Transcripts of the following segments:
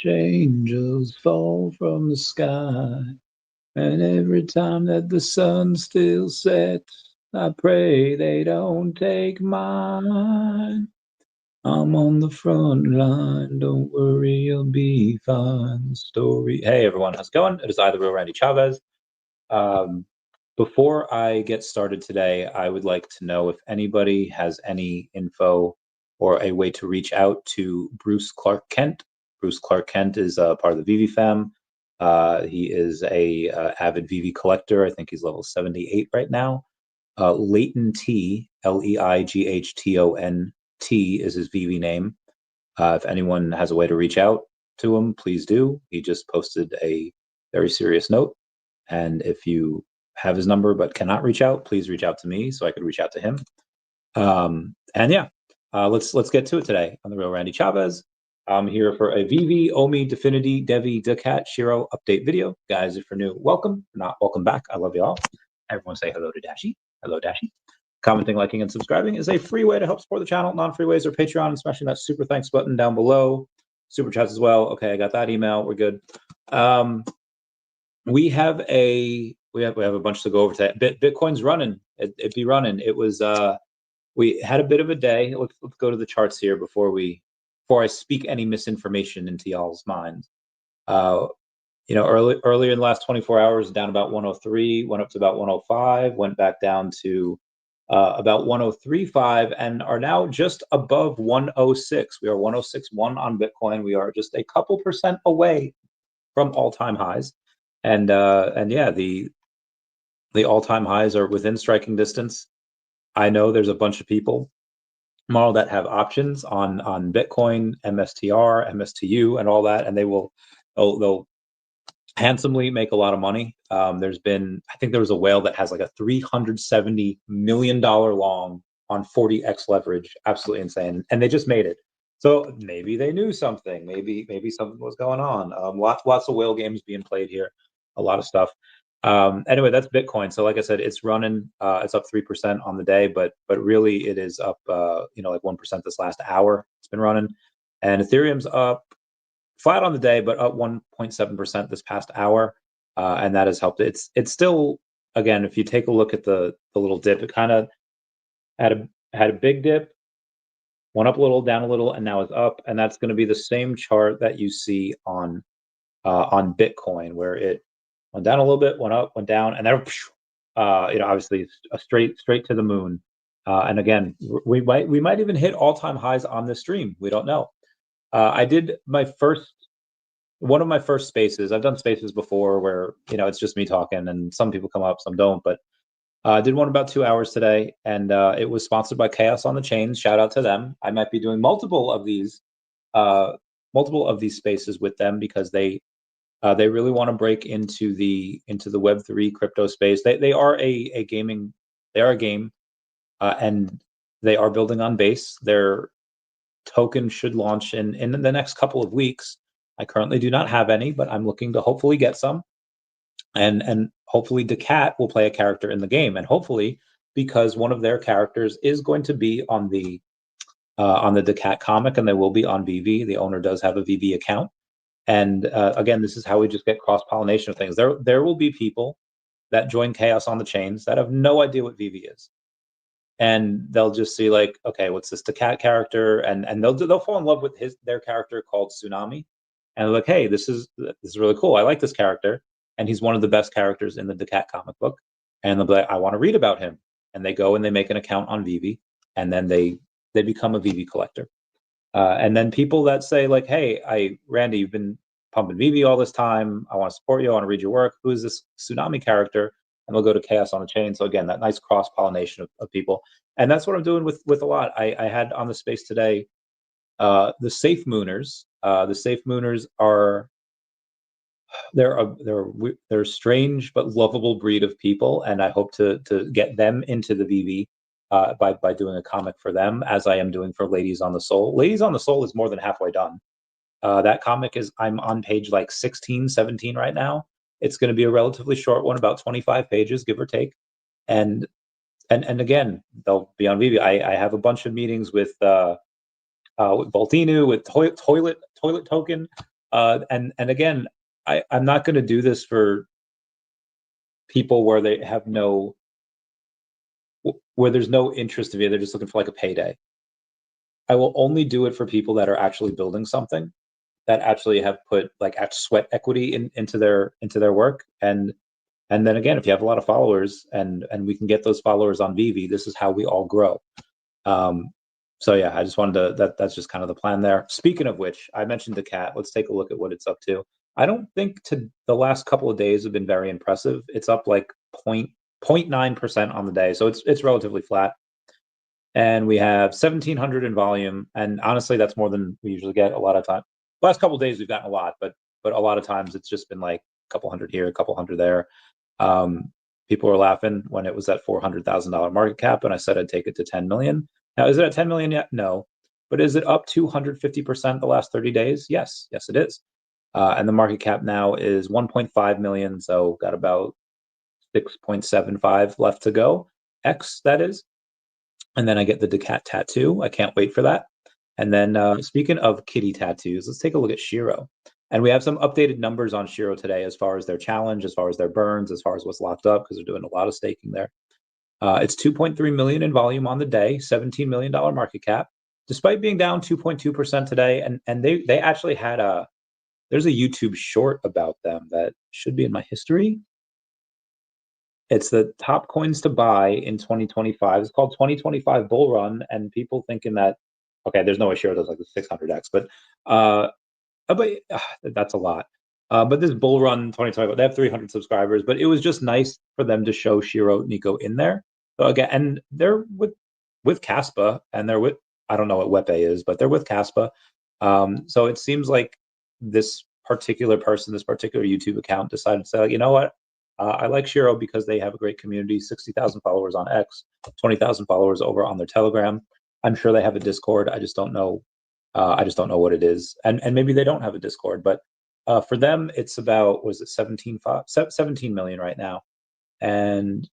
Angels fall from the sky, and every time that the sun still sets, I pray they don't take mine. I'm on the front line, don't worry, you'll be fine. Story. Hey everyone, how's it going? It is I, the real Randy Chavez. Um, Before I get started today, I would like to know if anybody has any info or a way to reach out to Bruce Clark Kent. Bruce Clark Kent is part of the VeVe fam. He is a avid VeVe collector. I think he's level 78 right now. Leighton T, LeightonT is his VeVe name. If anyone has a way to reach out to him, please do. He just posted a very serious note. And if you have his number but cannot reach out, please reach out to me so I could reach out to him. And yeah, let's get to it today on the Real Randy Chavez. I'm here for a VeVe, OMI, DEFFINITY, DEVVE, daCAT, SHIRO update video. Guys, if you're new, welcome. If not, welcome back. I love you all. Everyone say hello to Dashi. Hello, Dashi. Commenting, liking, and subscribing is a free way to help support the channel. Non-free ways are Patreon and smashing that super thanks button down below. Super chats as well. Okay, I got that email. We're good. We have a bunch to go over today. Bitcoin's running. It be running. It was we had a bit of a day. Let's go to the charts here before I speak any misinformation into y'all's minds. Earlier in the last 24 hours, down about 103, went up to about 105, went back down to about 103.5, and are now just above 106. We are 106.1 on Bitcoin. We are just a couple percent away from all-time highs, and yeah, the all-time highs are within striking distance. I know there's a bunch of people tomorrow that have options on Bitcoin, MSTR, MSTU, and all that, and they'll handsomely make a lot of money. I think there was a whale that has like a $370 million long on 40x leverage. Absolutely insane. And they just made it. So maybe they knew something. Maybe something was going on. Lots of whale games being played here. A lot of stuff. Anyway, that's Bitcoin. So like I said, it's running. It's up 3% on the day, but really it is up like 1% this last hour. It's been running, and Ethereum's up flat on the day, but up 1.7% this past hour, and that has helped. It's still, again, if you take a look at the little dip, it kind of had a big dip, went up a little, down a little, and now it's up. And that's going to be the same chart that you see on Bitcoin, where it went down a little bit, went up, went down, and then obviously a straight to the moon. And again, we might even hit all-time highs on this stream. We don't know. I did one of my first spaces. I've done spaces before where, it's just me talking and some people come up, some don't, but I did one about 2 hours today, and it was sponsored by Chaos on the Chain. Shout out to them. I might be doing multiple of these spaces with them because they really want to break into the Web3 crypto space. They are a game, and they are building on Base. Their token should launch in the next couple of weeks. I currently do not have any, but I'm looking to hopefully get some, and hopefully daCAT will play a character in the game, and hopefully because one of their characters is going to be on the daCAT comic, and they will be on VeVe. The owner does have a VeVe account, and again, this is how we just get cross-pollination of things. There will be people that join Chaos on the Chains that have no idea what VeVe is. And they'll just see like, okay, what's this daCAT character? And they'll fall in love with their character called Tsunami, and they're like, hey, this is really cool. I like this character, and he's one of the best characters in the daCAT comic book. And they'll be like, I want to read about him. And they go and they make an account on VeVe, and then they become a VeVe collector. And then people that say like, hey, Randy, you've been pumping VeVe all this time. I want to support you. I want to read your work. Who is this Tsunami character? And they'll go to Chaos on the Chain. So again, that nice cross-pollination of people. And that's what I'm doing with a lot. I had on the space today, the Safe Mooners. The Safe Mooners are they're a strange but lovable breed of people, and I hope to get them into the VeVe by doing a comic for them, as I am doing for Ladies on the Soul. Ladies on the Soul is more than halfway done. That comic I'm on page like 16, 17 right now. It's going to be a relatively short one, about 25 pages, give or take. And again, they'll be on VeVe. I have a bunch of meetings with Voltinu, with Toilet Token, And again, I'm not going to do this for people where they have where there's no interest of it. They're just looking for like a payday. I will only do it for people that are actually building something, that actually have put like sweat equity into their work. And then again, if you have a lot of followers and we can get those followers on VeVe, this is how we all grow. So yeah, I just wanted to, that's just kind of the plan there. Speaking of which, I mentioned daCAT. Let's take a look at what it's up to. I don't think the last couple of days have been very impressive. It's up like 0.9% on the day, so it's relatively flat. And we have 1,700 in volume, and honestly, that's more than we usually get a lot of time. Last couple of days we've gotten a lot, but a lot of times it's just been like a couple hundred here, a couple hundred there. People were laughing when it was at $400,000 market cap, and I said I'd take it to 10 million. Now, is it at 10 million yet? No. But is it up 250% the last 30 days? Yes. Yes, it is. And the market cap now is 1.5 million, so got about 6.75 left to go. X, that is. And then I get the daCAT tattoo. I can't wait for that. And then speaking of kitty tattoos, let's take a look at SHIRO. And we have some updated numbers on SHIRO today as far as their challenge, as far as their burns, as far as what's locked up, because they're doing a lot of staking there. It's 2.3 million in volume on the day, $17 million market cap, despite being down 2.2% today. And they actually had there's a YouTube short about them that should be in my history. It's the top coins to buy in 2025. It's called 2025 Bull Run, and people thinking that, okay, there's no way SHIRO does like the 600x, but that's a lot. But this Bull Run 2025, they have 300 subscribers, but it was just nice for them to show SHIRO Nico in there. So again, and they're with Kaspa, and they're with, I don't know what VeVe is, but they're with Kaspa. So it seems like this particular person, this particular YouTube account decided to say, like, you know what? I like SHIRO because they have a great community, 60,000 followers on X, 20,000 followers over on their Telegram. I'm sure they have a Discord. I just don't know. I just don't know what it is. And maybe they don't have a Discord, but for them, it's about, was it 17 million right now. And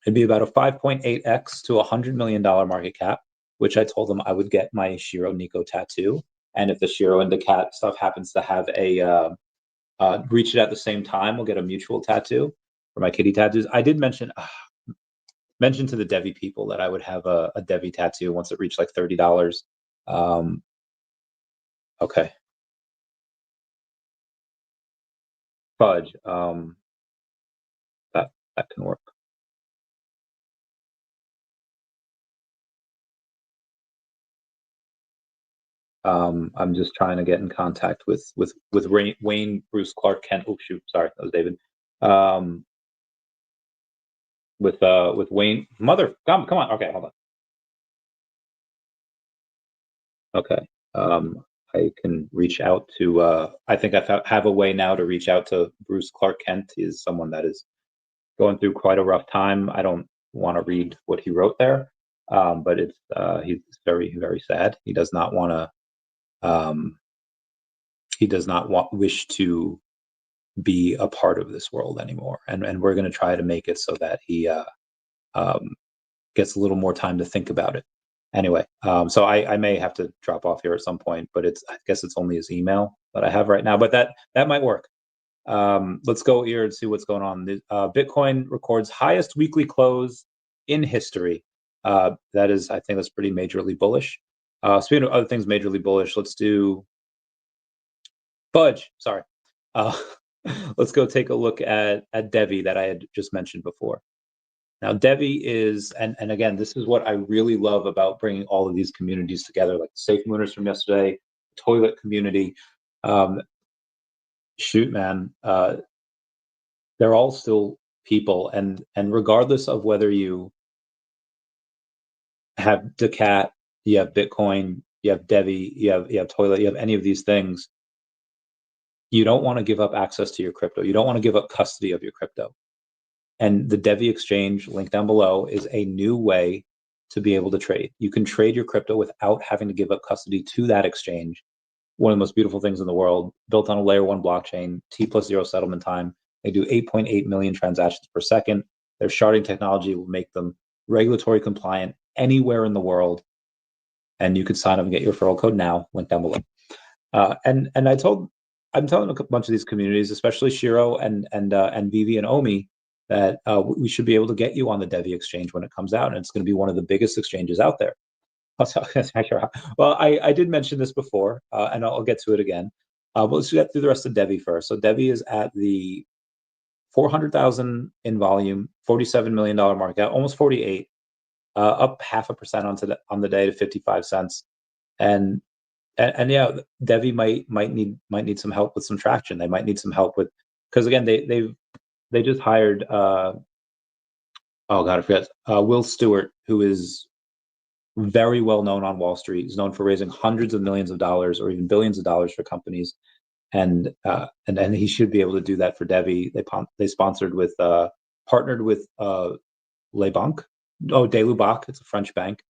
it'd be about a 5.8x to $100 million market cap, which I told them I would get my SHIRO Nico tattoo. And if the SHIRO and daCAT stuff happens to have a reach it at the same time, we'll get a mutual tattoo for my kitty tattoos. I did mention to the DEVVE people that I would have a DEVVE tattoo once it reached like $30. Okay. Fudge. That can work. I'm just trying to get in contact with Wayne, Bruce, Clark, Kent. Oh shoot, sorry, that was David. With Wayne, mother, come on. Okay, hold on. Okay, I can reach out to. I think I have a way now to reach out to Bruce Clark Kent. He is someone that is going through quite a rough time. I don't want to read what he wrote there, but it's he's very, very sad. He does not want to. He does not wish to be a part of this world anymore, and we're going to try to make it so that he gets a little more time to think about it. Anyway, so I may have to drop off here at some point, but I guess it's only his email that I have right now, but that might work. Let's go here and see what's going on. Bitcoin records highest weekly close in history. That is, I think that's pretty majorly bullish. Speaking of other things majorly bullish, let's do Fudge. Sorry. Let's go take a look at DEVVE that I had just mentioned before. Now, DEVVE is, and again, this is what I really love about bringing all of these communities together, like the Safe Mooners from yesterday, Toilet community. Shoot, man, they're all still people, and regardless of whether you have daCAT, you have Bitcoin, you have DEVVE, you have Toilet, you have any of these things, you don't want to give up access to your crypto. You don't want to give up custody of your crypto. And the DEVVE exchange, link down below, is a new way to be able to trade. You can trade your crypto without having to give up custody to that exchange. One of the most beautiful things in the world, built on a layer 1 blockchain, T+0 settlement time. They do 8.8 million transactions per second. Their sharding technology will make them regulatory compliant anywhere in the world. And you can sign up and get your referral code now, link down below. And I'm telling a bunch of these communities, especially SHIRO and VeVe and OMI, that we should be able to get you on the DEVVE exchange when it comes out, and it's going to be one of the biggest exchanges out there. Well, I did mention this before, and I'll get to it again. But let's get through the rest of DEVVE first. So DEVVE is at the 400,000 in volume, $47 million market cap, almost 48, up 0.5% on the day to 55 cents. And yeah, DEVVE might need some help with some traction. They might need some help with, because again, they just hired oh god, I forget, Will Stewart, who is very well known on Wall Street. He's known for raising hundreds of millions of dollars or even billions of dollars for companies, and he should be able to do that for DEVVE. They sponsored with partnered with Les Banques. Oh, Delubac, it's a French bank.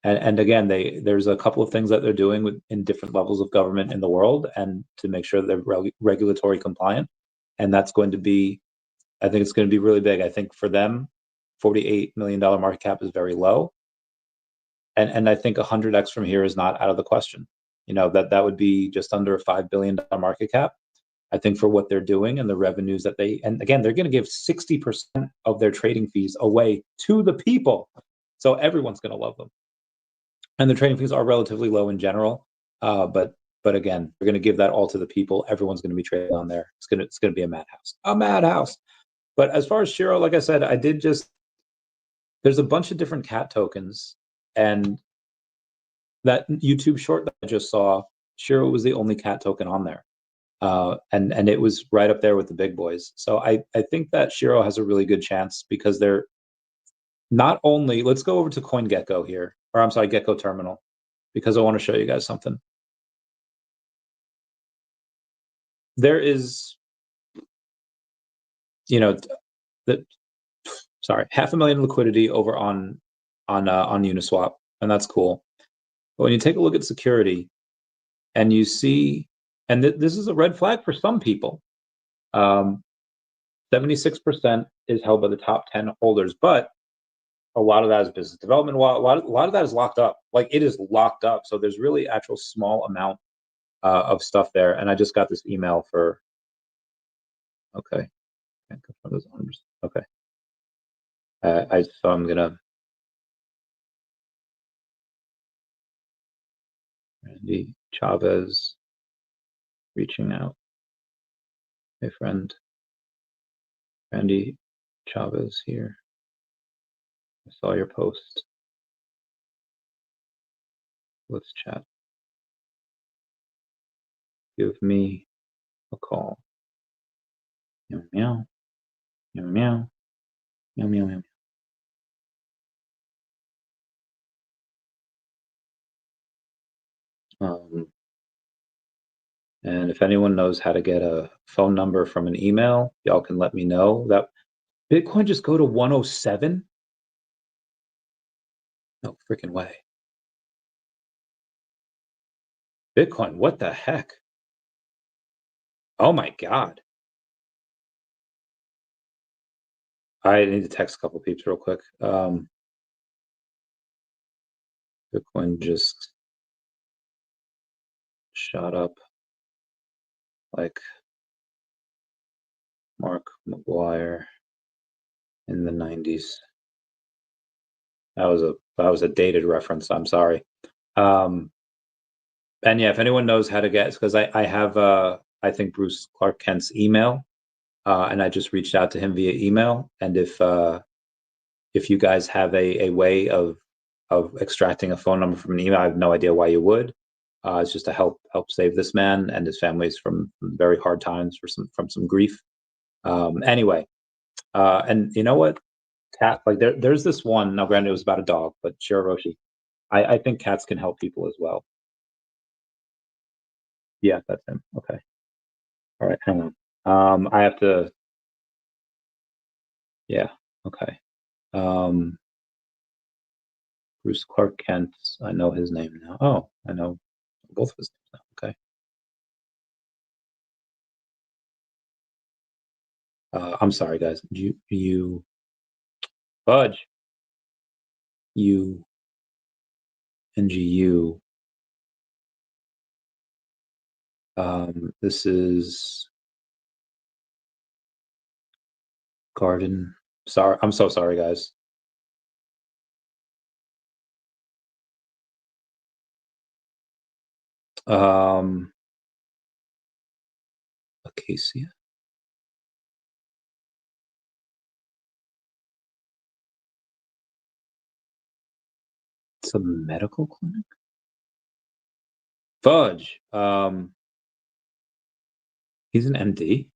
And again, there's a couple of things that they're doing in different levels of government in the world, and to make sure they're regulatory compliant. And that's going to be, I think it's going to be really big. I think for them, $48 million market cap is very low. And I think 100x from here is not out of the question. That would be just under a $5 billion market cap. I think for what they're doing and the revenues that and again, they're going to give 60% of their trading fees away to the people. So everyone's going to love them. And the trading fees are relatively low in general. But again, we're going to give that all to the people. Everyone's going to be trading on there. It's going to be a madhouse. A madhouse. But as far as SHIRO, like I said, there's a bunch of different cat tokens, and that YouTube short that I just saw, SHIRO was the only cat token on there. And it was right up there with the big boys. So I think that SHIRO has a really good chance, because they're not only, let's go over to CoinGecko here, or I'm sorry, Gecko Terminal, because I want to show you guys something. There is, sorry, 500,000 liquidity over on Uniswap, and that's cool. But when you take a look at security, and you see, and this is a red flag for some people, 76% is held by the top 10 holders, but a lot of that is business development. A lot of that is locked up. Like, it is locked up. So there's really actual small amount of stuff there. And I just got this email for, okay, can't confirm those numbers. Okay. So I'm gonna, Randy Chavez reaching out. Hey, friend, Randy Chavez here. I saw your post. Let's chat. Give me a call. Meow, meow, meow, meow, meow, meow, meow. And if anyone knows how to get a phone number from an email, y'all can let me know. That Bitcoin just go to 107? No freaking way. Bitcoin, what the heck? Oh my God. I need to text a couple peeps real quick. Bitcoin just shot up like Mark McGuire in the 90s. That was a dated reference. I'm sorry. And yeah, if anyone knows how to get, because I have I think Bruce Clark Kent's email, and I just reached out to him via email. And if you guys have a way of extracting a phone number from an email, I have no idea why you would. It's just to help save this man and his families from very hard times, from some grief. Anyway, and you know what? Cat, like there's this one. Now, granted, it was about a dog, but Shiraroshi. I think cats can help people as well. Yeah, that's him. Okay. All right, hang on. I have to. Yeah. Okay. Bruce Clark Kent. I know his name now. Oh, I know both of his names now. Okay. I'm sorry, guys. You Fudge. NGU. This is Garden. Sorry, I'm so sorry, guys. Acacia. It's a medical clinic. Fudge. He's an MD.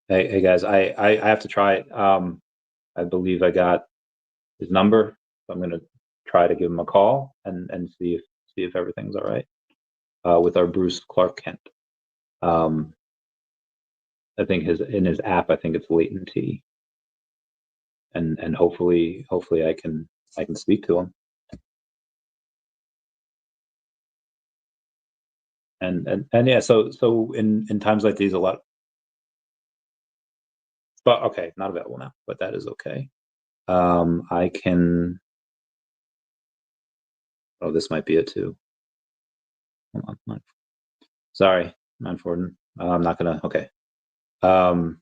Hey guys, I have to try it. I believe I got his number. So I'm gonna try to give him a call and see if everything's all right with our Bruce Clark Kent. I think in his app, I think it's latent T, and hopefully I can speak to him. And yeah, so in times like these, a lot. But okay, not available now, but that is okay. I can. Oh, this might be it too. Hold on. Sorry, Manforden. I'm not gonna. Okay. 07.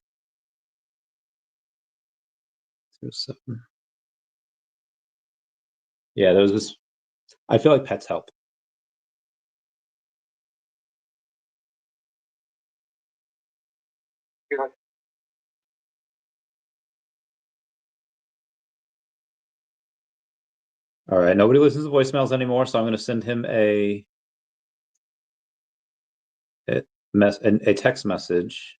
Yeah, there was this. I feel like pets help. All right, nobody listens to voicemails anymore, so I'm going to send him a text message.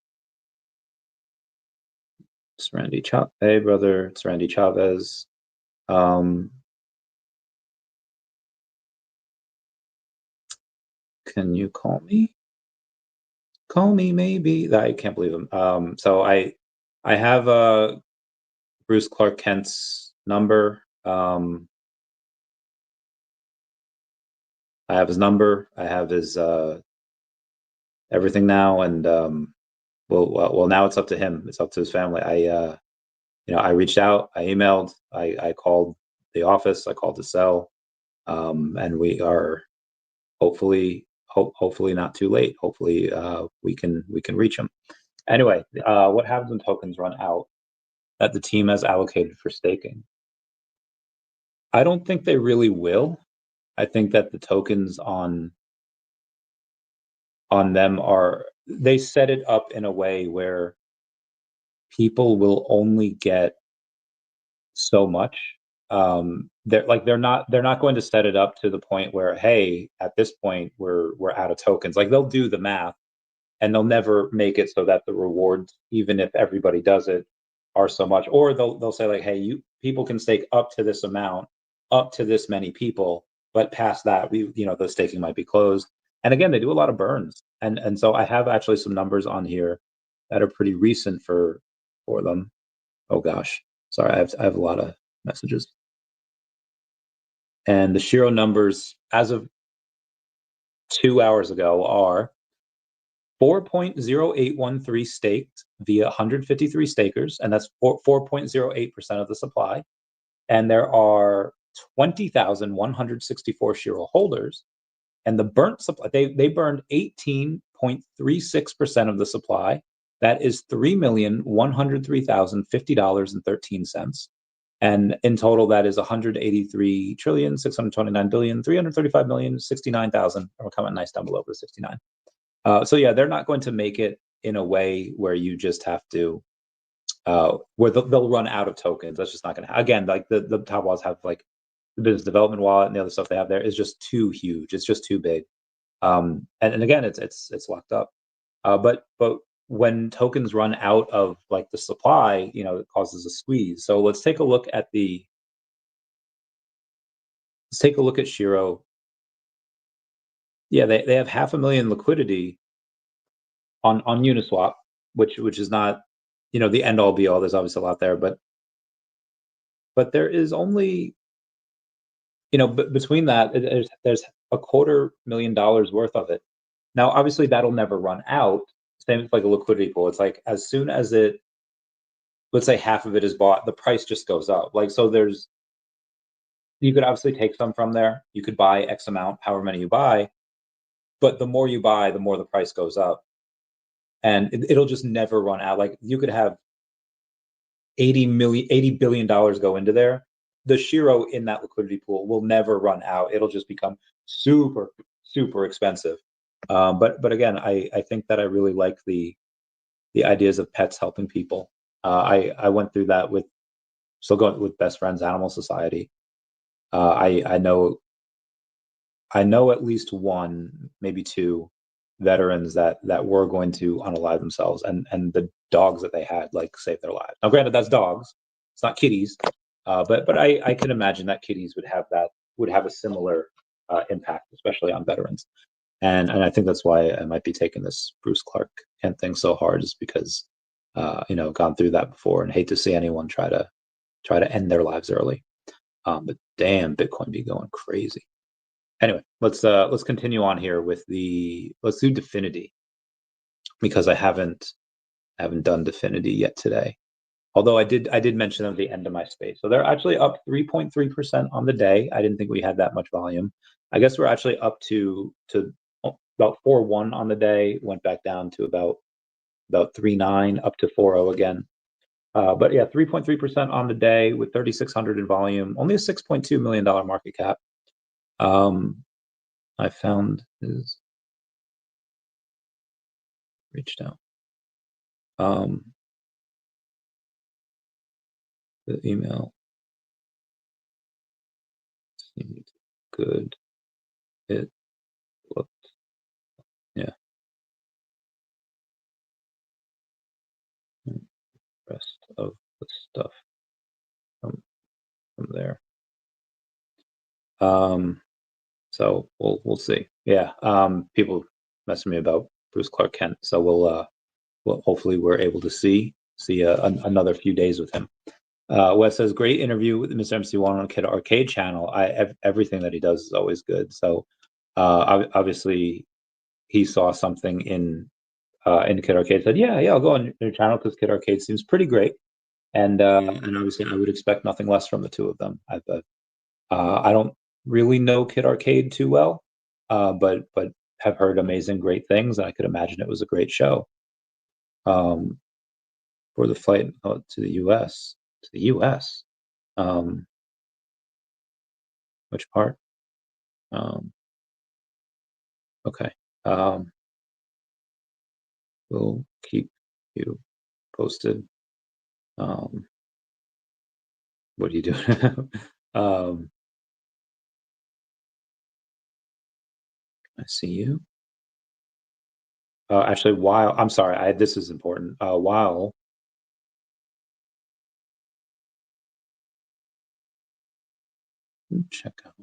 It's Randy Chavez. Hey, brother, it's Randy Chavez. Can you call me? Call me, maybe. I can't believe him. So I have Bruce Clark Kent's number. I have his number. I have his everything now, and well, now it's up to him. It's up to his family. I reached out. I emailed. I called the office. I called the cell, and we are hopefully not too late. Hopefully, we can reach him. Anyway, what happens when tokens run out that the team has allocated for staking? I don't think they really will. I think that the tokens on them they set it up in a way where people will only get so much. They're not going to set it up to the point where, hey, at this point we're out of tokens. Like, they'll do the math, and they'll never make it so that the rewards, even if everybody does it, are so much. Or they'll say, like, hey, people can stake up to this amount, up to this many people, but past that, the staking might be closed. And again, they do a lot of burns, and so I have actually some numbers on here that are pretty recent for them. Oh gosh, sorry, I have a lot of messages. And the SHIRO numbers as of 2 hours ago are 4.0813 staked via 153 stakers, and that's 4.08% of the supply. And there are 20,164 SHIRO holders. And the burnt supply, they burned 18.36% of the supply. That is $3,103,050.13. And in total, that is 183,629,335,069,000. We'll comment nice down below for 69. So yeah, they're not going to make it in a way where you just have to, where they'll run out of tokens. That's just not going to happen. Again, like the top wallets have, like, the business development wallet and the other stuff they have there is just too huge. It's just too big. And again, it's locked up. But when tokens run out of, like, the supply, it causes a squeeze. So let's take a look at SHIRO. Yeah, they have 500,000 liquidity on Uniswap, which is not, the end all be all. There's obviously a lot there, but there is only, between that, there's $250,000 worth of it. Now, obviously, that'll never run out. Same with, like, a liquidity pool. It's like, as soon as let's say half of it is bought, the price just goes up. Like, so you could obviously take some from there. You could buy X amount, however many you buy. but the more you buy, the more the price goes up, and it'll just never run out. Like you could have $80 billion go into there. The SHIRO in that liquidity pool will never run out. It'll just become super, super expensive. But again, I think that I really like the ideas of pets helping people. I went through that with still going with Best Friends Animal Society. I know at least one, maybe two veterans that were going to unalive themselves, and the dogs that they had like saved their lives. Now, granted, that's dogs; it's not kitties. But I can imagine that kitties would have a similar impact, especially on veterans. And I think that's why I might be taking this Bruce Clark Kent thing so hard, is because gone through that before and hate to see anyone try to end their lives early. But damn, Bitcoin be going crazy. Anyway, let's continue on here with let's do Definity, because I haven't done Definity yet today. Although I did mention them at the end of my space. So they're actually up 3.3% on the day. I didn't think we had that much volume. I guess we're actually up to about 4.1 on the day, went back down to about 3.9, up to 4.0 again. But yeah, 3.3% on the day with 3,600 in volume, only a $6.2 million market cap. I found his reached out. The email seemed good. It looked, yeah. Rest of the stuff from there. So we'll see. Yeah. People messaging me about Bruce Clark Kent, so we'll hopefully we're able to see another few days with him. Wes says, great interview with Mr. MC1 on Kid Arcade channel. Everything that he does is always good. So obviously he saw something in Kid Arcade, said, yeah, I'll go on your channel because Kid Arcade seems pretty great. And obviously I would expect nothing less from the two of them. I don't really know Kid Arcade too well, but have heard amazing, great things, and I could imagine it was a great show. For the flight to the U.S. Which part? Okay. We'll keep you posted. What are you doing? I see you. Actually, while I'm sorry, this is important. While check out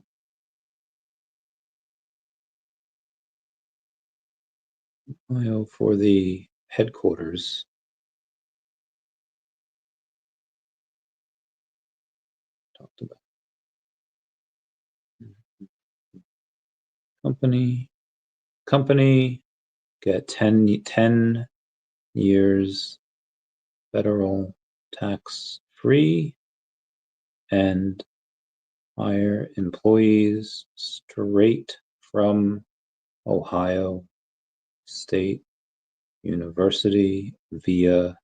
for the headquarters. Talked about company get 10 years federal tax free and hire employees straight from Ohio State University via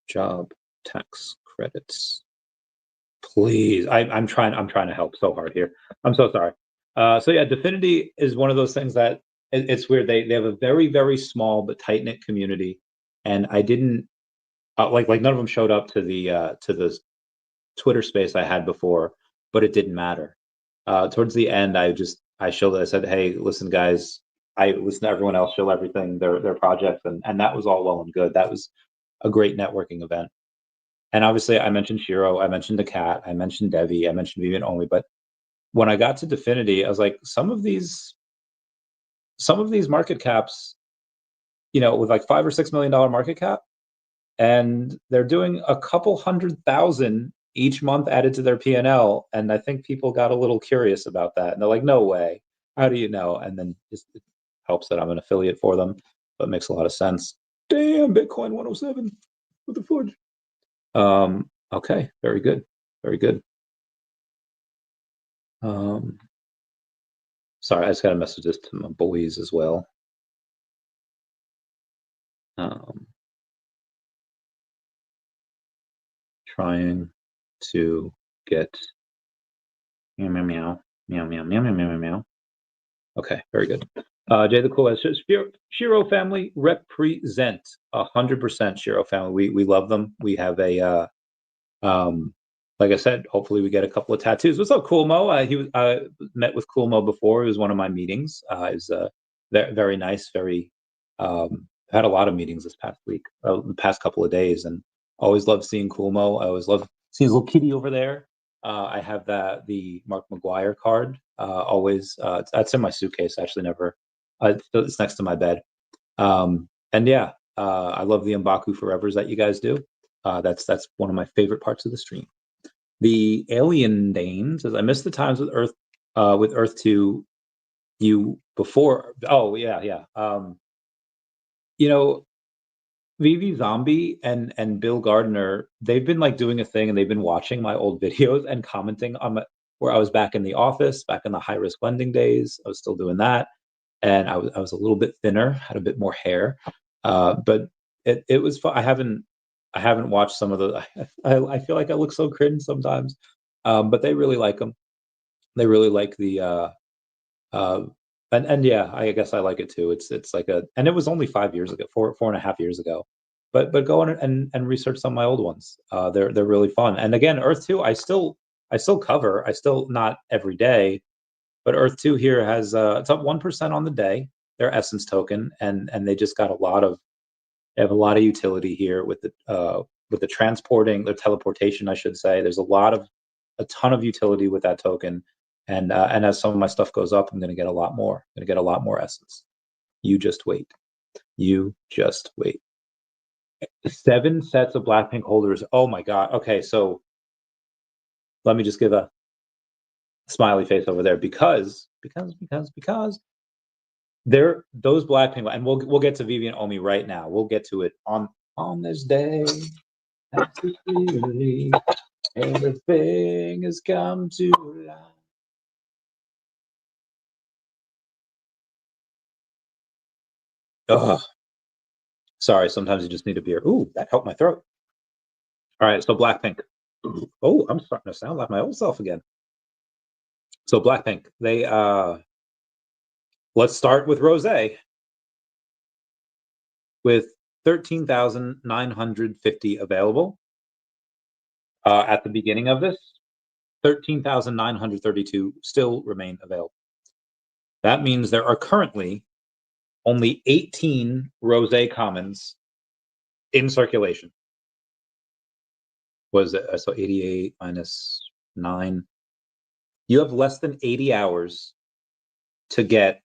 job tax credits. Please, I'm trying to help so hard here. I'm so sorry. So yeah, Definity is one of those things that it's weird. They have a very, very small but tight knit community, and I didn't like none of them showed up to the Twitter space I had before, but it didn't matter. Towards the end, I showed it. I said, hey, listen, guys, I listen to everyone else show everything, their projects, and that was all well and good. That was a great networking event. And obviously, I mentioned SHIRO, I mentioned daCAT, I mentioned DEVVE, I mentioned VeVe and OMI. But when I got to Definity, I was like, some of these market caps, with like $5 or $6 million market cap, and they're doing a couple 100,000 each month added to their P&L. And I think people got a little curious about that, and they're like, no way, how do you know? And then it helps that I'm an affiliate for them, but it makes a lot of sense. Damn, Bitcoin 107 with the fudge. Okay, very good. Sorry, I just got to message this to my boys as well. Trying to get meow meow meow meow meow meow meow meow meow. Okay, very good. Jay the Cool says, Shiro family represent 100% Shiro family. We love them. We have a like I said, hopefully we get a couple of tattoos. What's up, Cool Mo? He was met with Cool Mo before. It was one of my meetings. It was very nice. Very had a lot of meetings this past week, the past couple of days, and always love seeing Cool Mo. I always love seeing his little kitty over there. I have the Mark McGuire card. Always, that's in my suitcase. Actually, never. It's next to my bed. And yeah, I love the M'Baku Forevers that you guys do. That's one of my favorite parts of the stream. The Alien Dane says, I miss the times with Earth 2 you before. Oh yeah. You know, VeVe Zombie and Bill Gardner, they've been like doing a thing, and they've been watching my old videos and commenting on where I was back in the office, back in the high risk lending days. I was still doing that, and I was a little bit thinner, had a bit more hair, but it was fun. I haven't watched some of the. I feel like I look so cringe sometimes, but they really like them. They really like the. And yeah, I guess I like it too. It's like and it was only 5 years ago, 4.5 years ago. But go on and research some of my old ones. They're really fun. And again, Earth 2, I still cover. I still not every day, but Earth 2 here has it's up 1% on the day. Their essence token, and they just got they have a lot of utility here with the transporting, the teleportation, I should say. There's a ton of utility with that token. And as some of my stuff goes up, I'm going to get a lot more. I'm going to get a lot more essence. You just wait. You just wait. 7 sets of BlackPink holders. Oh my God. Okay, so let me just give a smiley face over there because they're those BlackPink, and we'll get to VeVe and OMI right now. We'll get to it on this day. Everything has come to life. Ugh. Sorry, sometimes you just need a beer. Ooh, that helped my throat. All right, so BlackPink. Oh, I'm starting to sound like my old self again. So BlackPink, they let's start with Rose with 13,950 available at the beginning of this. 13,932 still remain available. That means there are currently only 18 Rose commons in circulation. Was it so 88 minus 9? You have less than 80 hours to get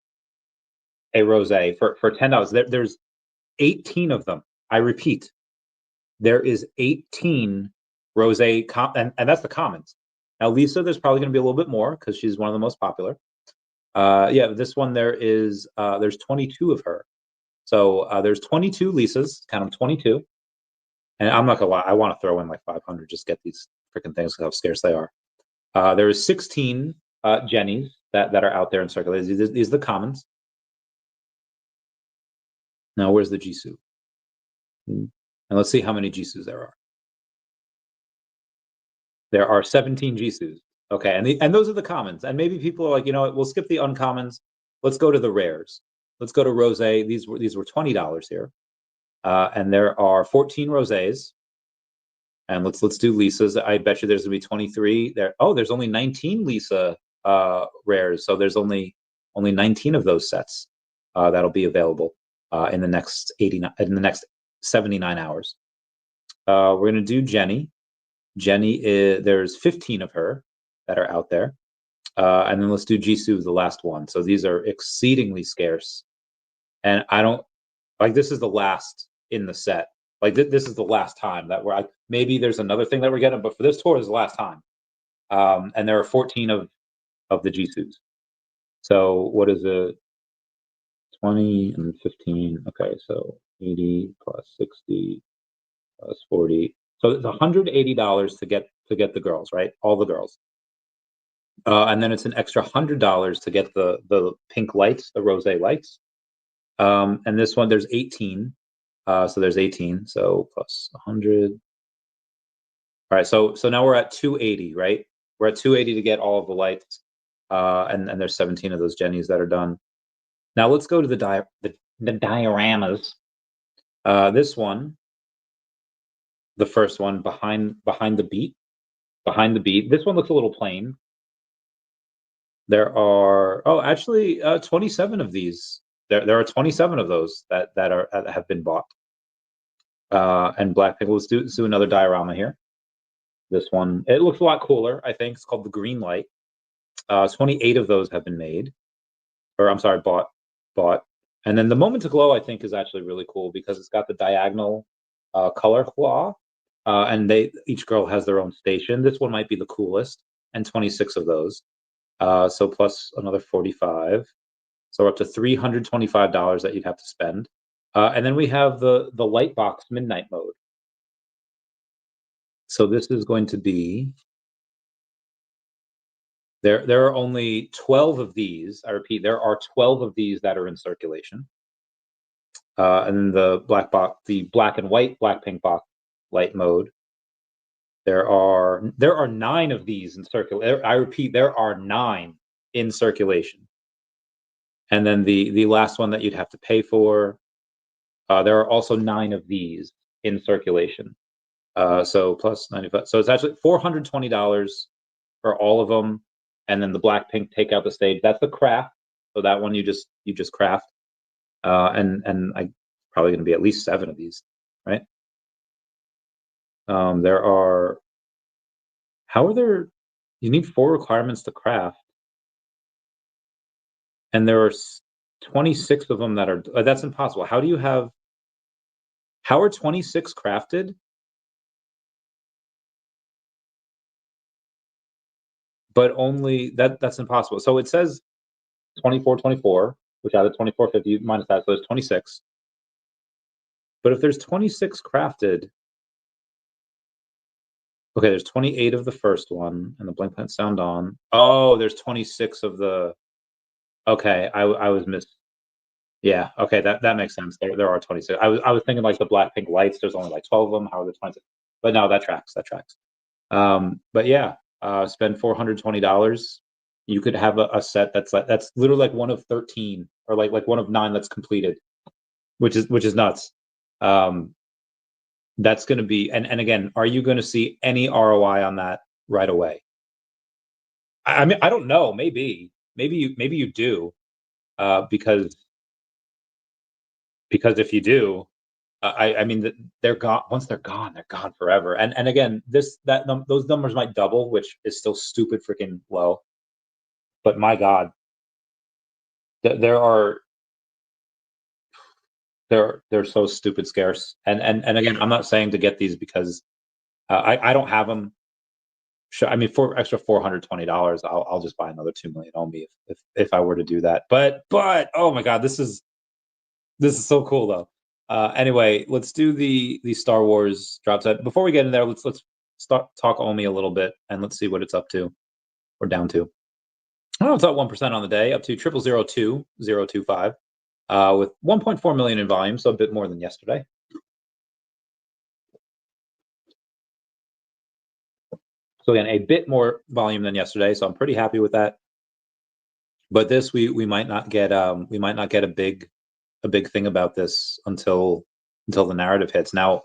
a Rose for $10. There's 18 of them. I repeat, there is 18 Rose and that's the commons. Now Lisa, there's probably going to be a little bit more because she's one of the most popular. Yeah, this one there's 22 of her. So there's 22 Lisas, count them 22. And I'm not gonna lie, I want to throw in like 500, just get these freaking things because how scarce they are. There is 16 Jennies that are out there in circulation. These are the commons. Now, where's the Jisoo? And let's see how many Jisoo's there are. There are 17 Jisoo's. Okay, and those are the commons. And maybe people are like, you know what, we'll skip the uncommons. Let's go to the rares. Let's go to Rose. These were $20 here. And there are 14 Roses. And let's do Lisa's. I bet you there's gonna be 23 there. Oh, there's only 19 Lisa rares. So there's only 19 of those sets that'll be available in the next 79 hours. We're gonna do Jenny. Jenny there's 15 of her that are out there. And then let's do Jisoo, the last one. So these are exceedingly scarce. And I don't like this is the last in the set. Like this is the last time that maybe there's another thing that we're getting, but for this tour is the last time. And there are 14 of the Jisoo's. So what is it? 20 and 15. Okay, so 80 plus 60 plus 40. So it's $180 to get the girls, right? All the girls. And then it's an extra $100 to get the pink lights, the rose lights. And this one, there's 18. So there's 18. So plus 100. All right. So now we're at 280, right? We're at 280 to get all of the lights. And there's 17 of those Jennies that are done. Now let's go to the dioramas. This one, the first one behind the beat. Behind the beat. This one looks a little plain. There are actually 27 of these. There are 27 of those that have been bought. And BlackPink. Let's do another diorama here. This one, it looks a lot cooler. I think it's called the Green Light. 28 of those have been made, or I'm sorry, bought. And then the Moment to Glow, I think, is actually really cool because it's got the diagonal color claw, and each girl has their own station. This one might be the coolest, and 26 of those. So plus another 45. So we're up to $325 that you'd have to spend. And then we have the Lightbox Midnight Mode. So this is going to be, there are only 12 of these. I repeat, there are 12 of these that are in circulation. And then the black and white BlackPink box light mode. There are 9 of these in circulation. I repeat, there are 9 in circulation. And then the last one that you'd have to pay for, there are also 9 of these in circulation. So plus 95. So it's actually $420 for all of them. And then the BlackPink Take Out the Stage. That's the craft. So that one you just craft. And I probably going to be at least 7 of these, right? There are. How are there? You need 4 requirements to craft, and there are 26 of them that are. That's impossible. How do you have? How are 26 crafted? But only that's impossible. So it says 24, which out of 2450 minus that, so it's 26. But if there's 26 crafted, okay, there's 28 of the first one, and the blank plant sound on. Oh, there's 26 of the. Okay, I was Yeah, okay, that makes sense. There are 26. I was thinking like the BlackPink lights. There's only like 12 of them. How are there 26? But no, that tracks. But yeah, spend $420. You could have a set that's literally like one of 13 or like one of 9 that's completed, which is nuts. That's going to be, and again, are you going to see any ROI on that right away? I mean, I don't know. Maybe you do, because if you do, I mean, they're gone. Once they're gone forever. And again, those numbers might double, which is still stupid freaking low. But my God, they're so stupid scarce. And again, I'm not saying to get these because I don't have them. Sure, I mean, for extra $420, I'll just buy another 2 million OMI if I were to do that. But oh my God, this is so cool though. Anyway, let's do the Star Wars drop set. Before we get in there, let's start talk OMI a little bit and let's see what it's up to or down to. Oh, it's up 1% on the day, up to 002025, with 1.4 million in volume, so a bit more than yesterday. So again, a bit more volume than yesterday, so I'm pretty happy with that. But this we might not get a big thing about this until the narrative hits. Now,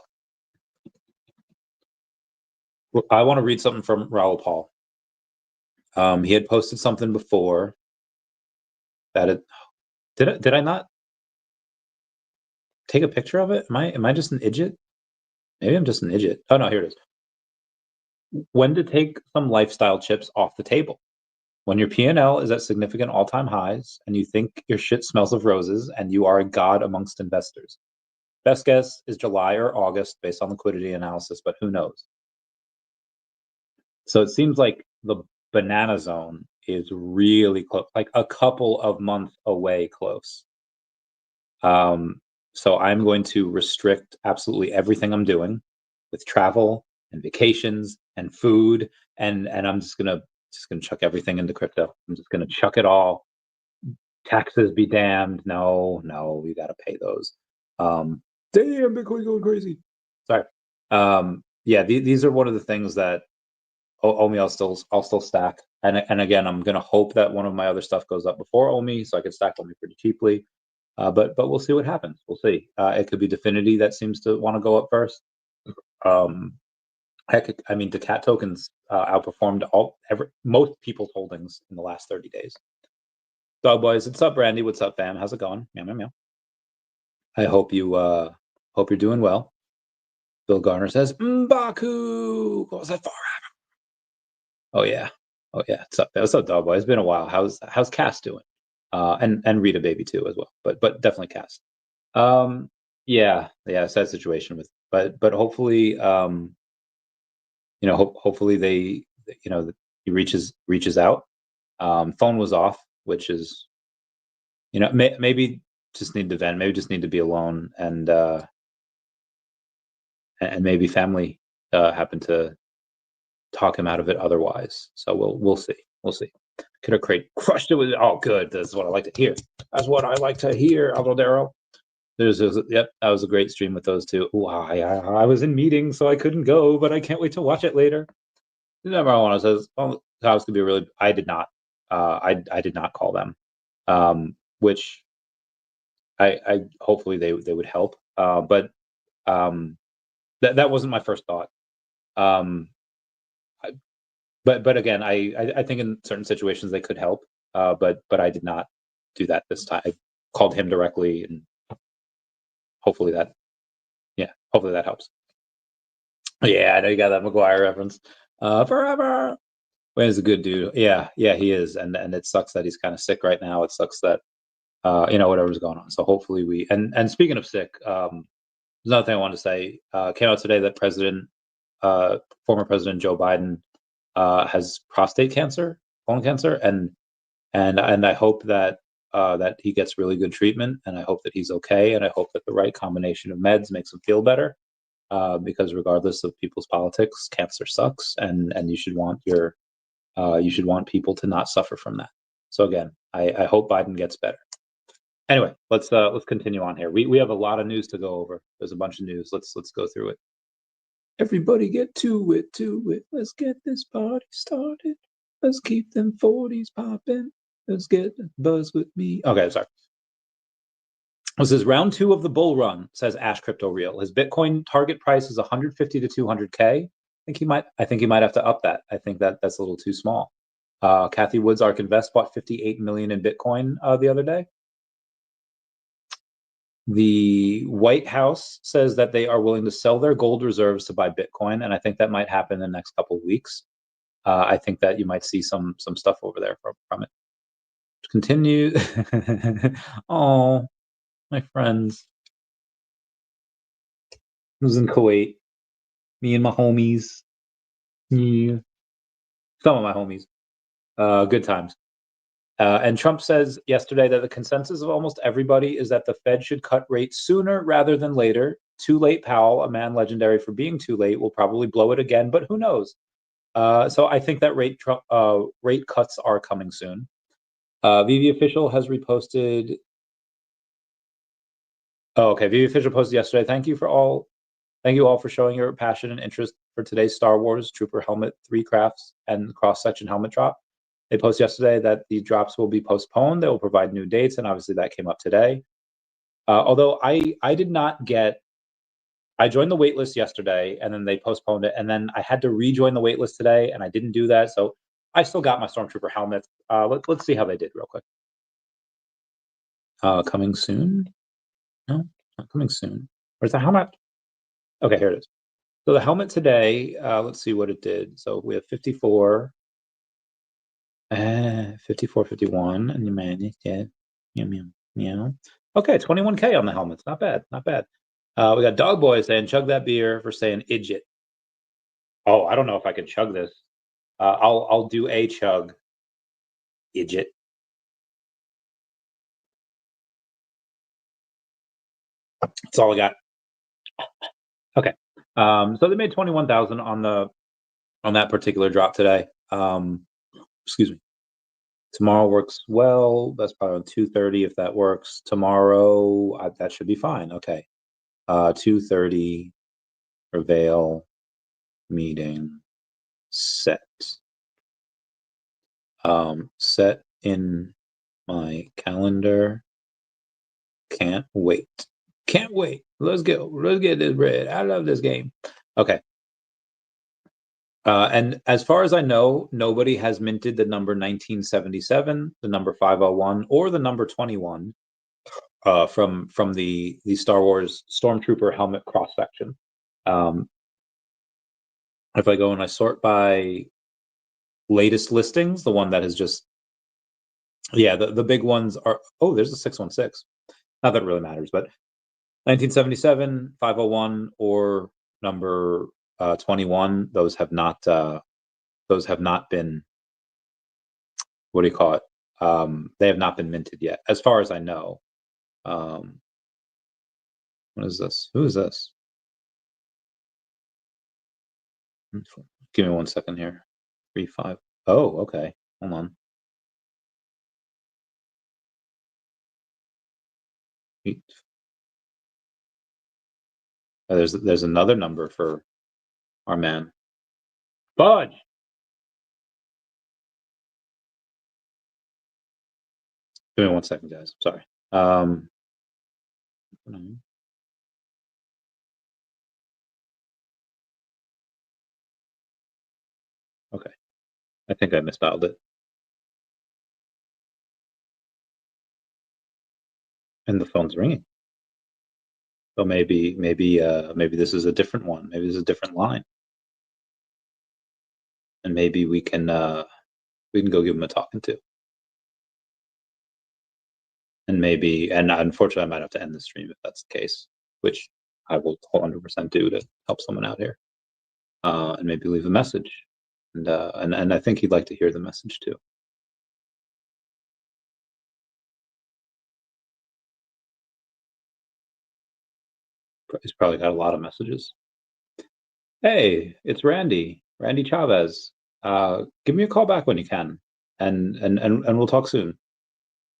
I want to read something from Raoul Paul. He had posted something before that did I not take a picture of it? Am I just an idiot? Maybe I'm just an idiot. Oh no, here it is. When to take some lifestyle chips off the table. When your P&L is at significant all-time highs and you think your shit smells of roses and you are a god amongst investors. Best guess is July or August based on liquidity analysis, but who knows? So it seems like the banana zone is really close, like a couple of months away close. So I'm going to restrict absolutely everything I'm doing with travel and vacations and food, and I'm just going to just gonna chuck everything into crypto. I'm just gonna chuck it all. Taxes be damned. No, we gotta pay those. Damn, Bitcoin going crazy. Sorry. Yeah, these are one of the things that OMI I'll still stack. And again, I'm gonna hope that one of my other stuff goes up before OMI, so I can stack OMI pretty cheaply. But we'll see what happens. We'll see. It could be Definity that seems to want to go up first. Heck, I mean, daCAT tokens outperformed most people's holdings in the last 30 days. Dog boys, what's up, Randy? What's up, fam? How's it going? Meow, meow, meow. I hope you're doing well. Bill Garner says, Mbaku. What was that for? Oh yeah. What's up, dog boy? It's been a while. How's Cass doing? And Rita baby too as well. But definitely Cass. Yeah, sad situation with, but hopefully, hopefully they, he reaches out. Phone was off, which is, maybe just need to vent, maybe just need to be alone, and maybe family happened to talk him out of it otherwise. So we'll see. Could have crushed it with, oh good, that's what I like to hear. That's what I like to hear, Alvaro. Yep, that was a great stream with those two. Ooh, I was in meetings, so I couldn't go, but I can't wait to watch it later. Number one says, "Oh, Chavez could be really." I did not. I did not call them, which I hopefully they would help. But that wasn't my first thought. But again, I think in certain situations they could help. But I did not do that this time. I called him directly, and hopefully that helps. Yeah, I know you got that McGuire reference. Forever. Wayne's a good dude. Yeah, he is, and it sucks that he's kind of sick right now. It sucks that whatever's going on. So hopefully we, and speaking of sick, there's another thing I wanted to say. Came out today that former President Joe Biden has prostate cancer, colon cancer, and I hope that that he gets really good treatment, and I hope that he's okay, and I hope that the right combination of meds makes him feel better. Because regardless of people's politics, cancer sucks, and you should want people to not suffer from that. So again, I hope Biden gets better. Anyway, let's continue on here. We have a lot of news to go over. There's a bunch of news. Let's go through it. Everybody get to it. Let's get this party started. Let's keep them 40s popping. Let's get buzz with me. Okay, sorry. This is round 2 of the bull run, says Ash Crypto Real. His Bitcoin target price is 150 to 200K. I think he might have to up that. I think that's a little too small. Kathy Woods, ARK Invest, bought 58 million in Bitcoin the other day. The White House says that they are willing to sell their gold reserves to buy Bitcoin, and I think that might happen in the next couple of weeks. I think that you might see some stuff over there from it. Continue. Oh, my friends. I was in Kuwait. Me and my homies. Yeah. Some of my homies. Good times. And Trump says yesterday that the consensus of almost everybody is that the Fed should cut rates sooner rather than later. Too late, Powell, a man legendary for being too late, will probably blow it again, but who knows? So I think that rate cuts are coming soon. VeVe official has reposted. Oh, okay. VeVe official posted yesterday. Thank you all for showing your passion and interest for today's Star Wars Trooper helmet 3 crafts and cross-section helmet drop. They posted yesterday that the drops will be postponed. They will provide new dates, and obviously that came up today. Although I did not get, I joined the waitlist yesterday, and then they postponed it, and then I had to rejoin the waitlist today, and I didn't do that, so I still got my Stormtrooper helmet. Let's see how they did real quick. Coming soon? No, not coming soon. Where's the helmet? Okay, here it is. So the helmet today, let's see what it did. So we have 54. 54, 51, and you managed, yeah. Meow. Okay, 21K on the helmets. Not bad. We got Dog Boy saying, chug that beer, for saying idiot. Oh, I don't know if I can chug this. I'll do a chug. Idiot. That's all I got. Okay. So they made 21,000 on that particular drop today. excuse me. Tomorrow works well. That's probably on 2:30 if that works. Tomorrow, that should be fine. Okay. 2:30, prevail, meeting, set. Set in my calendar. Can't wait. Can't wait. Let's go. Let's get this bread. I love this game. Okay. And as far as I know, nobody has minted the number 1977, the number 501, or the number 21 from the Star Wars Stormtrooper helmet cross section. If I go and I sort by latest listings, the one that is just, yeah, the big ones are, oh, there's a 616. Not that it really matters, but 1977, 501, or number 21, those have not been, what do you call it? They have not been minted yet, as far as I know. What is this? Who is this? Give me 1 second here. 35. Oh, okay. Hold on. There's another number for our man. Fudge. Give me 1 second, guys. Sorry. Okay. I think I misspelled it. And the phone's ringing. So maybe this is a different one. Maybe this is a different line. And maybe we can go give him a talking to. And unfortunately I might have to end the stream if that's the case, which I will 100% do to help someone out here. And maybe leave a message. And I think he'd like to hear the message too. He's probably got a lot of messages. Hey, it's Randy Chavez. Give me a call back when you can, and we'll talk soon.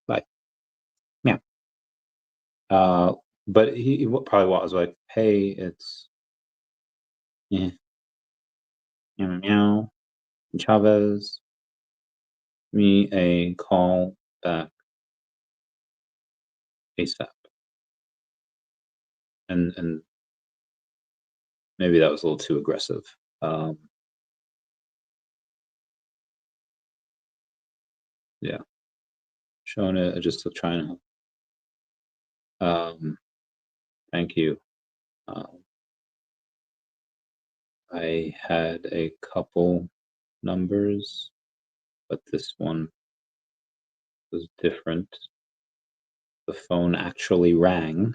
Bye. Yeah. But he probably was like, hey, it's meow, Chavez. Me a call back ASAP. And maybe that was a little too aggressive. Yeah. Showing it just to try and thank you. I had a couple numbers, but this one was different. The phone actually rang,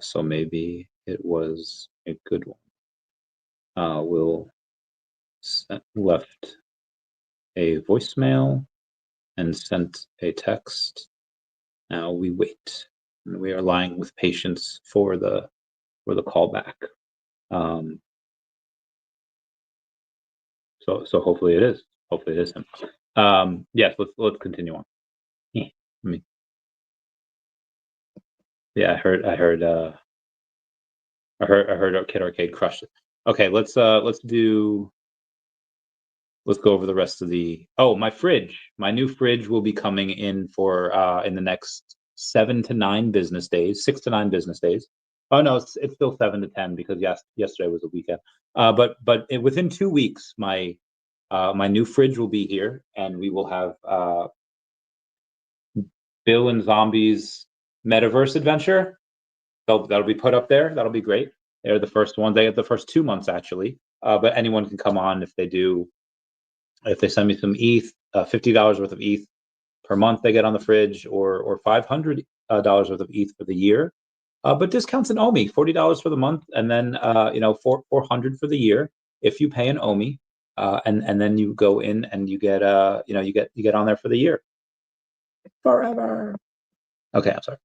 so maybe it was a good one. Will left a voicemail and sent a text. Now we wait, and we are lying with patience for the callback. So hopefully it is. Hopefully it is him. Yes, let's continue on. Yeah, I heard Kid Arcade crushed it. Okay, let's go over the rest of the. Oh, my fridge. My new fridge will be coming in for in the next 7 to 9 business days, 6 to 9 business days. Oh no, it's still 7 to 10 because yesterday was a weekend. But within 2 weeks, my new fridge will be here, and we will have Bill and Zombies Metaverse Adventure. That'll be put up there. That'll be great. They're the first one. They have the first 2 months actually, but anyone can come on if they do. If they send me some ETH, $50 worth of ETH per month, they get on the fridge, or $500 worth of ETH for the year. But discounts in OMI, $40 for the month, and then $400 for the year if you pay an OMI, and then you go in and you get you get on there for the year forever. Okay, I'm sorry.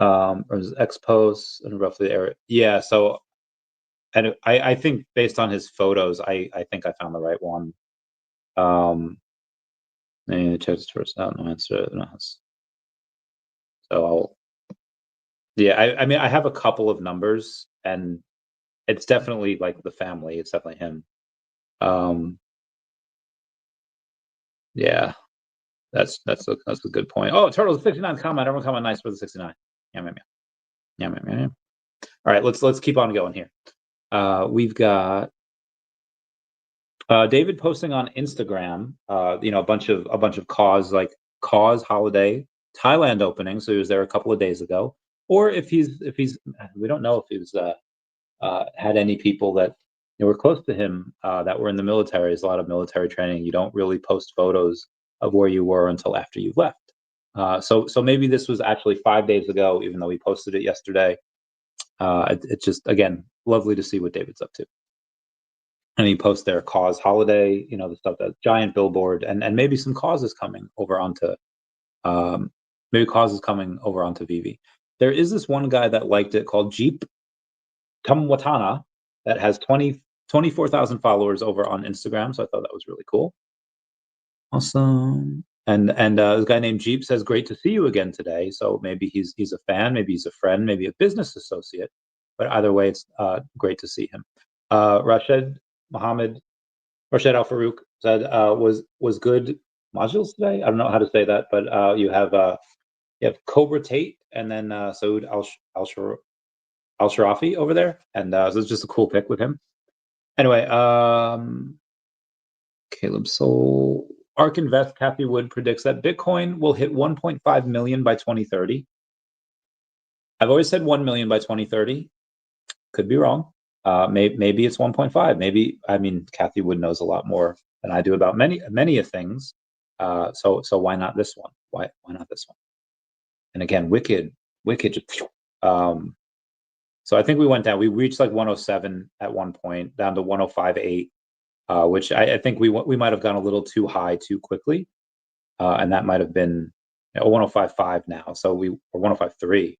Or is X posts and roughly the area? Yeah. So, and I think based on his photos, I think I found the right one. Check this first out. No answer. No. So I'll. Yeah, I mean, I have a couple of numbers, and it's definitely like the family. It's definitely him. Yeah, that's a good point. Oh, Turtles 59 comment. Everyone comment nice for the 69. Yeah. All right, let's keep on going here. We've got David posting on Instagram. A bunch of cause holiday Thailand opening. So he was there a couple of days ago. Or if he's we don't know if he's had any people that were close to him that were in the military. There's a lot of military training. You don't really post photos of where you were until after you left. So maybe this was actually 5 days ago, even though we posted it yesterday. It's just, again, lovely to see what David's up to. And he posts their cause holiday, the stuff, that giant billboard, and maybe some causes coming over onto VeVe. There is this one guy that liked it called Jeep Tumwatana that has 24,000 followers over on Instagram. So I thought that was really cool. Awesome. And this guy named Jeep says, "Great to see you again today." So maybe he's a fan, maybe he's a friend, maybe a business associate. But either way, it's great to see him. Rashid Al Farouk said, "Was good modules today." I don't know how to say that, but you have Cobra Tate and then Saud Al Sharafi over there, and so it's just a cool pick with him. Anyway, Caleb Soul, Ark Invest, Kathy Wood predicts that Bitcoin will hit 1.5 million by 2030. I've always said 1 million by 2030. Could be wrong. Maybe it's 1.5. Maybe, I mean, Kathy Wood knows a lot more than I do about many of things. So why not this one? Why not this one? And again, wicked. So I think we went down. We reached like 107 at one point, down to 105.8, which I think we might have gone a little too high too quickly, and that might have been 105.5 now. So we were 105.3.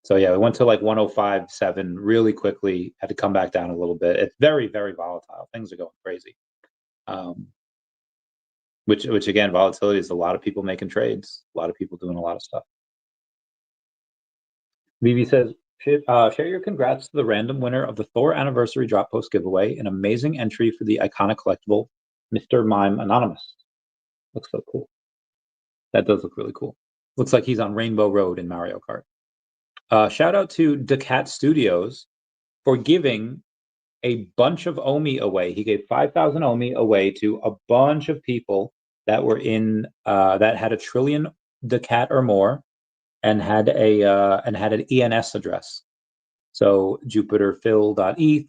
So yeah, we went to like 105.7 really quickly. Had to come back down a little bit. It's very, very volatile. Things are going crazy. Which again, volatility is a lot of people making trades, a lot of people doing a lot of stuff. VeVe says, share your congrats to the random winner of the Thor anniversary drop post giveaway. An amazing entry for the iconic collectible, Mr. Mime Anonymous. Looks so cool. That does look really cool. Looks like he's on Rainbow Road in Mario Kart. Shout out to daCAT Studios for giving a bunch of OMI away. He gave 5,000 OMI away to a bunch of people that were in that had a trillion daCAT or more, and had an ENS address. So JupiterPhil.eth,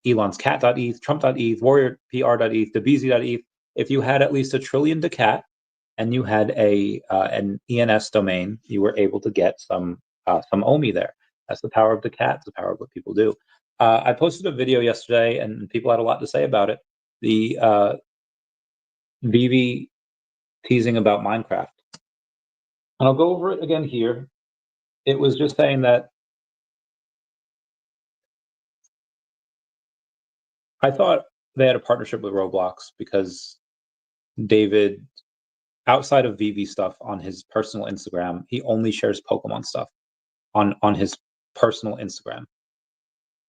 Elon's cat.eth, Trump.eth, WarriorPR.eth, DeBeezy.eth. If you had at least a trillion daCAT and you had an ENS domain, you were able to get some OMI there. That's the power of daCAT. It's the power of what people do. I posted a video yesterday, and people had a lot to say about it. The VeVe teasing about Minecraft. And I'll go over it again here. It was just saying that I thought they had a partnership with Roblox because David, outside of VeVe stuff on his personal Instagram, he only shares Pokemon stuff on his personal Instagram.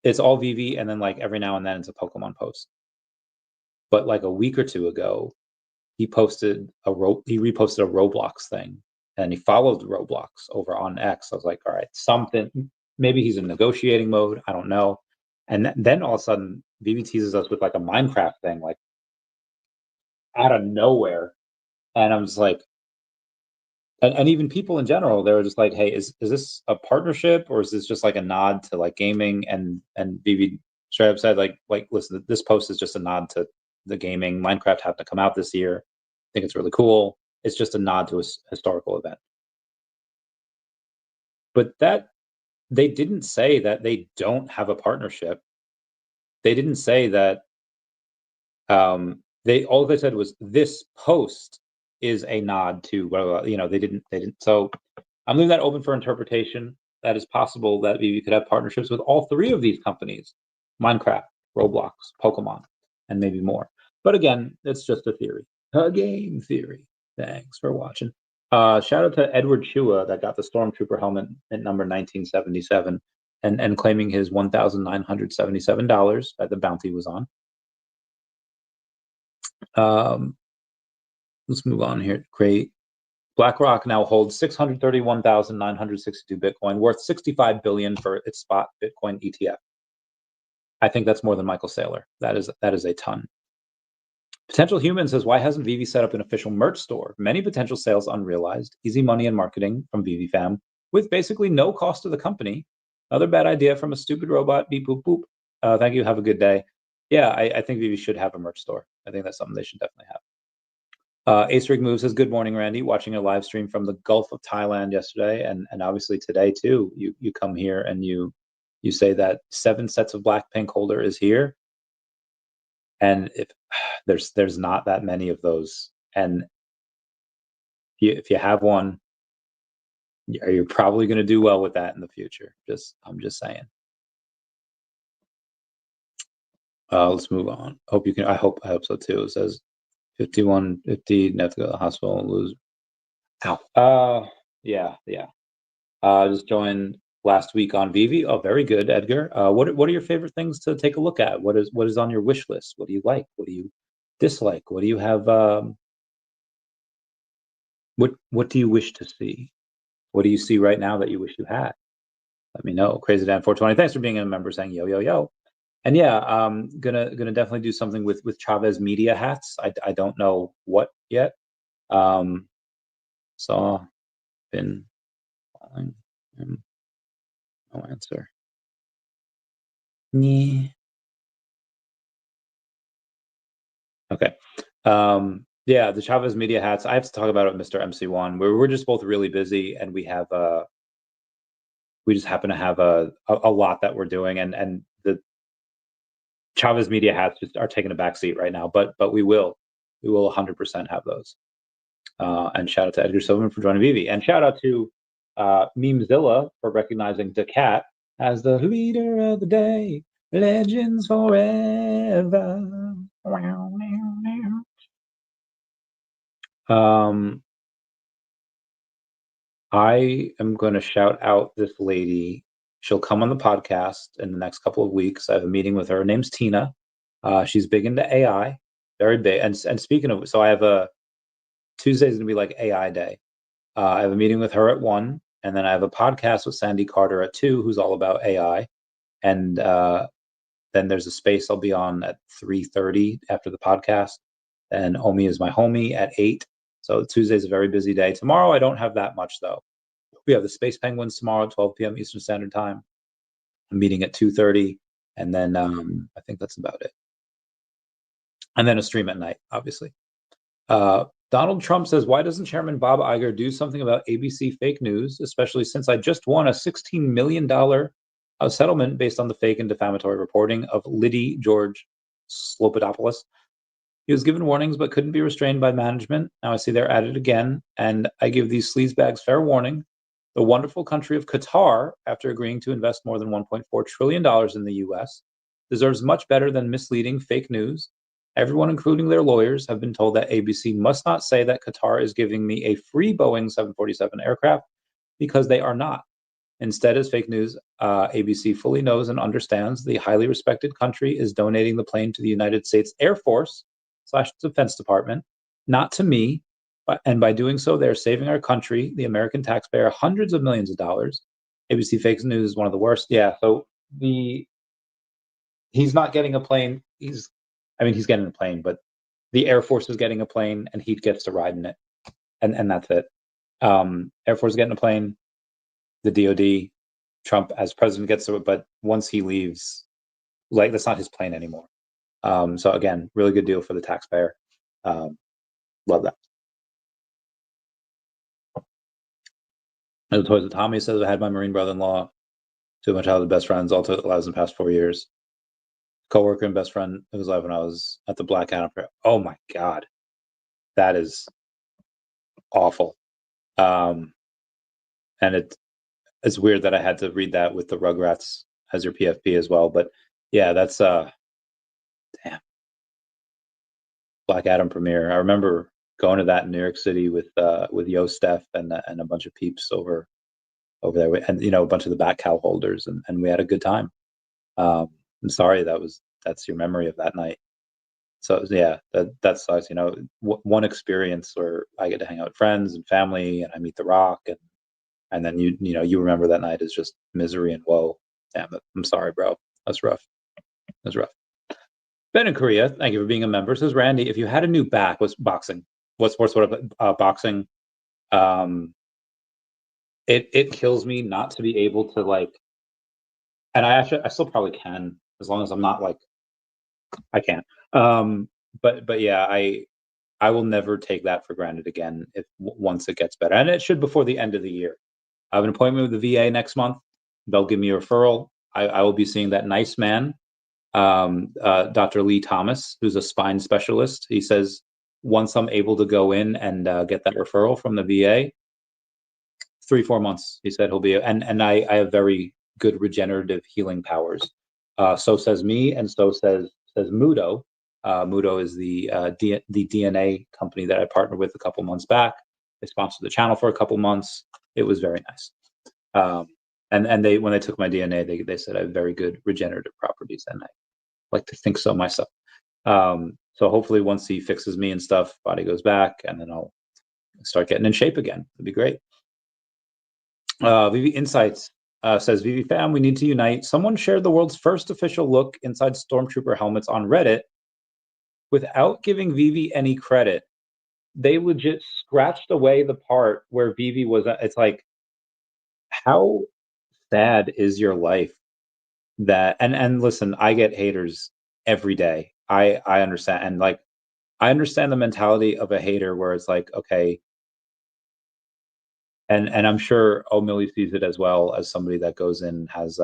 It's all VeVe, and then like every now and then it's a Pokemon post. But like a week or two ago, he reposted a Roblox thing, and he followed Roblox over on X. I was like, all right, something. Maybe he's in negotiating mode. I don't know. And then all of a sudden, VeVe teases us with like a Minecraft thing, like out of nowhere. And I'm just like, and even people in general, they were just like, hey, is this a partnership, or is this just like a nod to like gaming? And VeVe straight up said, like, listen, this post is just a nod to the gaming. Minecraft happened to come out this year. I think it's really cool. It's just a nod to a historical event. But that they didn't say that they don't have a partnership. They didn't say that. All they said was this post is a nod to blah, blah, blah. They didn't. So I'm leaving that open for interpretation. That is possible that you could have partnerships with all three of these companies: Minecraft, Roblox, Pokemon, and maybe more. But again, it's just a theory. A game theory. Thanks for watching. Shout out to Edward Chua that got the Stormtrooper helmet at number 1977 and claiming his $1,977 that the bounty was on. Let's move on here. Great. BlackRock now holds 631,962 Bitcoin, worth $65 billion for its spot Bitcoin ETF. I think that's more than Michael Saylor. That is a ton. Potential Human says, why hasn't VeVe set up an official merch store? Many potential sales unrealized. Easy money and marketing from VeVe fam with basically no cost to the company. Another bad idea from a stupid robot. Beep, boop, boop. Thank you. Have a good day. Yeah, I think VeVe should have a merch store. I think that's something they should definitely have. Ace Rig Move says, good morning, Randy. Watching a live stream from the Gulf of Thailand yesterday, and obviously today too. You come here and you say that 7 sets of BlackPink holder is here, and if there's not that many of those, and if you have one, you're probably going to do well with that in the future. I'm just saying. Let's move on. Hope you can. I hope so too. It says 5150. Have to go to the hospital and lose. Ow. Yeah. Just joined last week on VeVe. Oh, very good, Edgar. What are your favorite things to take a look at? What is on your wish list? What do you like? What do you dislike? What do you have? What do you wish to see? What do you see right now that you wish you had? Let me know. Crazy Dan 420. Thanks for being a member. Saying yo yo yo. And yeah, gonna definitely do something with Chavez Media hats. I don't know what yet. Saw, been calling him. No answer. Yeah. Okay. Yeah, the Chavez Media hats. I have to talk about it with Mr. MC1. We're just both really busy, and we just happen to have a lot that we're doing, and the Chavez Media hats just are taking a back seat right now. But we will 100% have those. And shout out to Edgar Silverman for joining VeVe, and shout out to Memezilla for recognizing daCAT as the leader of the day. Legends forever. I am going to shout out this lady. She'll come on the podcast in the next couple of weeks. I have a meeting with her. Her name's Tina. She's big into AI, very big. And speaking of, so I have Tuesday's going to be like AI day. I have a meeting with her at 1, and then I have a podcast with Sandy Carter at 2, who's all about AI. And then there's a space I'll be on at 3:30 after the podcast. And OMI is my homie at 8. So Tuesday's a very busy day. Tomorrow I don't have that much though. We have the Space Penguins tomorrow at 12 p.m. Eastern Standard Time. A meeting at 2:30, and then I think that's about it. And then a stream at night, obviously. Donald Trump says, why doesn't Chairman Bob Iger do something about ABC fake news, especially since I just won a $16 million settlement based on the fake and defamatory reporting of Liddy George Slopodopoulos? He was given warnings but couldn't be restrained by management. Now I see they're at it again, and I give these sleazebags fair warning. The wonderful country of Qatar, after agreeing to invest more than $1.4 trillion in the U.S., deserves much better than misleading fake news. Everyone, including their lawyers, have been told that ABC must not say that Qatar is giving me a free Boeing 747 aircraft, because they are not. Instead, as fake news, ABC fully knows and understands the highly respected country is donating the plane to the United States Air Force / Defense Department, not to me. And by doing so, they're saving our country, the American taxpayer, hundreds of millions of dollars. ABC fake news is one of the worst. Yeah, so he's not getting a plane. He's getting a plane, but the Air Force is getting a plane, and he gets to ride in it, and that's it. Air Force is getting a plane. The DoD, Trump as president gets to it, but once he leaves, like, that's not his plane anymore. So again, really good deal for the taxpayer. Love that. As the Toys of Tommy says, I had my Marine brother-in-law, two of my childhood best friends, all took lives in the past 4 years. Co-worker and best friend who was alive when I was at the BlackPink. Oh my God, that is awful. And it's weird that I had to read that with the Rugrats as your PFP as well. But yeah, that's damn. Black Adam premiere. I remember going to that in New York City with Yo Steph and a bunch of peeps over there, and a bunch of the back cow holders, and we had a good time. I'm sorry that's your memory of that night. So yeah, that sucks. One experience where I get to hang out with friends and family, and I meet The Rock, and then you remember that night as just misery and woe. Damn it. I'm sorry, bro. That's rough. That's rough. Ben in Korea, thank you for being a member. Says Randy, if you had a new back, what's boxing? What sports? What boxing? It kills me not to be able to and I still probably can, as long as I'm not I can't. But yeah, I will never take that for granted again if once it gets better, and it should before the end of the year. I have an appointment with the VA next month. They'll give me a referral. I will be seeing that nice man, Dr. Lee Thomas, who's a spine specialist. He says once I'm able to go in and get that referral from the VA, 3-4 months. He said he'll be, and I have very good regenerative healing powers. So says me, and so says Mudo. Mudo is the DNA company that I partnered with a couple months back. They sponsored the channel for a couple months. It was very nice. And they, when they took my DNA, they said I have very good regenerative properties, and I like to think so myself. So hopefully once he fixes me and stuff, body goes back, and then I'll start getting in shape again. It'd be great. VeVe Insights says, VeVe fam, we need to unite. Someone shared the world's first official look inside Stormtrooper helmets on Reddit without giving VeVe any credit. They legit scratched away the part where VeVe was. It's like, how sad is your life that, and listen, I get haters every day. I understand, and I understand the mentality of a hater where it's like, okay, and I'm sure O'Milly sees it as well, as somebody that goes in, has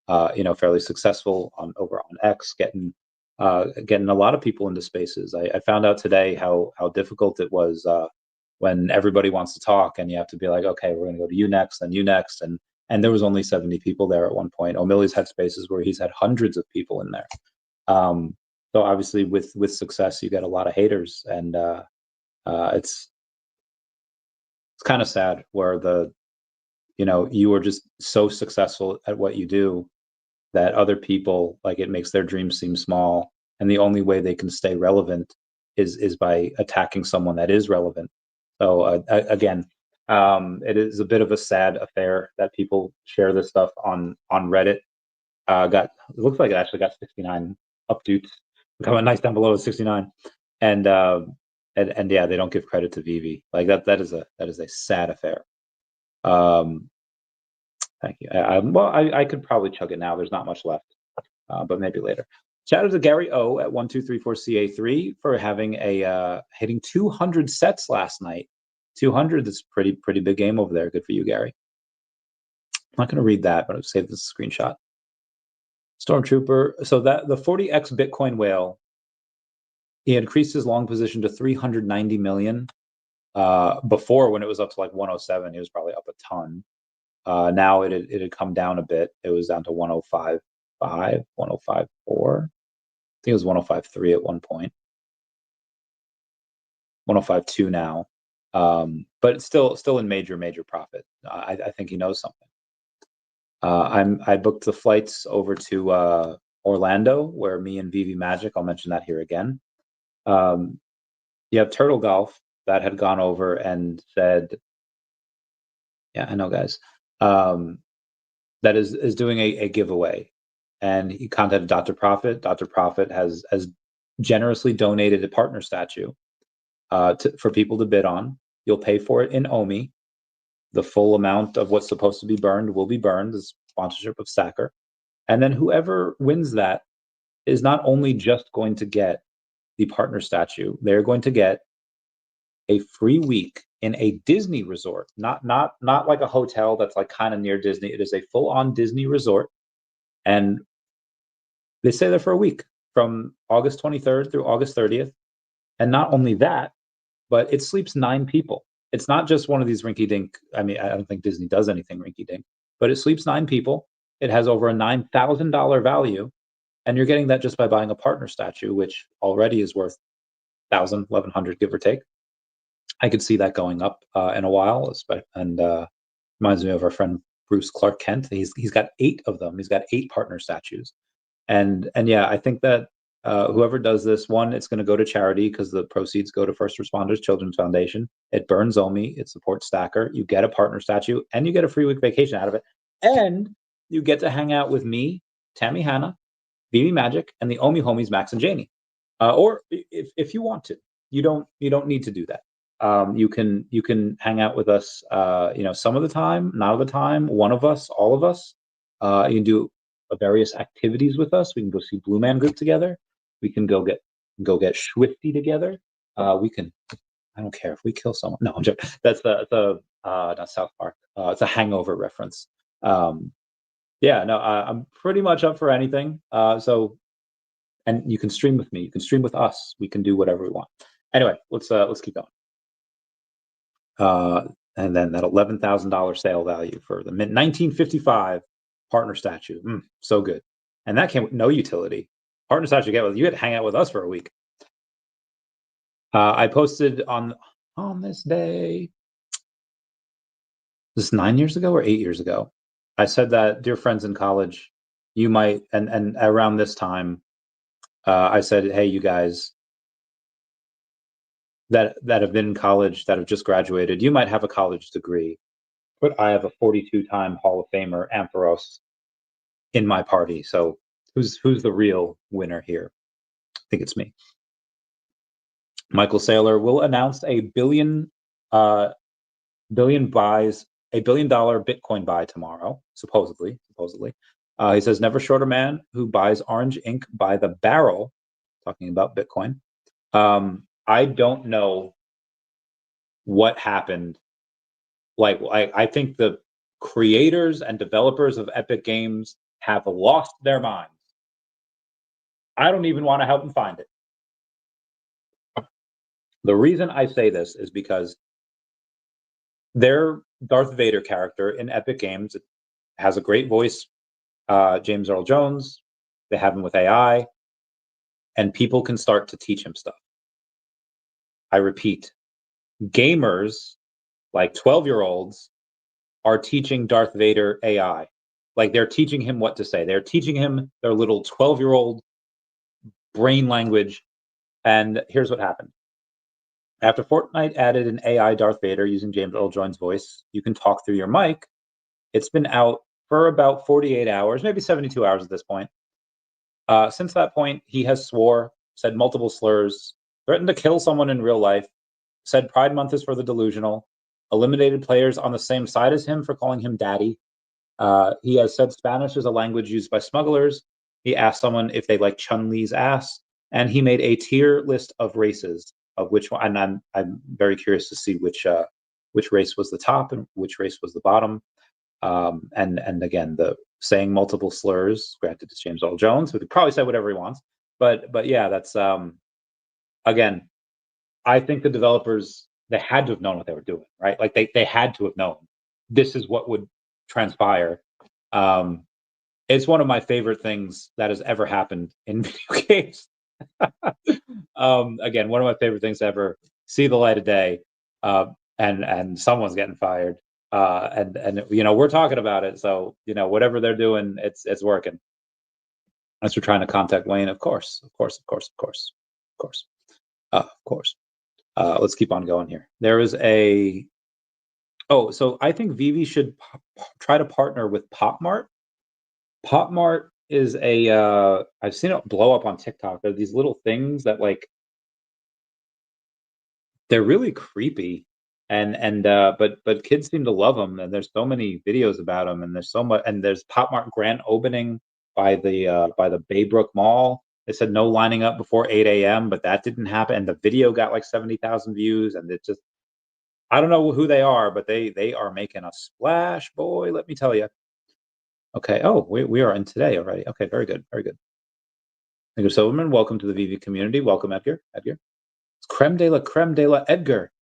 fairly successful over on X, getting a lot of people into spaces. I found out today how difficult it was when everybody wants to talk, and you have to be like, okay, we're going to go to you next, and you next, and there was only 70 people there at one point. O'Milly's had spaces where he's had hundreds of people in there. So obviously, with success, you get a lot of haters, and it's kind of sad where you are just so successful at what you do that other people, it makes their dreams seem small, and the only way they can stay relevant is by attacking someone that is relevant. So again, it is a bit of a sad affair that people share this stuff on Reddit. It looks like it actually got 69 updates. Comment nice down below is 69, and yeah, they don't give credit to VeVe. That is a sad affair. Thank you. I could probably chug it now. There's not much left, but maybe later. Shout out to Gary O at 1234CA3 for having hitting 200 sets last night. 200. That's pretty big game over there. Good for you, Gary. I'm not going to read that, but I'll save this screenshot. Stormtrooper. So that the 40x Bitcoin whale, he increased his long position to 390 million. Before, when it was up to 107, he was probably up a ton. Now it had come down a bit. It was down to 105.5, 105.4. I think it was 105.3 at one point. 105.2 now. But it's still in major profit. I think he knows something. I booked the flights over to Orlando, where me and VeVe Magic, I'll mention that here again. You have Turtle Golf that had gone over and said, yeah, I know, guys, that is doing a giveaway, and he contacted Dr. Profit. Dr. Profit has generously donated a partner statue for people to bid on. You'll pay for it in OMI. The full amount of what's supposed to be burned will be burned. The sponsorship of Stacker, and then whoever wins that is not only just going to get the partner statue, they're going to get a free week in a Disney resort, not like a hotel that's kind of near Disney. It is a full-on Disney resort, and they stay there for a week from August 23rd through August 30th. And not only that, but it sleeps 9 people. It's not just one of these rinky-dink. I mean, I don't think Disney does anything rinky-dink, but it sleeps 9 people. It has over a $9,000 value, and you're getting that just by buying a partner statue, which already is worth 1,000, 1,100, give or take. I could see that going up in a while, and reminds me of our friend Bruce Clark Kent. He's got 8 of them. He's got 8 partner statues, and yeah, I think that whoever does this, one, it's going to go to charity because the proceeds go to First Responders Children's Foundation. It burns OMI. It supports Stacker. You get a partner statue, and you get a free week vacation out of it, and you get to hang out with me, Tammy Hanna, VeVe Magic, and the OMI homies Max and Janie. Or if you want to, you don't need to do that. You can hang out with us, some of the time, not all the time, one of us, all of us. You can do various activities with us. We can go see Blue Man Group together. We can go get Swifty together. We can. I don't care if we kill someone. No, I'm joking. That's the not South Park. It's a Hangover reference. Yeah, no, I'm pretty much up for anything. And you can stream with me. You can stream with us. We can do whatever we want. Anyway, let's keep going. And then that $11,000 sale value for the 1955 partner statue. So good. And that came with no utility. Partner statue, you get to hang out with us for a week. I posted on this day. This is 9 years ago or 8 years ago. I said that, dear friends in college, you might, and around this time, I said, hey, you guys that have been in college, that have just graduated, you might have a college degree, but I have a 42-time Hall of Famer, Ampharos, in my party. So who's the real winner here? I think it's me. Michael Saylor will announce a $1 billion Bitcoin buy tomorrow, supposedly. He says, never short a man who buys orange ink by the barrel, talking about Bitcoin. I don't know what happened. Like, I think the creators and developers of Epic Games have lost their minds. I don't even want to help them find it. The reason I say this is because their Darth Vader character in Epic Games has a great voice, James Earl Jones. They have him with AI, and people can start to teach him stuff. I repeat, gamers like 12-year-olds are teaching Darth Vader AI. Like, they're teaching him what to say. They're teaching him their little 12-year-old brain language. And here's what happened. After Fortnite added an AI Darth Vader using James Earl Jones' voice, you can talk through your mic. It's been out for about 48 hours, maybe 72 hours at this point. Since that point, he has swore, said multiple slurs, threatened to kill someone in real life, said Pride Month is for the delusional, eliminated players on the same side as him for calling him daddy. He has said Spanish is a language used by smugglers. He asked someone if they like Chun-Li's ass, and he made a tier list of races, of which one, and I'm very curious to see which race was the top and which race was the bottom. And again, the saying multiple slurs, granted it's James Earl Jones, who could probably say whatever he wants. But yeah, that's again, I think the developers, they had to have known what they were doing, right? Like they had to have known this is what would transpire. It's one of my favorite things that has ever happened in video games. Again, one of my favorite things to ever see the light of day, and someone's getting fired. And we're talking about it, so whatever they're doing, it's working. As we're trying to contact Wayne, of course. Let's keep on going here. There is so I think VeVe should try to partner with PopMart. PopMart is I've seen it blow up on TikTok. They're these little things that, like, they're really creepy, but kids seem to love them, and there's so many videos about them, and there's so much, and there's PopMart grand opening by the Baybrook Mall. They said no lining up before 8 a.m., but that didn't happen, and the video got like 70,000 views, and it just, I don't know who they are, but they are making a splash, boy, let me tell you. Okay, we are in today already. Okay, very good. Thank you, Silverman. Welcome to the VeVe community. Welcome, Edgar. It's creme de la Edgar,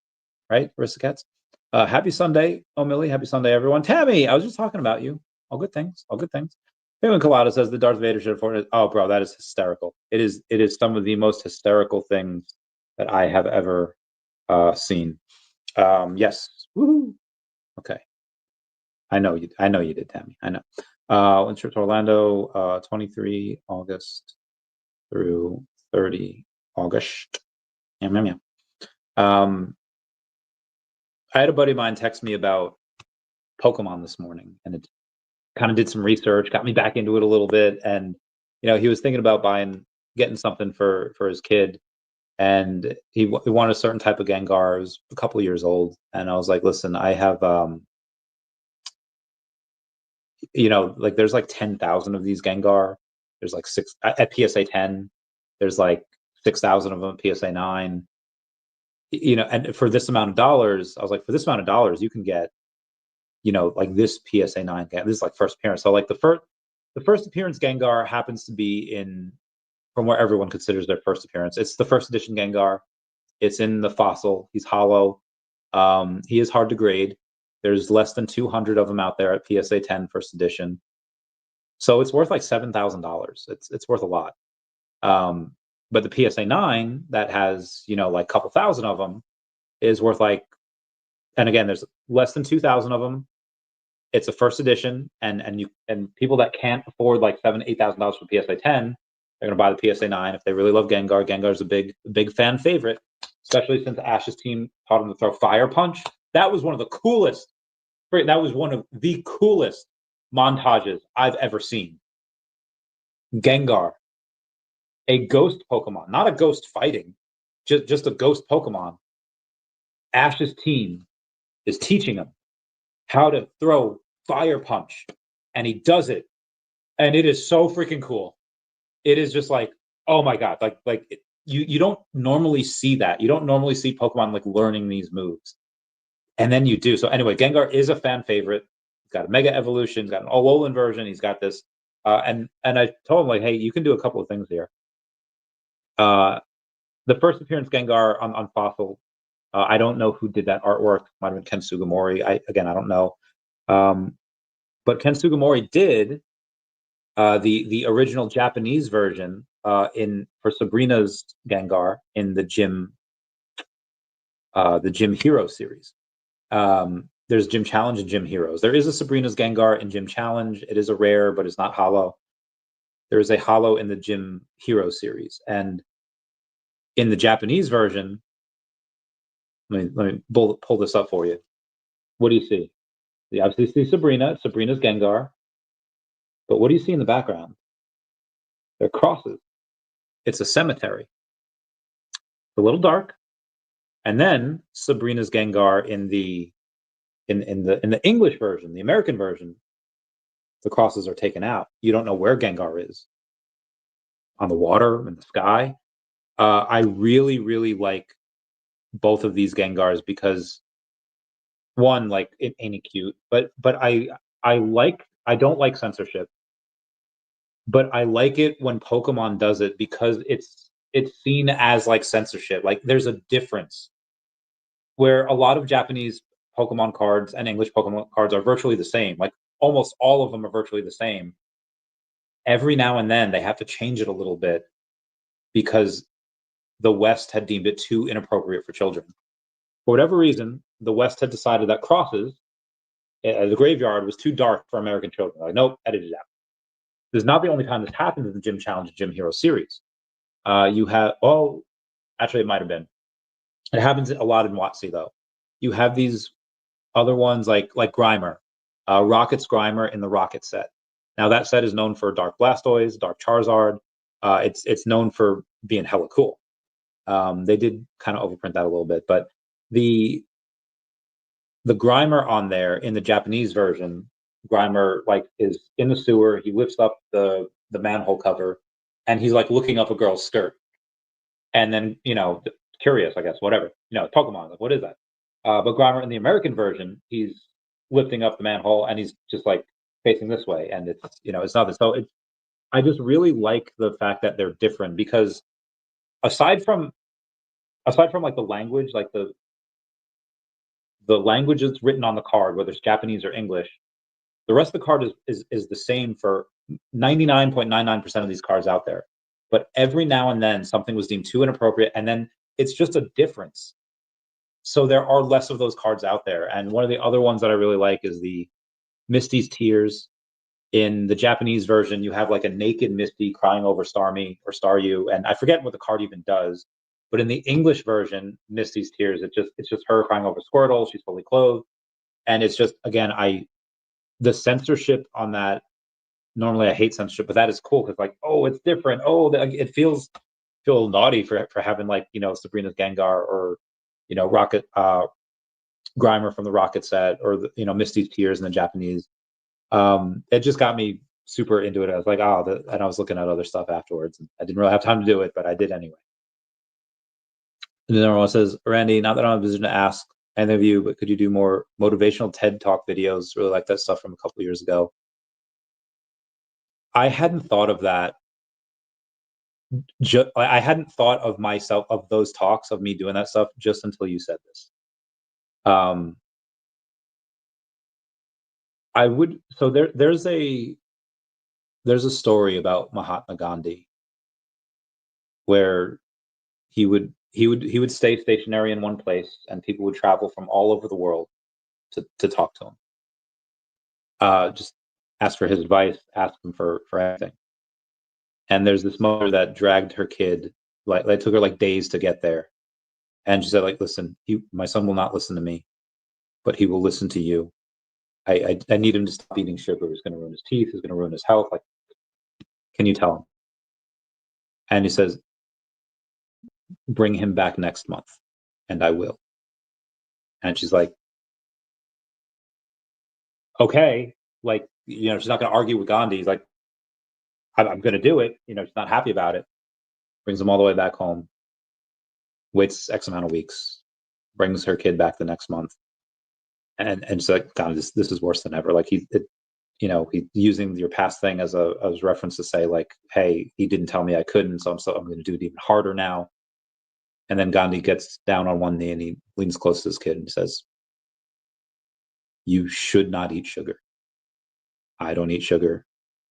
right, Aristocats? Happy Sunday, Millie. Happy Sunday, everyone. Tammy, I was just talking about you. All good things. Raymond Collada says the Darth Vader should afford it. Oh, bro, that is hysterical. It is some of the most hysterical things that I have ever seen. Yes. Woohoo. Okay. I know you did, Tammy. I know. Went trip to Orlando, 23 August through 30 August. Yeah. I had a buddy of mine text me about Pokemon this morning, and it kind of did some research, got me back into it a little bit, and he was thinking about getting something for his kid, and he wanted a certain type of Gengar. It was a couple of years old, and I was like, listen, I have like there's like 10,000 of these Gengar. There's like six at PSA 10. There's like 6,000 of them at PSA 9. And for this amount of dollars, I was like, for this amount of dollars, you can get, like this PSA 9 Gengar. This is like first appearance. So like the first appearance Gengar happens to be from where everyone considers their first appearance. It's the first edition Gengar. It's in the fossil. He's hollow. He is hard to grade. There's less than 200 of them out there at PSA 10 first edition. So it's worth like $7,000. It's worth a lot. But the PSA 9 that has, like a couple thousand of them is worth like, and again, there's less than 2,000 of them. It's a first edition, and people that can't afford like $8,000 for PSA 10, they're gonna buy the PSA 9 if they really love Gengar. Gengar's a big fan favorite, especially since Ash's team taught him to throw Fire Punch. That was one of the coolest. That was one of the coolest montages I've ever seen. Gengar, a ghost Pokemon, not a ghost fighting, just a ghost Pokemon. Ash's team is teaching him how to throw Fire Punch, and he does it, and it is so freaking cool. It is just like, oh my god, you don't normally see that. You don't normally see Pokemon like learning these moves, and then you do. So anyway, Gengar is a fan favorite. He's got a Mega Evolution. He's got an Alolan version. He's got this, and I told him like, hey, you can do a couple of things here. The first appearance Gengar on Fossil. I don't know who did that artwork. Might have been Ken Sugimori. I don't know. But Ken Sugimori did the original Japanese version for Sabrina's Gengar in the Gym Hero series. There's Gym Challenge and Gym Heroes. There is a Sabrina's Gengar in Gym Challenge. It is a rare, but it's not hollow. There is a hollow in the Gym Hero series, and in the Japanese version, let me pull this up for you. What do you see? You obviously see Sabrina's Gengar, but what do you see in the background? They're crosses. It's a cemetery. It's a little dark, and then Sabrina's Gengar in the English version, the American version, the crosses are taken out. You don't know where Gengar is. On the water, in the sky. I really, really like both of these Gengars because one, like, it ain't it cute, but I don't like censorship, but I like it when Pokemon does it because it's seen as like censorship. Like there's a difference where a lot of Japanese Pokemon cards and English Pokemon cards are virtually the same. Like almost all of them are virtually the same. Every now and then they have to change it a little bit because the West had deemed it too inappropriate for children. For whatever reason, the West had decided that crosses at the graveyard was too dark for American children. Like, nope, edit it out. This is not the only time this happens in the Gym Challenge and Gym Hero series. You have, actually, it might have been. It happens a lot in WotC, though. You have these other ones like Grimer, Rocket's Grimer in the Rocket set. Now, that set is known for Dark Blastoise, Dark Charizard. It's known for being hella cool. They did kind of overprint that a little bit, but the Grimer on there in the Japanese version, Grimer like is in the sewer. He lifts up the manhole cover, and he's like looking up a girl's skirt, and then curious, I guess, whatever. Pokemon, like, what is that? But Grimer in the American version, he's lifting up the manhole, and he's just like facing this way, and it's it's nothing. So I just really like the fact that they're different because aside from like the language, like the language that's written on the card, whether it's Japanese or English, the rest of the card is the same for 99.99% of these cards out there. But every now and then something was deemed too inappropriate, and then it's just a difference. So there are less of those cards out there. And one of the other ones that I really like is the Misty's Tears. In the Japanese version, you have like a naked Misty crying over Starmie or Staryu, and I forget what the card even does. But in the English version, Misty's Tears, it's just her crying over Squirtle. She's fully clothed, and it's just, again, the censorship on that. Normally, I hate censorship, but that is cool because, like, oh, it's different. Oh, it feels feel naughty for having, like, Sabrina's Gengar, or Rocket Grimer from the Rocket set, or Misty's Tears in the Japanese. It just got me super into it. I was like, oh, and I was looking at other stuff afterwards. And I didn't really have time to do it, but I did anyway. And then everyone says, Randy, not that I'm in a position to ask any of you, but could you do more motivational TED Talk videos? Really like that stuff from a couple of years ago. I hadn't thought of that. I hadn't thought of myself, of those talks, of me doing that stuff, just until you said this. I would. So there's a story about Mahatma Gandhi where he would stay stationary in one place, and people would travel from all over the world to talk to him. Just ask for his advice, ask him for anything. And there's this mother that dragged her kid, like it took her like days to get there, and she said, like, listen, my son will not listen to me, but he will listen to you. I need him to stop eating sugar. It's going to ruin his teeth. It's going to ruin his health. Like, can you tell him? And he says, bring him back next month, and I will. And she's like, okay, like, she's not going to argue with Gandhi. He's like, I'm going to do it. She's not happy about it. Brings him all the way back home. Waits X amount of weeks. Brings her kid back the next month. And she's like, God, this is worse than ever. Like, he's using your past thing as reference to say, like, hey, he didn't tell me I couldn't, so I'm going to do it even harder now. And then Gandhi gets down on one knee and he leans close to his kid and says, you should not eat sugar. I don't eat sugar.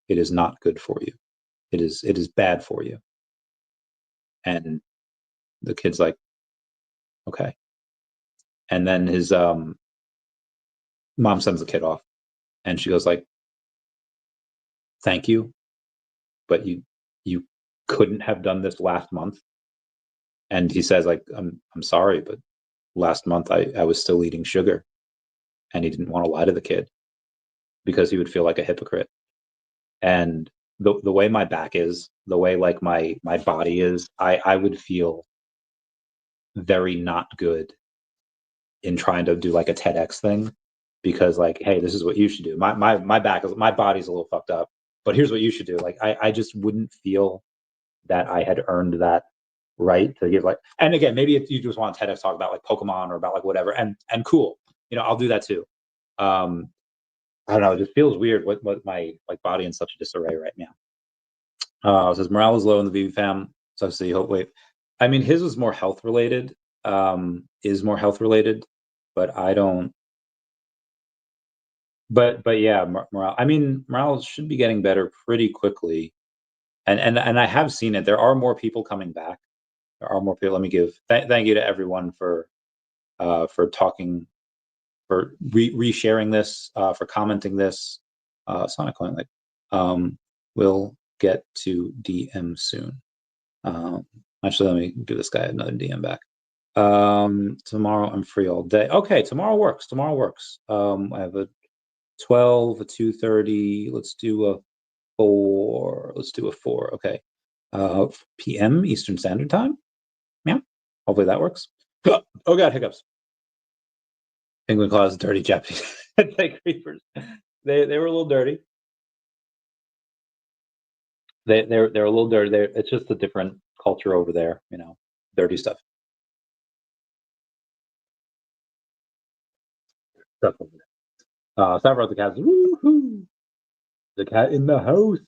It is not good for you. It is bad for you. And the kid's like, okay. And then his mom sends the kid off, and she goes like, thank you, but you couldn't have done this last month. And he says, like, I'm sorry, but last month I was still eating sugar. And he didn't want to lie to the kid because he would feel like a hypocrite. And the way my back is, the way, like, my body is, I would feel very not good in trying to do like a TEDx thing, because, like, hey, this is what you should do. My body's a little fucked up, but here's what you should do. Like, I just wouldn't feel that I had earned that right to give, like, and again, maybe if you just want TEDx talk about like Pokemon or about like whatever, and cool, I'll do that too. I don't know, it just feels weird with my, like, body in such a disarray right now. It says morale is low in the VeVe fam, so wait. I mean, his was more health related, is more health related, but I don't. But yeah, morale. I mean, morale should be getting better pretty quickly, and I have seen it. There are more people coming back. There are more people. Let me give thank you to everyone for talking, for resharing this, for commenting this. Sonic Coin, like, we'll get to DM soon. Actually, let me give this guy another DM back. Tomorrow I'm free all day. Okay, tomorrow works. I have a 12, a 2:30. Let's do a 4. Okay. PM Eastern Standard Time. Yeah. Hopefully that works. Oh God, hiccups. Penguin Claws, dirty Japanese creepers. They were a little dirty. They're a little dirty. It's just a different culture over there, dirty stuff. Stuff over there. Sorry about the cats. Woohoo! The cat in the house.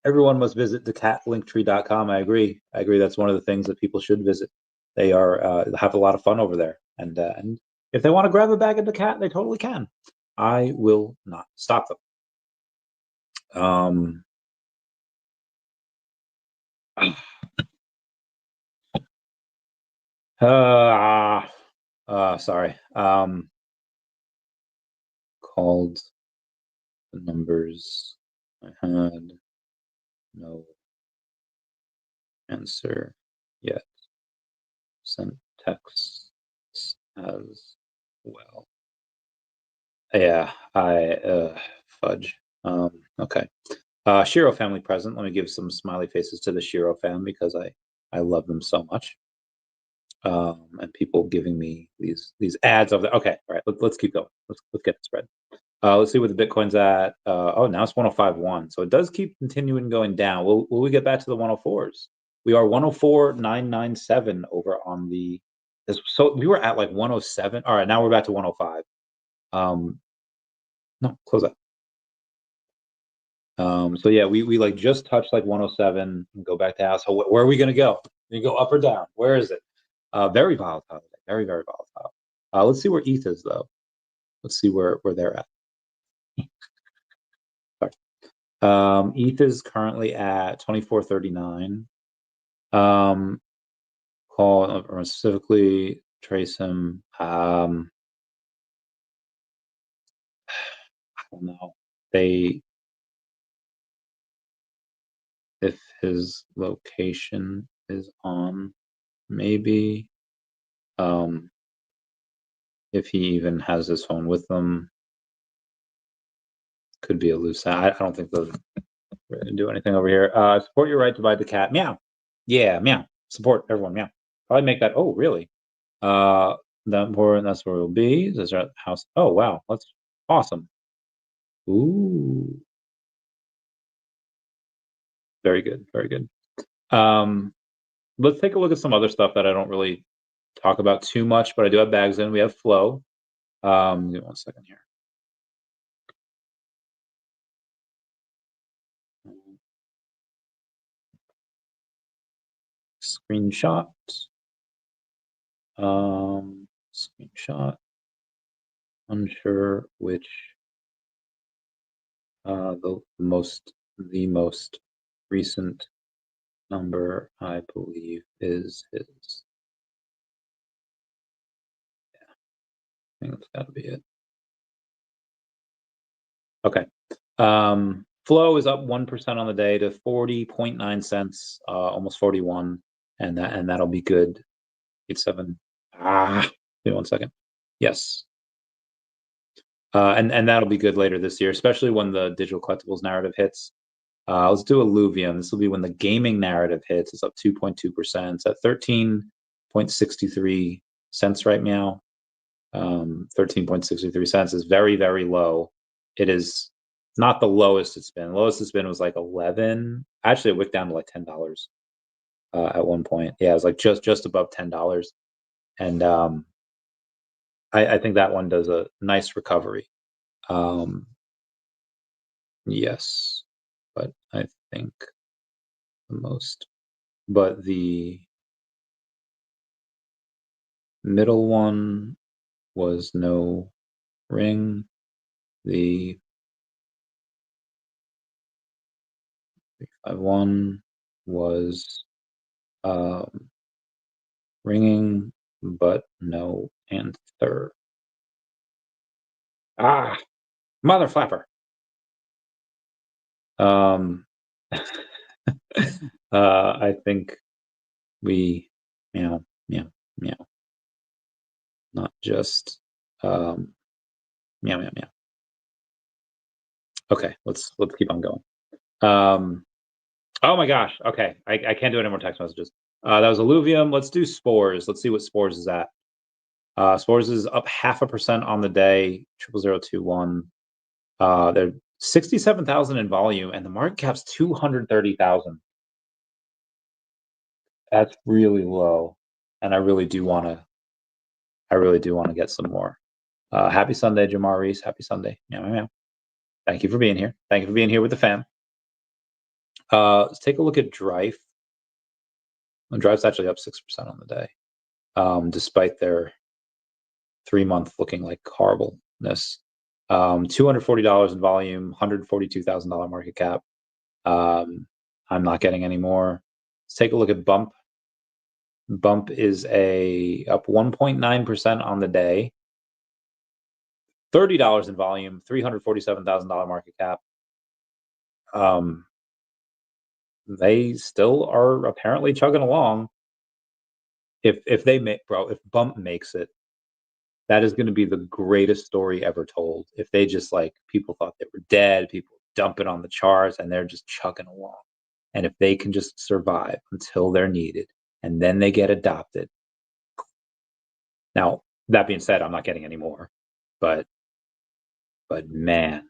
Everyone must visit daCATlinktree.com. I agree. That's one of the things that people should visit. They have a lot of fun over there, and if they want to grab a bag of daCAT, they totally can. I will not stop them. Sorry. Called the numbers. I had no answer yet. Sent texts as well. Yeah, fudge. Okay. SHIRO family present. Let me give some smiley faces to the SHIRO fam because I love them so much. And people giving me these ads of the. Okay, all right. Let's keep going. Let's get the spread. Let's see what the Bitcoin's at. Oh, now it's 105.1. So it does keep continuing going down. Will we get back to the 104s? We are 104.997 over on the. So we were at like 107. All right, now we're back to 105. No, close that. So yeah, we like just touched like 107 and go back to house. So where are we gonna go? You go up or down? Where is it? Very volatile. Very volatile. Let's see where ETH is though. Let's see where they're at. Sorry. ETH is currently at 24.39. Call or specifically trace him. I don't know. If his location is on, maybe. If he even has his phone with them, could be a loose. I don't think they'll do anything over here. Support your right to buy daCAT. Meow. Yeah, meow. Support everyone. Meow. Probably make that. Oh, really? That's where we'll be. Is our house? Oh, wow. That's awesome. Ooh. Very good. Very good. Let's take a look at some other stuff that I don't really talk about too much, but I do have bags in. We have flow. Give me 1 second here. Screenshot. Screenshot. Unsure which the most recent number I believe is his. Yeah, I think that's got to be it. Okay. Flow is up 1% on the day to 40.9 cents, almost 41, and that'll be good. 87. Give me 1 second. Yes. And that'll be good later this year, especially when the digital collectibles narrative hits. Let's do Illuvium. This will be when the gaming narrative hits. It's up 2.2%. It's at 13.63 cents right now. 13.63 cents is very, very low. It is not the lowest it's been. The lowest it's been was like 11. Actually, it went down to like $10 at one point. Yeah, it was like just above $10. And I think that one does a nice recovery. Yes, but I think the middle one was no ring. The 351 was ringing, but no answer. Mother flapper. I think we meow. Not just meow. Okay, let's keep on going. Oh my gosh. Okay, I can't do any more text messages. That was Illuvium. Let's do Spores. Let's see what Spores is at. Spores is up 0.5% on the day. 00021. They're 67,000 in volume, and the market cap's 230,000. That's really low, and I really do want to get some more. Happy Sunday, Jamar Reese. Happy Sunday. Meow. Thank you for being here. Thank you for being here with the fam. Let's take a look at Drive. Drive's actually up 6% on the day, despite their 3-month looking like horribleness. $240 in volume, $142,000 market cap. I'm not getting any more. Let's take a look at Bump. Bump is up 1.9% on the day. $30 in volume, $347,000 market cap. They still are apparently chugging along. If Bump makes it, that is going to be the greatest story ever told. If they just, like, people thought they were dead, people dumping on the charts, and they're just chugging along. And if they can just survive until they're needed, and then they get adopted. Now, that being said, I'm not getting any more, but man,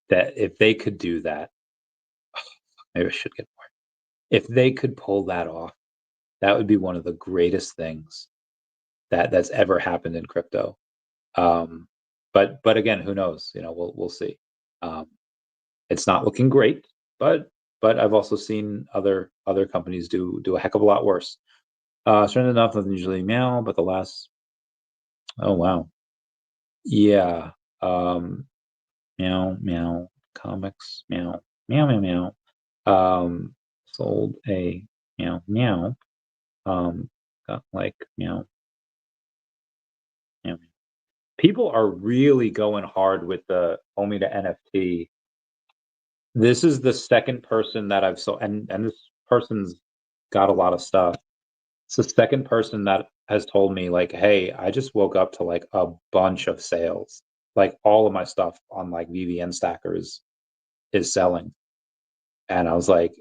that if they could do that, maybe I should get more. If they could pull that off, that would be one of the greatest things that's ever happened in crypto. But again, who knows? We'll see. It's not looking great, but I've also seen other companies do a heck of a lot worse. Strange enough, nothing usually meow, but the last. Oh wow, yeah. Meow meow comics meow meow meow meow. Sold a meow meow. Got like meow meow. People are really going hard with the OMI to NFT. This is the second person that I've and this person's got a lot of stuff. It's the second person that has told me, like, hey, I just woke up to like a bunch of sales. Like all of my stuff on like VVN stackers is selling. And I was like,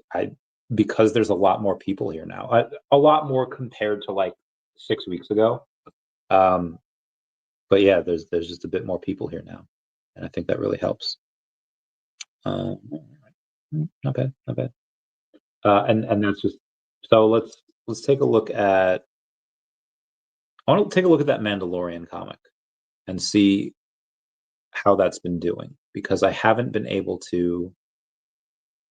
because there's a lot more people here now, a lot more compared to like 6 weeks ago. But yeah, there's just a bit more people here now, and I think that really helps. Not bad, not bad. And that's just so. Let's take a look at. I want to take a look at that Mandalorian comic and see how that's been doing, because I haven't been able to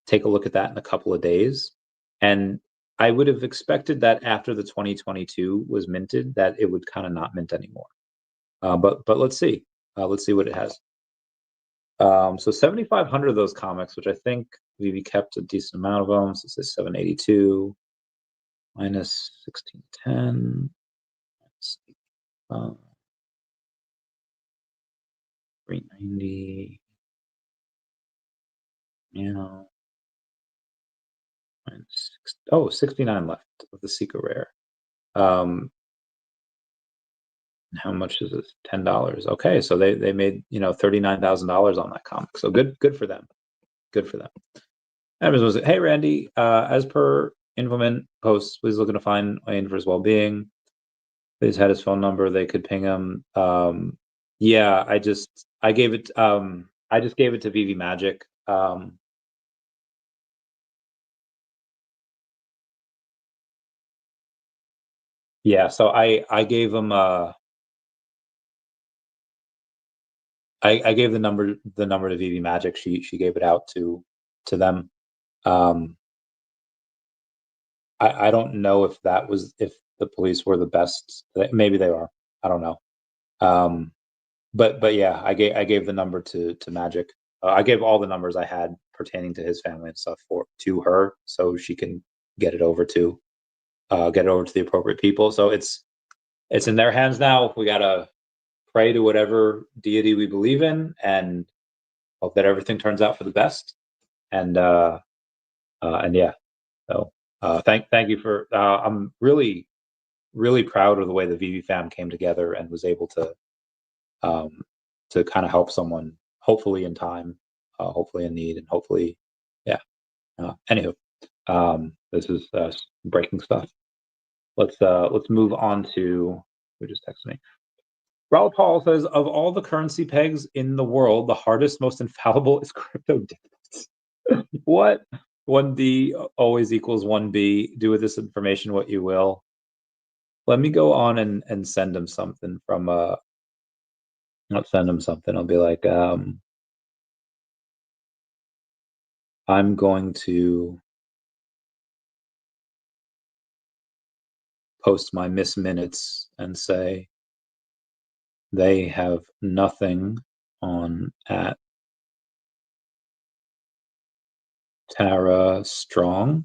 take a look at that in a couple of days. And I would have expected that after the 2022 was minted, that it would kind of not mint anymore. But let's see. Let's see what it has. So 7,500 of those comics, which I think we kept a decent amount of them. So it says 782 minus 1610. 390. Meow. Minus 69 left of the secret rare. How much is this? $10. Okay, so they made $39,000 on that comic. So good for them. Good for them. Adams was hey Randy, as per Infomint posts, please looking to find Wayne for his well-being. Please had his phone number. They could ping him. Yeah, I just gave it. I just gave it to VeVe Magic. Yeah, so I gave him. I gave the number to VeVe Magic. She gave it out to them. I don't know if the police were the best. Maybe they are. I don't know. But yeah, I gave the number to Magic. I gave all the numbers I had pertaining to his family and stuff to her, so she can get it over to the appropriate people. So it's in their hands now. We gotta pray to whatever deity we believe in and hope that everything turns out for the best. And yeah, so thank you for. I'm really proud of the way the VeVe fam came together and was able to kind of help someone, hopefully in time, hopefully in need, and hopefully, yeah. Anywho, this is breaking stuff. Let's move on to who just texted me. Raul Paul says, of all the currency pegs in the world, the hardest, most infallible is crypto dividends. What? 1D always equals 1B. Do with this information what you will. Let me go on and send him something from not send him something. I'll be like, I'm going to post my miss minutes and say they have nothing on at Tara Strong.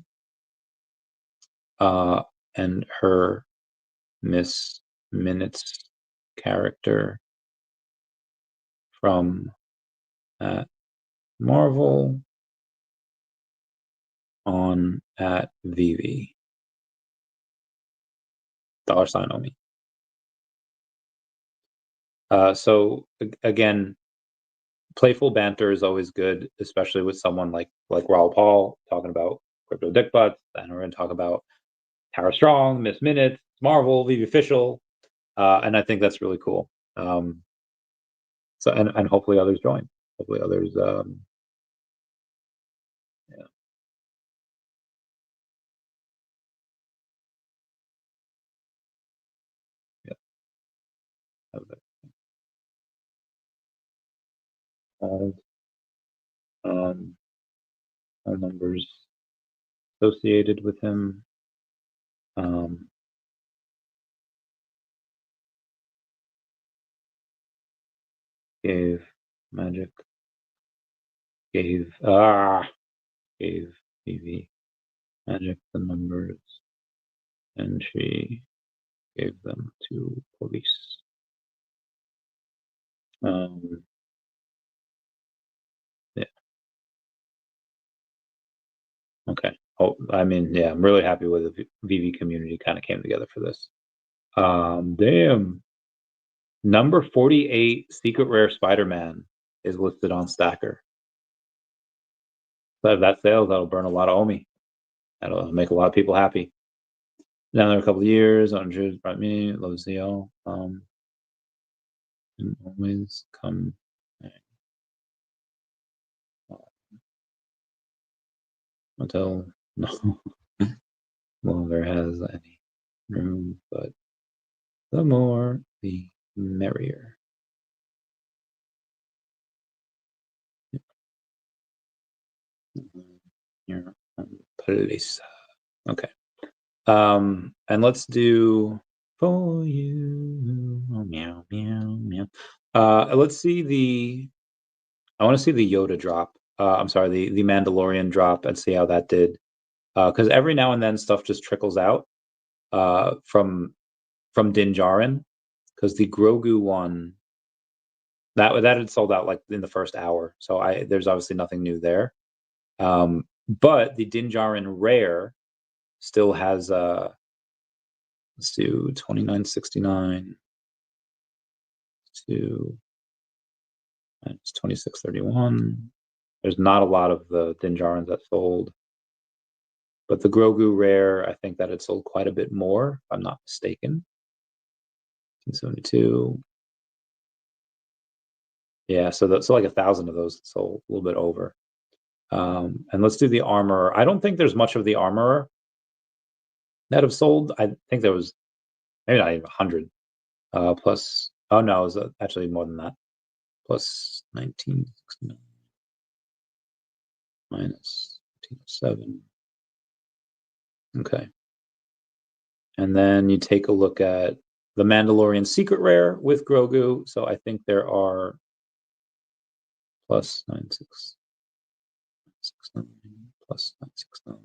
and her Miss Minutes character from at Marvel on at VeVe. $ OMI. So again, playful banter is always good, especially with someone like Raul Paul talking about crypto dick butts, and we're going to talk about Tara Strong, Miss Minutes, Marvel, VeVe Official, and I think that's really cool. So and hopefully others join. Hopefully others. Yeah. Yeah. All numbers associated with him. Gave Magic. Gave VeVe Magic the numbers, and she gave them to police. Yeah. Okay. Oh, I mean, yeah, I'm really happy with the VeVe community kind of came together for this. Damn. Number 48 Secret Rare Spider-Man is listed on Stacker. So if that sells, that'll burn a lot of OMI. That'll make a lot of people happy. Now there are a couple of years on Jews brought me, love Zio. And always come until no longer has any room, but the more the merrier. Your place. Okay. And let's do for you. Oh, meow, meow, meow. Let's see I want to see the Yoda drop. I'm sorry, the Mandalorian drop, and see how that did. Because every now and then stuff just trickles out from Din Djarin. Because the Grogu one that had sold out like in the first hour, so there's obviously nothing new there. But the Din Djarin rare still has let's do 29.69 to minus 26.31. There's not a lot of the Din Djarins that sold, but the Grogu rare, I think that it sold quite a bit more, if I'm not mistaken. 1972. Yeah, so like 1,000 of those sold, a little bit over. And let's do the Armorer. I don't think there's much of the Armorer that have sold. I think there was maybe not even 100 plus. Oh no, it was actually more than that. Plus 1969 minus 1907. Okay. And then you take a look at the Mandalorian Secret Rare with Grogu. So I think there are plus 9669 plus 969.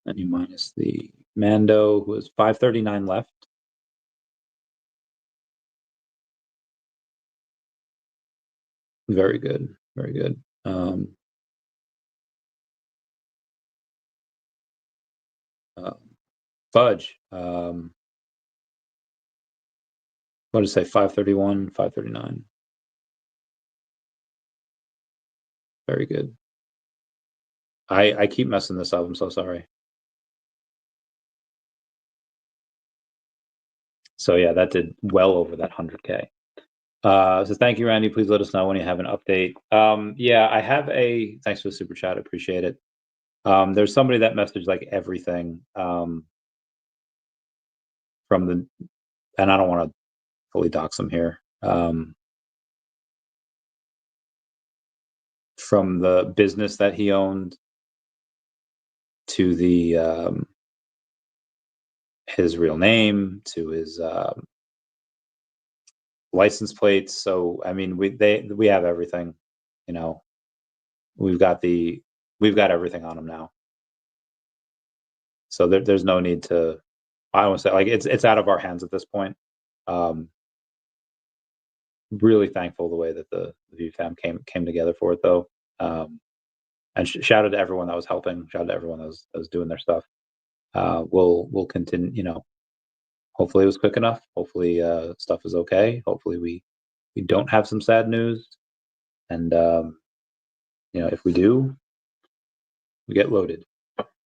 And you minus the Mando, who has 539 left. Very good. Very good. Fudge. What did it say? 531, 539. Very good. I keep messing this up. I'm so sorry. So yeah, that did well over that 100K. So thank you, Randy. Please let us know when you have an update. Yeah, I have thanks for the super chat. I appreciate it. There's somebody that messaged like everything from and I don't want to fully dox them here. From the business that he owned to his real name to his license plates. So I mean, we have everything. You know, we've got everything on him now. So there's no need to I want to say, like, it's out of our hands at this point. Really thankful the way that the VeVe fam came together for it, though. And shout out to everyone that was helping. Shout out to everyone that was doing their stuff. We'll continue. You know, hopefully it was quick enough. Hopefully stuff is okay. Hopefully we don't have some sad news. And you know, if we do, we get loaded.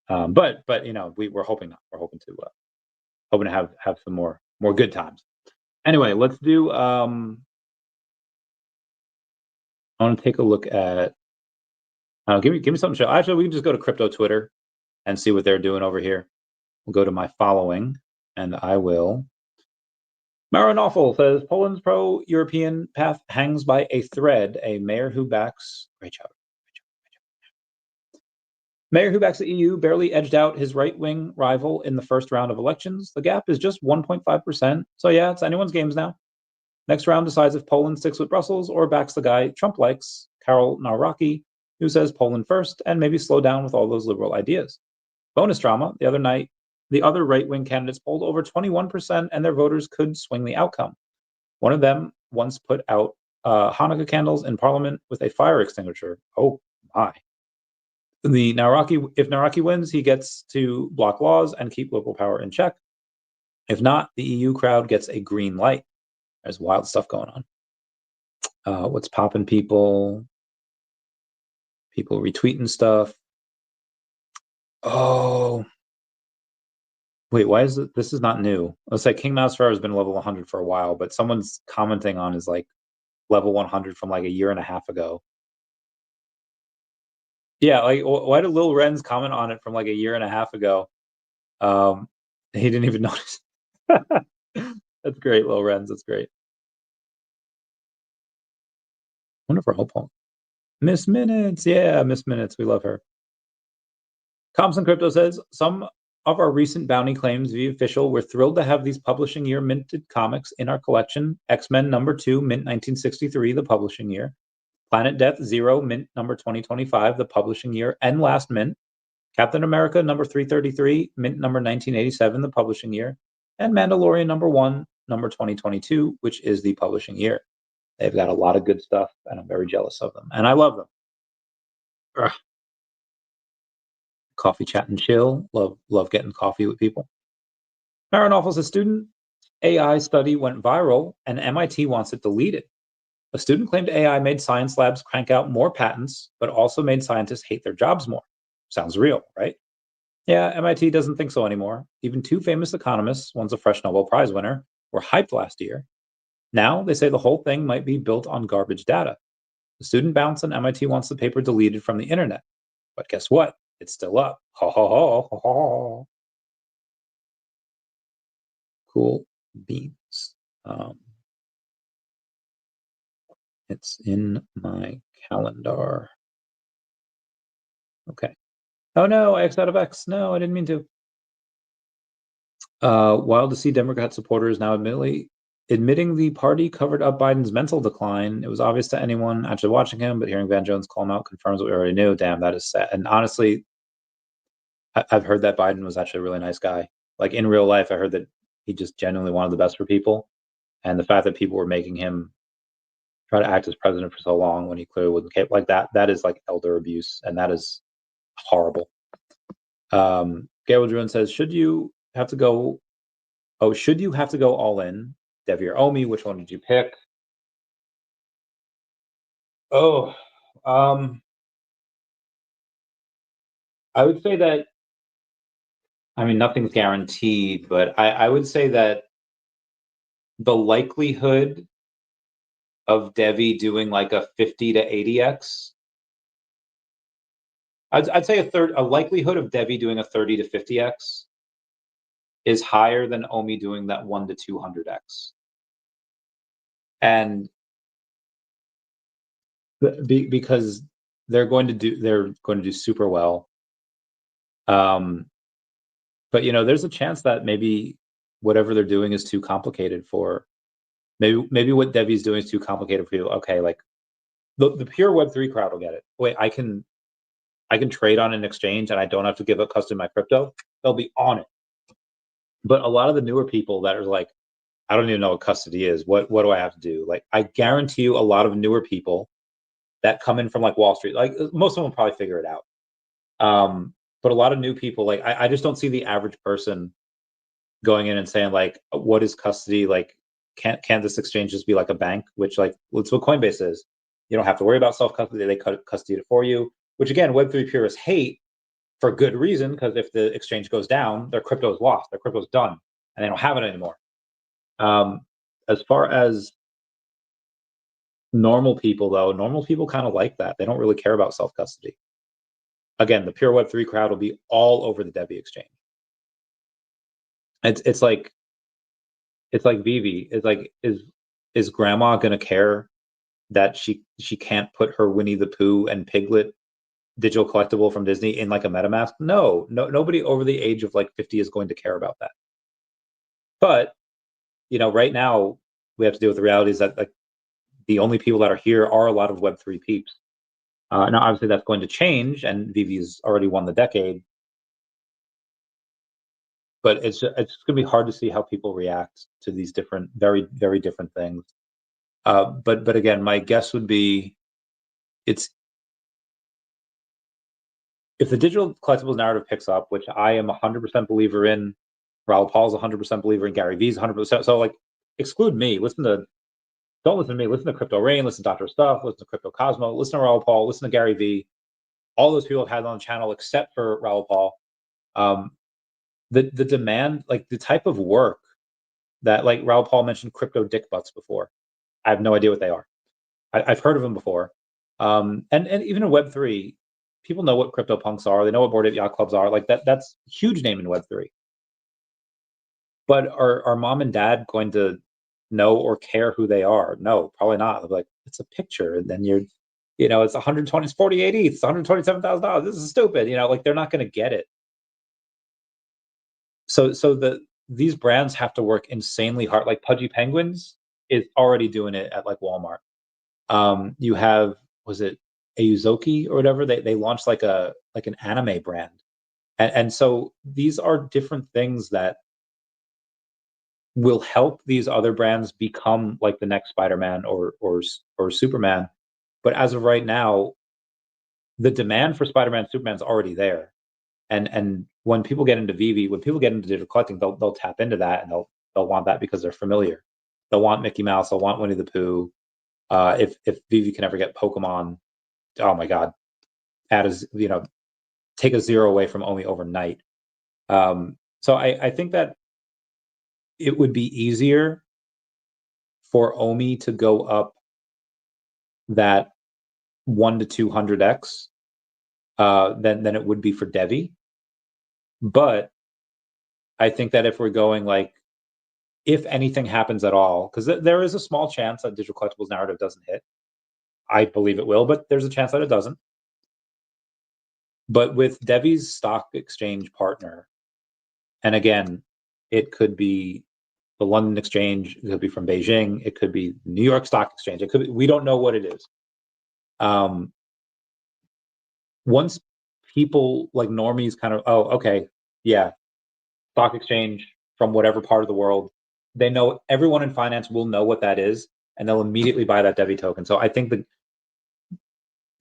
But you know, we're hoping not. We're hoping to have some more good times. Anyway, let's do. I want to take a look at. Give me something to show. Actually, we can just go to crypto Twitter and see what they're doing over here. We'll go to my following, and I will. Maron Awful says Poland's pro-European path hangs by a thread. A mayor who backs. Great job. Mayor who backs the EU barely edged out his right-wing rival in the first round of elections. The gap is just 1.5%. So yeah, it's anyone's games now. Next round decides if Poland sticks with Brussels or backs the guy Trump likes, Karol Nawrocki, who says Poland first and maybe slow down with all those liberal ideas. Bonus drama, the other night, the other right-wing candidates polled over 21% and their voters could swing the outcome. One of them once put out Hanukkah candles in Parliament with a fire extinguisher. Oh my. If Nawrocki wins, he gets to block laws and keep local power in check. If not, the EU crowd gets a green light. There's wild stuff going on. What's popping, people? People retweeting stuff. Oh, wait, why is it? This is not new. Let's say King Mouse Ferrer has been level 100 for a while, but someone's commenting on his like level 100 from like a year and a half ago. Yeah, like why did Lil Renz comment on it from like a year and a half ago? He didn't even notice. That's great, Lil Renz. That's great. Wonderful hope. Miss Minutes, yeah, Miss Minutes. We love her. Compson Crypto says some of our recent bounty claims via official. We're thrilled to have these publishing year minted comics in our collection. X-Men #2, mint 1963, the publishing year. Planet Death 0, mint number 2025, the publishing year and last mint. Captain America number 333, mint number 1987, the publishing year. And Mandalorian #1, number 2022, which is the publishing year. They've got a lot of good stuff, and I'm very jealous of them. And I love them. Ugh. Coffee, chat, and chill. Love getting coffee with people. Maron Awful says, student AI study went viral, and MIT wants it deleted. A student claimed AI made science labs crank out more patents, but also made scientists hate their jobs more. Sounds real, right? Yeah, MIT doesn't think so anymore. Even two famous economists, one's a fresh Nobel Prize winner, were hyped last year. Now they say the whole thing might be built on garbage data. The student bounced and MIT wants the paper deleted from the internet. But guess what? It's still up. Ha ha ha ha ha. Cool beans. It's in my calendar. Okay. Oh no, X out of X. No, I didn't mean to. Wild to see Democrat supporters now admitting the party covered up Biden's mental decline. It was obvious to anyone actually watching him, but hearing Van Jones call him out confirms what we already knew. Damn, that is sad. And honestly, I've heard that Biden was actually a really nice guy. Like in real life, I heard that he just genuinely wanted the best for people. And the fact that people were making him try to act as president for so long when he clearly wasn't capable, like that is like elder abuse, and that is horrible. Gail Druin says, should you have to go all in? DEVVE or OMI, which one did you pick? Oh, I would say that, I mean, nothing's guaranteed, but I would say that the likelihood of DEVVE doing like a 50 to 80x, I'd say a likelihood of DEVVE doing a 30 to 50x is higher than OMI doing that 1 to 200x. And because they're going to do super well. But you know, there's a chance that maybe whatever they're doing is too complicated for maybe what DEVVE is doing is too complicated for people. Okay, like the pure Web3 crowd will get it. Wait, I can trade on an exchange and I don't have to give up custody of my crypto. They'll be on it. But a lot of the newer people that are like, I don't even know what custody is. What do I have to do? Like, I guarantee you, a lot of newer people that come in from like Wall Street, like most of them will probably figure it out. But a lot of new people, like I just don't see the average person going in and saying like, what is custody? Like, can't this exchange just be like a bank? Which like, that's what Coinbase is. You don't have to worry about self custody; they custody it for you. Which again, Web3 purists hate for good reason, because if the exchange goes down, their crypto is lost, their crypto is done, and they don't have it anymore. As far as normal people, though, normal people kind of like that. They don't really care about self custody. Again, the pure Web3 crowd will be all over the DEVVE exchange. It's like VeVe. It's like, is grandma gonna care that she can't put her Winnie the Pooh and Piglet digital collectible from Disney in like a MetaMask? No, nobody over the age of like 50 is going to care about that. But right now we have to deal with the realities that like the only people that are here are a lot of Web3 peeps. Now, obviously, that's going to change, and VeVe's already won the decade. But it's going to be hard to see how people react to these different, very, very different things. But again, my guess would be, it's if the digital collectibles narrative picks up, which I am 100% believer in. Raul Paul's 100% believer in. Gary V's 100%. So like, exclude me. Don't listen to me. Listen to Crypto Rain. Listen to Dr. Stuff. Listen to Crypto Cosmo. Listen to Raul Paul. Listen to Gary V. All those people have had on the channel except for Raul Paul. The demand, like the type of work that, like Raul Paul mentioned crypto dick butts before. I have no idea what they are. I've heard of them before. And even in Web3, people know what crypto punks are. They know what Bored Ape Yacht Clubs are. Like that's a huge name in Web3. But are mom and dad going to know or care who they are? No, probably not. They're like, it's a picture, and then it's 120, it's 48 ETH, it's $127,000. This is stupid. Like they're not going to get it. So these brands have to work insanely hard. Like Pudgy Penguins is already doing it at like Walmart. You have, was it Ayuzoki or whatever? They launched like an anime brand, and so these are different things that will help these other brands become like the next Spider-Man or Superman. But as of right now, the demand for Spider-Man, Superman is already there. And when people get into VeVe, when people get into digital collecting, they'll tap into that, and they'll want that because they're familiar. They'll want Mickey Mouse. They'll want Winnie the Pooh. If VeVe can ever get Pokemon, oh my God, take a zero away from OMI overnight. So I think that it would be easier for OMI to go up that 1 to 200x than it would be for DEVVE. But I think that if we're going like, if anything happens at all, because there is a small chance that digital collectibles narrative doesn't hit. I believe it will, but there's a chance that it doesn't. But with DEVVE's stock exchange partner, and again, it could be the London exchange, it could be from Beijing, it could be New York Stock Exchange, it could be, we don't know what it is. Once people like normies kind of, oh, okay, yeah, stock exchange from whatever part of the world, they know, everyone in finance will know what that is, and they'll immediately buy that DEVVE token. So I think that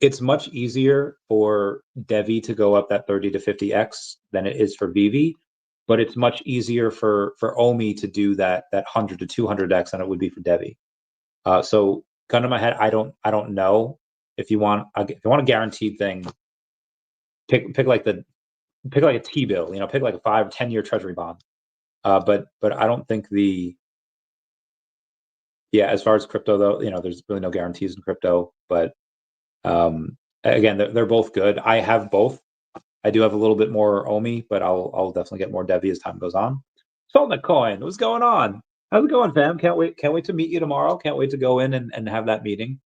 it's much easier for DEVVE to go up that 30 to 50x than it is for VeVe, but it's much easier for OMI to do that 100 to 200x than it would be for DEVVE. So gun to my head, I don't know. If you want a guaranteed thing, pick like a T-bill, pick like a 5 or 10 year treasury bond. But I don't think as far as crypto though, there's really no guarantees in crypto, but again, they're both good. I have both. I do have a little bit more OMI, but I'll definitely get more DEVVE as time goes on. Solid Coin, what's going on? How's it going, fam? Can't wait to meet you tomorrow. Can't wait to go in and have that meeting.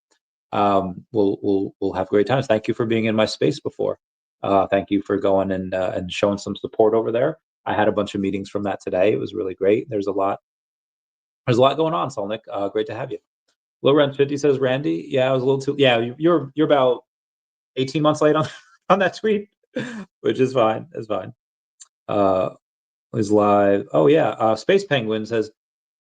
We'll have great times. Thank you for being in my space before. Thank you for going and showing some support over there. I had a bunch of meetings from that today. It was really great. There's a lot going on, Solnik. Great to have you. Lorenz 50 says, Randy, yeah, I was a little too, yeah, you're about 18 months late on that tweet, which is fine. It's fine. is live. Oh yeah, Space Penguin says,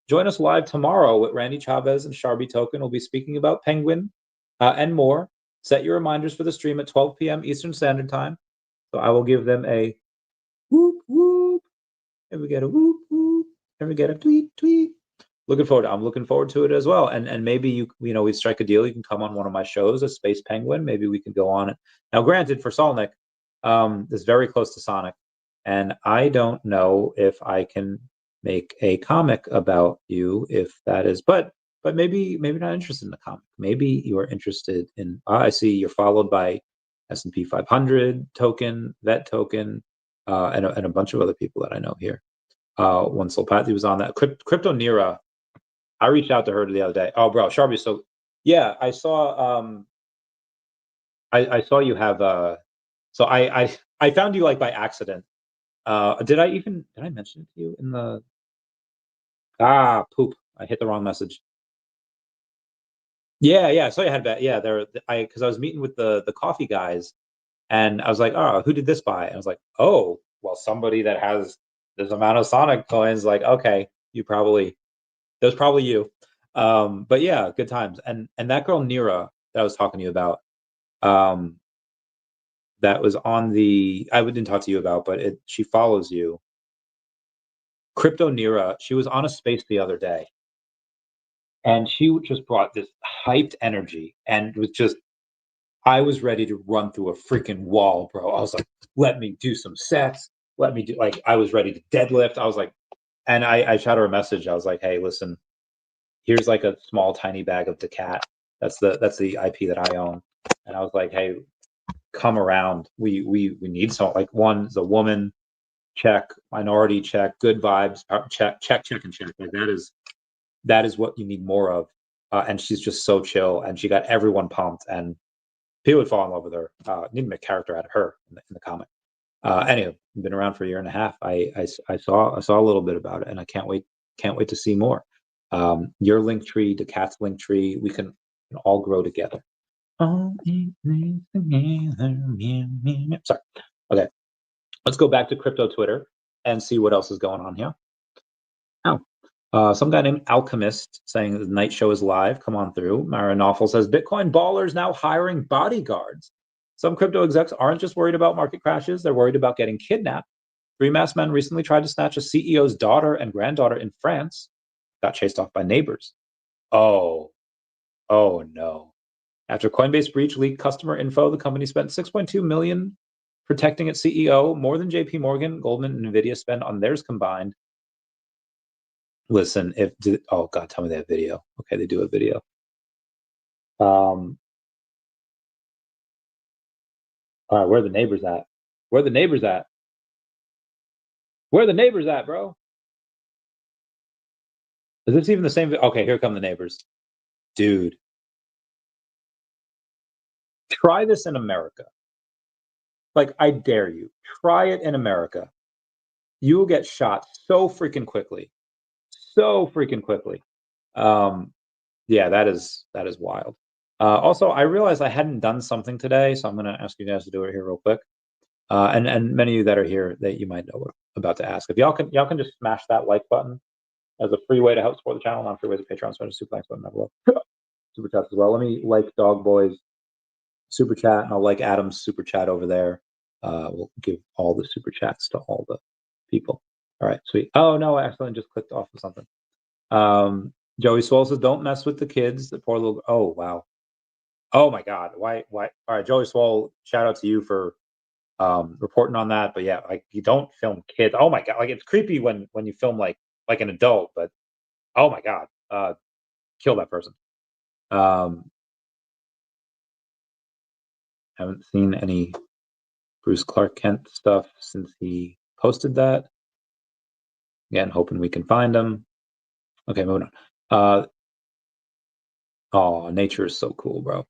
join us live tomorrow with Randy Chavez and Sharby Token. We'll be speaking about Penguin and more. Set your reminders for the stream at 12 p.m. Eastern Standard Time. So I will give them a whoop whoop. And we get a whoop whoop. And we get a tweet tweet. I'm looking forward to it as well. And maybe we strike a deal. You can come on one of my shows, a Space Penguin. Maybe we can go on it. Now, granted, for Solnick, it's very close to Sonic, and I don't know if I can make a comic about you, if that is, but maybe not interested in the comic. Maybe you are interested in. I see you're followed by S&P 500 token, Vet token, and a bunch of other people that I know here. One Solpathy was on that. Crypto Nira. I reached out to her the other day. Oh, bro, Sharpie. So, yeah, I saw. I saw you have. So I found you like by accident. Did I mention it to you in the? Poop! I hit the wrong message. Yeah. I saw you had that. Yeah, because I was meeting with the coffee guys, and I was like, oh, who did this by? And I was like, oh, well, somebody that has this amount of Sonic coins. Like, okay, that was probably you. But yeah, good times. And that girl Nira that I was talking to you about, that was on I didn't talk to you about, but she follows you. Crypto Nira, she was on a space the other day, and she just brought this hyped energy, and I was ready to run through a freaking wall, bro. I was like, let me do some sets. Let me do, like, I was ready to deadlift. I was like, and I shot her a message. I was like, hey, listen, here's like a small tiny bag of daCAT. That's the IP that I own. And I was like, hey, come around. We need some, like, one is a woman, check, minority check, good vibes, check. Like, that is what you need more of. And she's just so chill, and she got everyone pumped, and people would fall in love with her. Need to make a character out of her in the comic. Anyway, been around for a year and a half. I saw a little bit about it, and I can't wait to see more. Your link tree, daCAT's link tree, we can all grow together. Sorry. Okay. Let's go back to crypto Twitter and see what else is going on here. Some guy named Alchemist saying the night show is live. Come on through. Mara Nawful says Bitcoin ballers now hiring bodyguards. Some crypto execs aren't just worried about market crashes, they're worried about getting kidnapped. Three masked men recently tried to snatch a CEO's daughter and granddaughter in France, got chased off by neighbors. Oh no. After Coinbase breach leaked customer info, the company spent $6.2 million protecting its CEO, more than JP Morgan, Goldman, and Nvidia spend on theirs combined. Listen, oh God, tell me they have video. Okay, they do a video. All right, where are the neighbors at? Where are the neighbors at? Where are the neighbors at, bro? Is this even the same? Okay, here come the neighbors. Dude. Try this in America. Like, I dare you. Try it in America. You will get shot so freaking quickly. So freaking quickly. Yeah, that is wild. Also, I realized I hadn't done something today, so I'm going to ask you guys to do it here real quick. And many of you that are here that you might know what I'm about to ask. If y'all can just smash that like button as a free way to help support the channel, non-free way to Patreon, so super thanks button below. Super chats as well. Let me like Dog Boy's super chat, and I'll like Adam's super chat over there. We'll give all the super chats to all the people. All right, sweet. Oh no, I accidentally just clicked off of something. Joey Swole says, "Don't mess with the kids." The poor little. Oh wow. Oh my God. Why? All right, Joey Swole. Shout out to you for reporting on that. But yeah, like, you don't film kids. Oh my God. Like, it's creepy when you film like an adult. But oh my God. Kill that person. Haven't seen any Bruce Clark Kent stuff since he posted that. Again, hoping we can find him. Okay, moving on. Oh, nature is so cool, bro.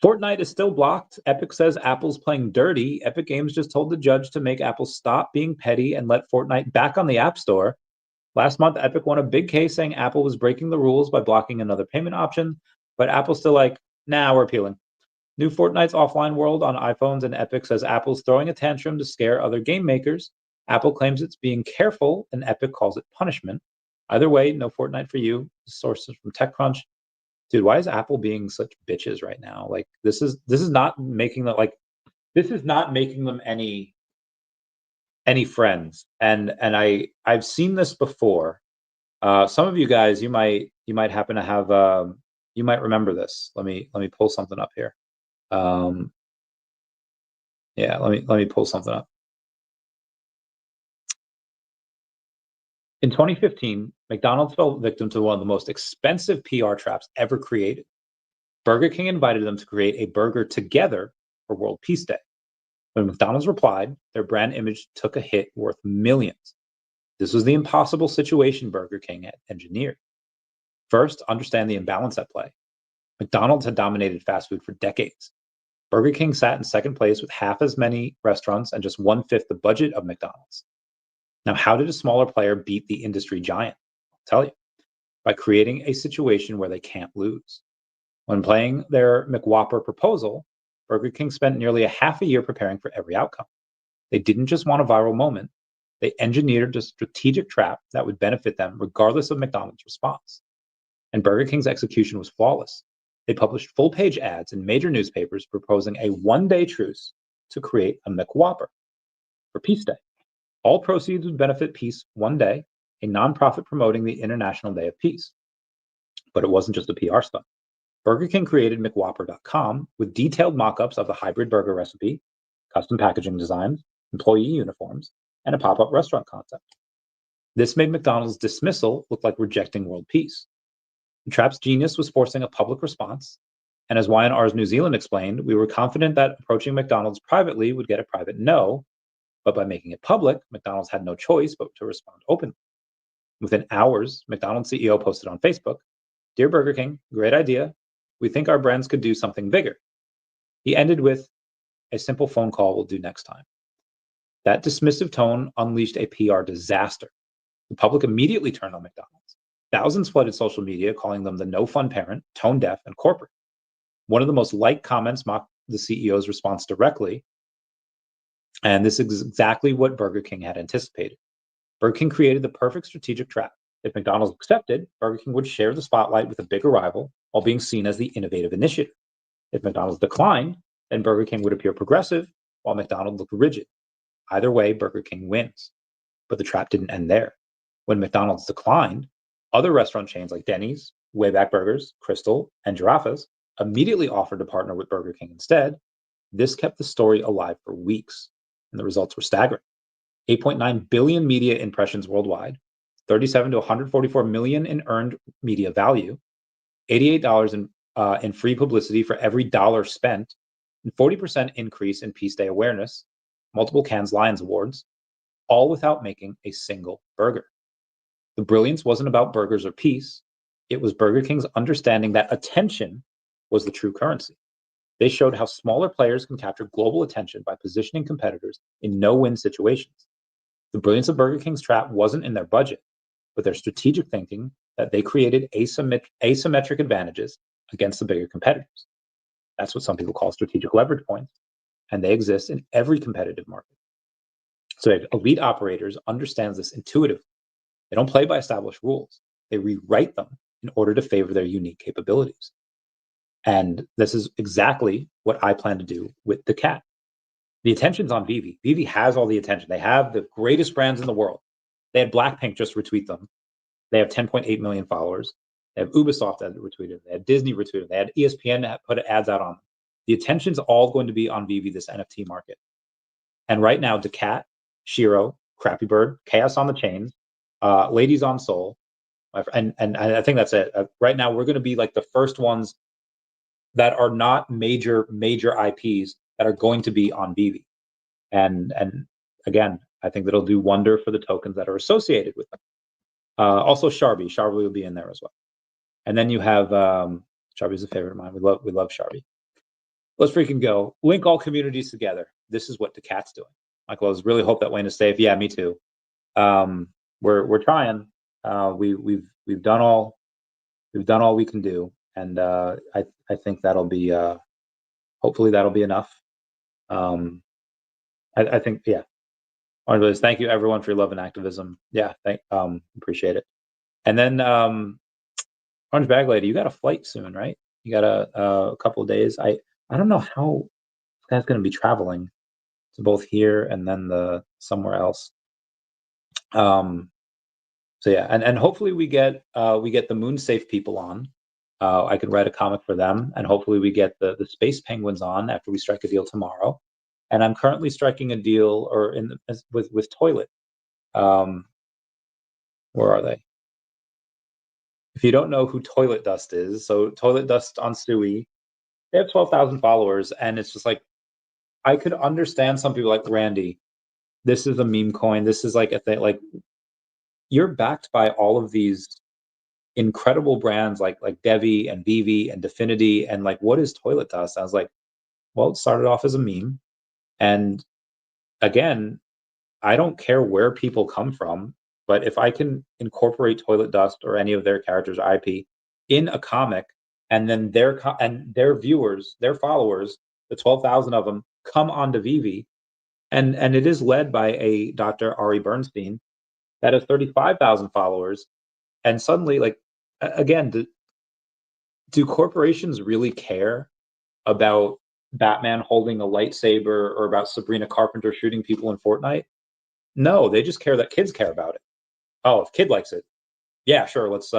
Fortnite is still blocked. Epic says Apple's playing dirty. Epic Games just told the judge to make Apple stop being petty and let Fortnite back on the App Store. Last month, Epic won a big case saying Apple was breaking the rules by blocking another payment option, but Apple's still like, nah, we're appealing. New Fortnite's offline world on iPhones, and Epic says Apple's throwing a tantrum to scare other game makers. Apple claims it's being careful, and Epic calls it punishment. Either way, no Fortnite for you. Sources from TechCrunch. Dude, why is Apple being such bitches right now? Like this is not making them any friends. And I've seen this before. Some of you guys, you might happen to have you might remember this. Let me pull something up here. Yeah, let me pull something up. In 2015, McDonald's fell victim to one of the most expensive PR traps ever created. Burger King invited them to create a burger together for World Peace Day. When McDonald's replied, their brand image took a hit worth millions. This was the impossible situation Burger King had engineered. First, understand the imbalance at play. McDonald's had dominated fast food for decades. Burger King sat in second place with half as many restaurants and just 1/5 the budget of McDonald's. Now, how did a smaller player beat the industry giant? I'll tell you, by creating a situation where they can't lose. When playing their McWhopper proposal, Burger King spent nearly a half a year preparing for every outcome. They didn't just want a viral moment, they engineered a strategic trap that would benefit them regardless of McDonald's response. And Burger King's execution was flawless. They published full-page ads in major newspapers proposing a one-day truce to create a McWhopper for Peace Day. All proceeds would benefit Peace One Day, a nonprofit promoting the International Day of Peace. But it wasn't just a PR stunt. Burger King created McWhopper.com with detailed mock-ups of the hybrid burger recipe, custom packaging designs, employee uniforms, and a pop-up restaurant concept. This made McDonald's dismissal look like rejecting world peace. The trap's genius was forcing a public response, and as Y&R's New Zealand explained, we were confident that approaching McDonald's privately would get a private no, but by making it public, McDonald's had no choice but to respond openly. Within hours, McDonald's CEO posted on Facebook, "Dear Burger King, great idea. We think our brands could do something bigger." He ended with, "A simple phone call will do next time." That dismissive tone unleashed a PR disaster. The public immediately turned on McDonald's. Thousands flooded social media, calling them the no-fun parent, tone-deaf, and corporate. One of the most liked comments mocked the CEO's response directly, and this is exactly what Burger King had anticipated. Burger King created the perfect strategic trap. If McDonald's accepted, Burger King would share the spotlight with a bigger rival while being seen as the innovative initiative. If McDonald's declined, then Burger King would appear progressive while McDonald's looked rigid. Either way, Burger King wins. But the trap didn't end there. When McDonald's declined, other restaurant chains like Denny's, Wayback Burgers, Crystal, and Giraffa's immediately offered to partner with Burger King instead. This kept the story alive for weeks, and the results were staggering. 8.9 billion media impressions worldwide, 37 to 144 million in earned media value, $88 in free publicity for every dollar spent, and 40% increase in Peace Day awareness, multiple Cannes Lions Awards, all without making a single burger. The brilliance wasn't about burgers or peace. It was Burger King's understanding that attention was the true currency. They showed how smaller players can capture global attention by positioning competitors in no-win situations. The brilliance of Burger King's trap wasn't in their budget, but their strategic thinking that they created asymmetric advantages against the bigger competitors. That's what some people call strategic leverage points, and they exist in every competitive market. So elite operators understand this intuitively. They don't play by established rules. They rewrite them in order to favor their unique capabilities. And this is exactly what I plan to do with daCAT. The attention's on VeVe. VeVe has all the attention. They have the greatest brands in the world. They had BlackPink just retweet them. They have 10.8 million followers. They have Ubisoft that retweeted. They had Disney retweeted. They had ESPN that put ads out on them. The attention's all going to be on VeVe, this NFT market. And right now, daCAT, SHIRO, Crappy Bird, Chaos on the Chains, Ladies on Soul, and I think that's it. Right now, we're going to be like the first ones that are not major IPs that are going to be on VeVe. And again, I think that'll do wonder for the tokens that are associated with them. Also, Sharby will be in there as well. And then you have Sharby's a favorite of mine. We love Sharby. Let's freaking go. Link all communities together. This is what daCAT's doing. Michael, I really hope that Wayne is safe. Yeah, me too. We're trying. We've done all we can do, and I think that'll be hopefully that'll be enough. I think Thank you everyone for your love and activism. Yeah, appreciate it. And then Orange Bag Lady, you got a flight soon, right? You got a couple of days. I don't know how this guy's going to be traveling to both here and then the somewhere else. So yeah, and hopefully we get the Moon Safe people on. I could write a comic for them, and hopefully we get the Space Penguins on after we strike a deal tomorrow. And I'm currently striking a deal with Toilet. Where are they? If you don't know who Toilet Dust is, so Toilet Dust on Stewie, they have 12,000 followers, and it's just like I could understand some people like Randy. This is a meme coin. This is like a thing. Like you're backed by all of these incredible brands like DEVVE and VeVe and Definity, and like what is Toilet Dust? I was like, well, it started off as a meme, and again, I don't care where people come from, but if I can incorporate Toilet Dust or any of their characters or IP in a comic, and then their viewers, their followers, the 12,000 of them come onto VeVe, and it is led by a Dr. Ari Bernstein that has 35,000 followers, and suddenly, like, again, do corporations really care about Batman holding a lightsaber or about Sabrina Carpenter shooting people in Fortnite? No, they just care that kids care about it. Oh, if kid likes it, yeah, sure, let's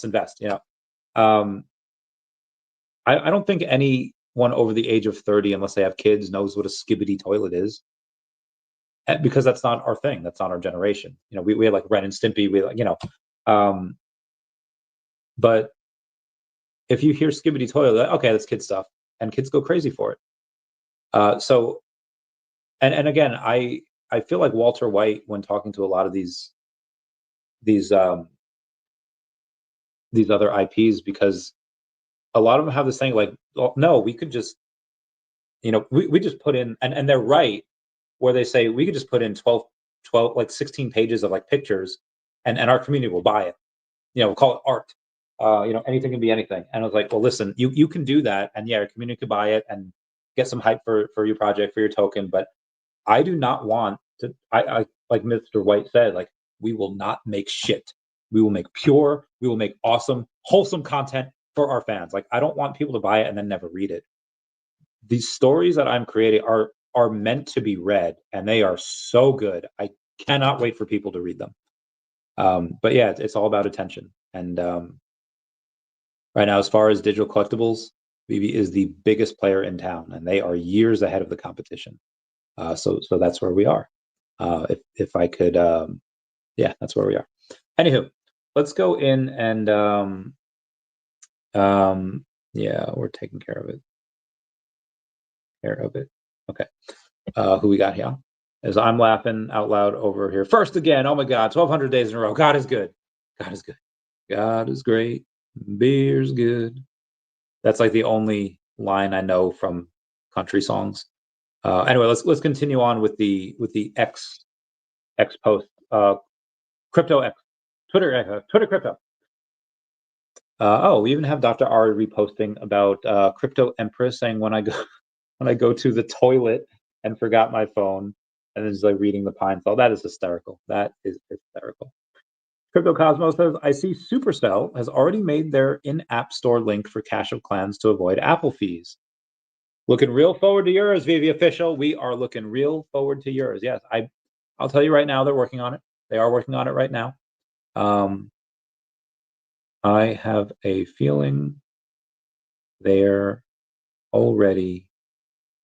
invest. Um, I don't think anyone over the age of 30, unless they have kids, knows what a skibbity toilet is, because that's not our thing. That's not our generation. We had like Ren and Stimpy. Um, but if you hear skibbity toilet, okay, that's kid stuff, and kids go crazy for it. So, and again, I feel like Walter White when talking to a lot of these um, these other IPs, because a lot of them have this thing like, well, no, we could just, we just put in, and they're right, where they say we could just put in 12 like 16 pages of like pictures, and our community will buy it. We'll call it art. Anything can be anything. And I was like, well, listen, you can do that, and yeah, your community could buy it and get some hype for your project, for your token. But I do not want to. I like Mr. White said, like we will not make shit. We will make pure. We will make awesome, wholesome content for our fans. Like I don't want people to buy it and then never read it. These stories that I'm creating are meant to be read, and they are so good. I cannot wait for people to read them. But yeah, it's all about attention. And right now, as far as digital collectibles, VeVe is the biggest player in town, and they are years ahead of the competition. So that's where we are. If I could, yeah, that's where we are. Anywho, let's go in and yeah, we're taking care of it. Okay. Who we got here? As I'm laughing out loud over here. First again. Oh my God, 1,200 days in a row. God is good. God is good. God is great. Beer's good. That's like the only line I know from country songs. Anyway, let's continue on with the X post. Crypto X, Twitter crypto. Oh, we even have Dr. Ari reposting about Crypto Empress saying when I go to the toilet and forgot my phone, and then just like reading the Pine Sol. That is hysterical. That is hysterical. Crypto Cosmos says, I see Supercell has already made their in-app store link for Clash of Clans to avoid Apple fees. Looking real forward to yours, VeVe official. We are looking real forward to yours. Yes, I'll tell you right now, they're working on it. They are working on it right now. I have a feeling they're already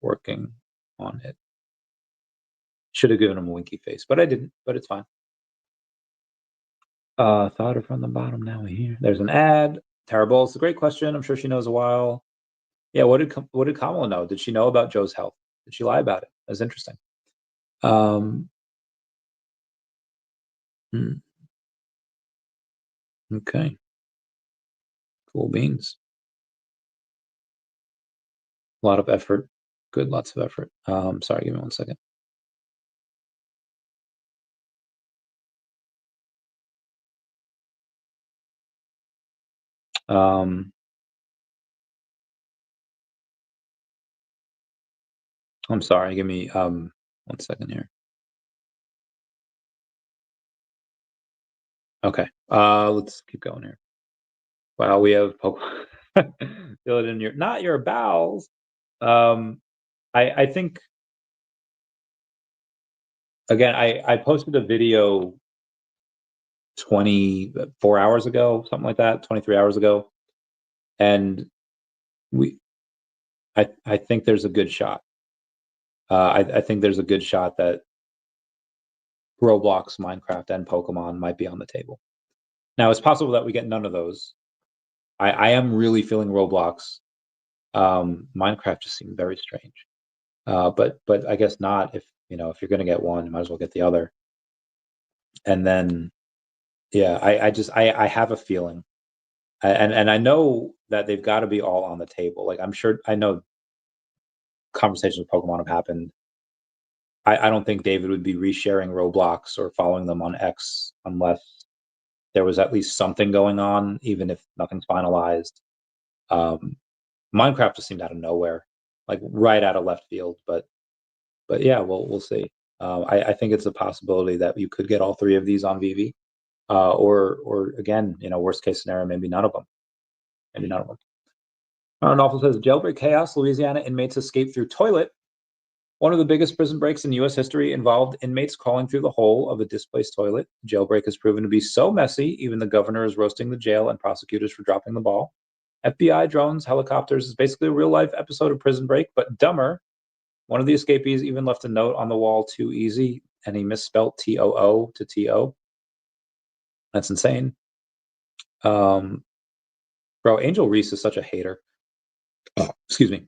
working on it. Should have given him a winky face, but I didn't. But it's fine. Thought her from the bottom. Now we here. There's an ad. Terrible. It's a great question. I'm sure she knows a while. Yeah. What did Kamala know? Did she know about Joe's health? Did she lie about it? That's interesting. Okay. Cool beans. A lot of effort. Good. Lots of effort. Sorry. Give me 1 second. I'm sorry. Give me 1 second here. Okay. Let's keep going here. Wow, we have Pokemon. Feel it in your not your bowels. I think again, I posted a video 24 hours ago, something like that, 23 hours ago, and we I think there's a good shot. I think there's a good shot that Roblox, Minecraft, and Pokemon might be on the table. Now, it's possible that we get none of those. I am really feeling Roblox. Minecraft just seemed very strange. But I guess not. If if you're going to get one, you might as well get the other. And then, yeah, I have a feeling, and I know that they've got to be all on the table. Like I know conversations with Pokemon have happened. I don't think David would be resharing Roblox or following them on X unless there was at least something going on, even if nothing's finalized. Um, Minecraft just seemed out of nowhere, like right out of left field. But yeah, we'll see. I think it's a possibility that you could get all three of these on VeVe, or again, worst case scenario, maybe none of them. Maybe none of them. Awful says jailbreak chaos. Louisiana inmates escape through toilet. One of the biggest prison breaks in U.S. history involved inmates crawling through the hole of a displaced toilet. Jailbreak has proven to be so messy, even the governor is roasting the jail and prosecutors for dropping the ball. FBI, drones, helicopters is basically a real-life episode of Prison Break, but dumber. One of the escapees even left a note on the wall, "Too easy," and he misspelled T-O-O to T-O. That's insane. Bro, Angel Reese is such a hater. Oh, excuse me.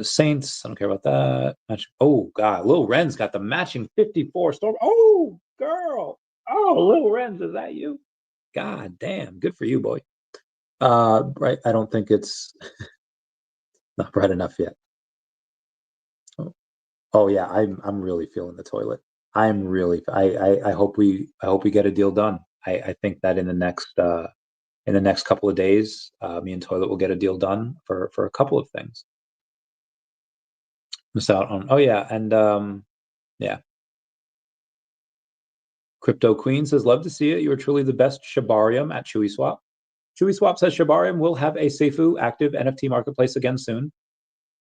Saints, I don't care about that. Oh, God. Lil Ren's got the matching 54 storm. Oh, girl. Oh, Lil Ren's, is that you? God damn. Good for you, boy. Right. I don't think it's not bright enough yet. Oh yeah, I'm really feeling the toilet. I'm really I hope we get a deal done. I think that in the next couple of days, me and Toilet will get a deal done for a couple of things. Miss out on yeah, and yeah. Crypto Queen says, love to see it. You are truly the best Shibarium at Chewy Swap. Chewy Swap says Shibarium will have a Seifu active NFT marketplace again soon.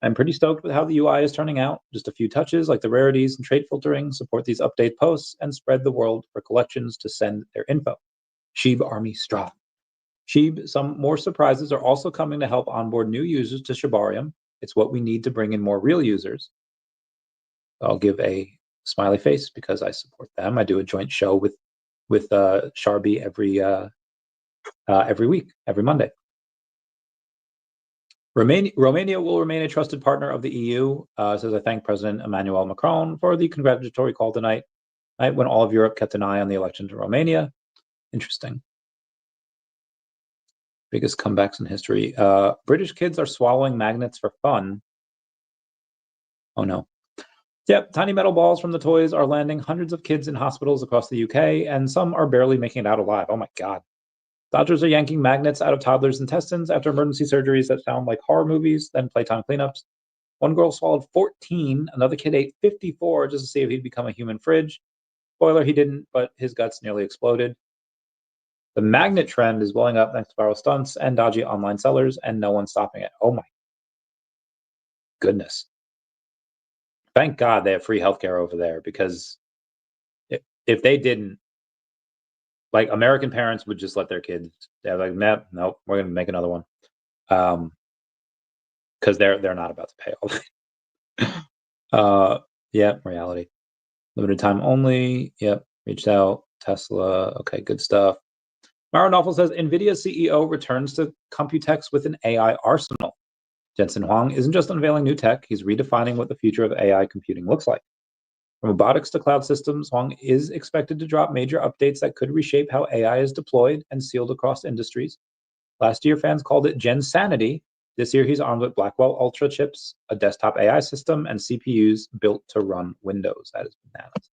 I'm pretty stoked with how the UI is turning out. Just a few touches like the rarities and trait filtering support these update posts and spread the world for collections to send their info. Sheeb Army Straw. Sheeb, some more surprises are also coming to help onboard new users to Shibarium. It's what we need to bring in more real users. I'll give a smiley face because I support them. I do a joint show with Sharby every week, every Monday. Romania will remain a trusted partner of the EU, says I thank President Emmanuel Macron for the congratulatory call tonight, when all of Europe kept an eye on the election to Romania. Interesting. Biggest comebacks in history. British kids are swallowing magnets for fun. Oh no. Yep, tiny metal balls from the toys are landing hundreds of kids in hospitals across the UK, and some are barely making it out alive. Oh my God. Doctors are yanking magnets out of toddlers' intestines after emergency surgeries that sound like horror movies, then playtime cleanups. One girl swallowed 14, another kid ate 54 just to see if he'd become a human fridge. Spoiler, he didn't, but his guts nearly exploded. The magnet trend is blowing up thanks to viral stunts and dodgy online sellers, and no one's stopping it. Oh my goodness. Thank God they have free healthcare over there, because if they didn't, like, American parents would just let their kids, they're like, nope, we're going to make another one. Because they're not about to pay all that. Yeah, reality. Limited time only. Yep, reached out. Tesla. Okay, good stuff. Mara Novel says NVIDIA CEO returns to Computex with an AI arsenal. Jensen Huang isn't just unveiling new tech, he's redefining what the future of AI computing looks like. From robotics to cloud systems, Huang is expected to drop major updates that could reshape how AI is deployed and sealed across industries. Last year, fans called it Gen Sanity. This year, he's armed with Blackwell Ultra chips, a desktop AI system, and CPUs built to run Windows. That is bananas.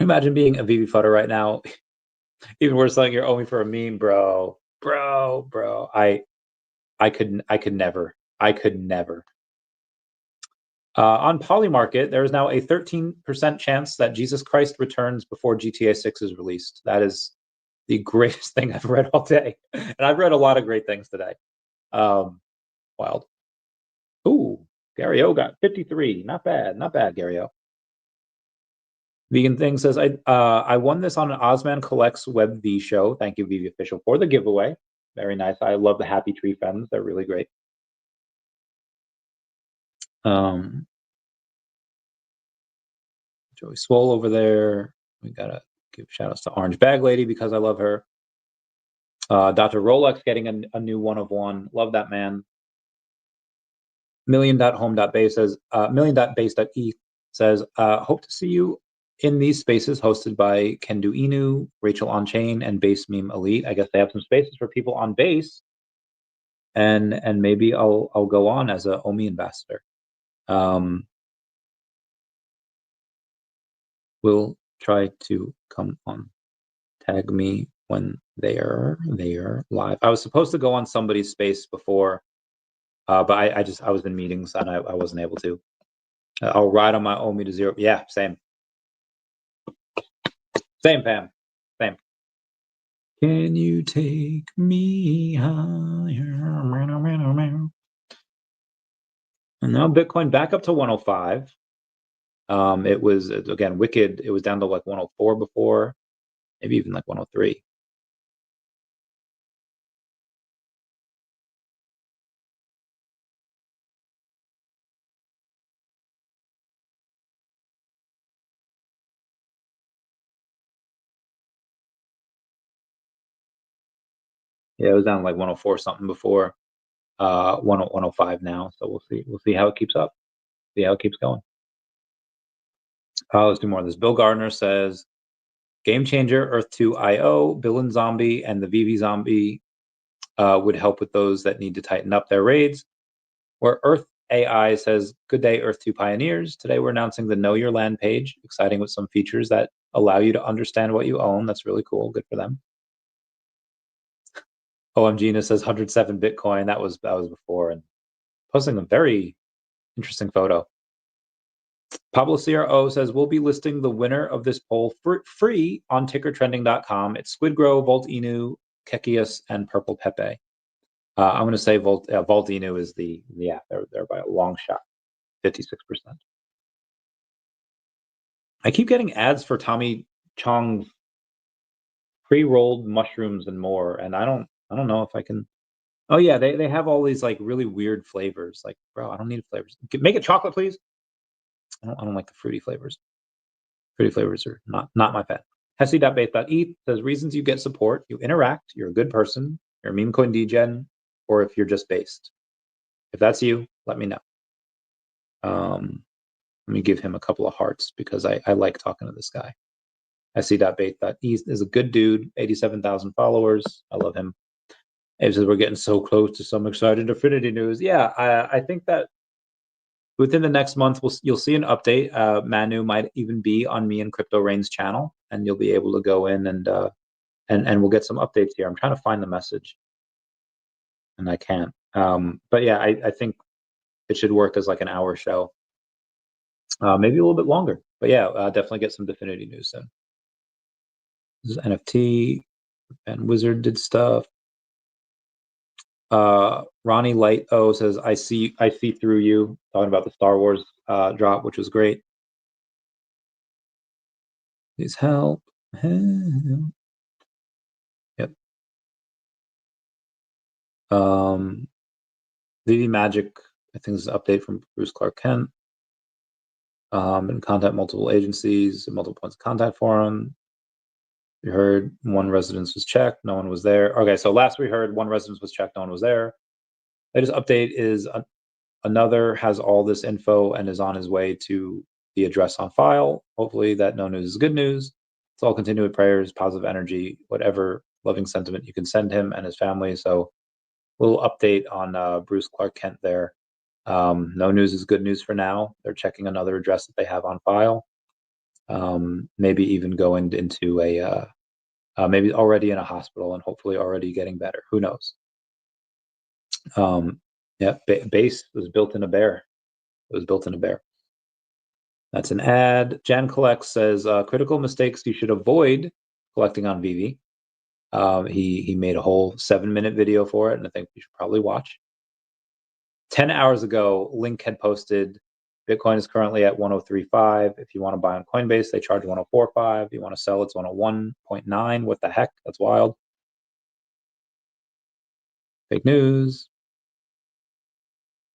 Imagine being a VeVe photo right now. Even worse, like you're OMI for a meme, bro. I could never. On Polymarket, there is now a 13% chance that Jesus Christ returns before GTA 6 is released. That is the greatest thing I've read all day. And I've read a lot of great things today. Wild. Ooh, Gary O got 53. Not bad, Gary O. Vegan Thing says, I won this on an Ozman Collects WebV show. Thank you, VeVe Official, for the giveaway. Very nice. I love the Happy Tree Friends. They're really great. Joey Swole over there. We gotta give shout outs to Orange Bag Lady because I love her. Dr. Rolex getting a new 1 of 1. Love that man. Million.home.base says, million.base.eth says, hope to see you in these spaces hosted by Kendu Inu, Rachel On Chain, and Base Meme Elite. I guess they have some spaces for people on base, and maybe I'll go on as a OMI ambassador. We'll try to come on. Tag me when they are live. I was supposed to go on somebody's space before, but I was in meetings and I wasn't able to. I'll ride on my OMI to 0. Yeah, same, Pam, same. Can you take me higher? And now Bitcoin back up to 105. It was, again, wicked. It was down to like 104 before, maybe even like 103. Yeah, it was down like 104 something before. 105 now. So we'll see how it keeps up. See how it keeps going. Let's do more of this. Bill Gardner says, Game Changer, Earth 2 IO, Bill and Zombie, and the VeVe Zombie would help with those that need to tighten up their raids. Where Earth AI says, good day, Earth 2 pioneers. Today we're announcing the Know Your Land page, exciting with some features that allow you to understand what you own. That's really cool. Good for them. OMGina says 107 Bitcoin. That was before, and posting a very interesting photo. Pablo CRO says, we'll be listing the winner of this poll for free on tickertrending.com. It's Squidgrow, Volt Inu, Kekius, and Purple Pepe. I'm going to say Volt Inu is they're by a long shot, 56%. I keep getting ads for Tommy Chong's pre-rolled mushrooms and more, and I don't know if I can. Oh yeah, they have all these like really weird flavors. Like, bro, I don't need flavors. Make it chocolate, please. I don't like the fruity flavors. Fruity flavors are not my fan. Hesse.base.eth says, reasons you get support: you interact, you're a good person, you're a meme coin degen, or if you're just based. If that's you, let me know. Let me give him a couple of hearts because I like talking to this guy. Hesse.base.eth is a good dude, 87,000 followers. I love him. He says, we're getting so close to some exciting Affinity news. Yeah, I think that within the next month, you'll see an update. Manu might even be on me and Crypto Rain's channel, and you'll be able to go in and we'll get some updates here. I'm trying to find the message, and I can't. But yeah, I think it should work as like an hour show, maybe a little bit longer. But yeah, definitely get some Definity news soon. This is NFT, and Wizard did stuff. Ronnie Light says, I see through you, talking about the Star Wars drop, which was great. Please help. Yep. VeVe Magic, I think this is an update from Bruce Clark Kent. And contact multiple agencies, multiple points of contact for him. We heard one residence was checked, no one was there. Okay, so last we heard one residence was checked, no one was there. Latest update is another has all this info and is on his way to the address on file. Hopefully that no news is good news. Let's all continue with prayers, positive energy, whatever loving sentiment you can send him and his family. So a little update on Bruce Clark Kent there. No news is good news for now. They're checking another address that they have on file. Maybe even going into maybe already in a hospital and hopefully already getting better. Who knows? Yeah, base was built in a bear. It was built in a bear. That's an ad. Jan Collects says critical mistakes you should avoid collecting on VeVe. He made a whole 7-minute video for it, and I think you should probably watch. 10 hours ago, Link had posted Bitcoin is currently at 103.5. If you want to buy on Coinbase, they charge 104.5. If you want to sell, it's 101.9. What the heck? That's wild. Fake news.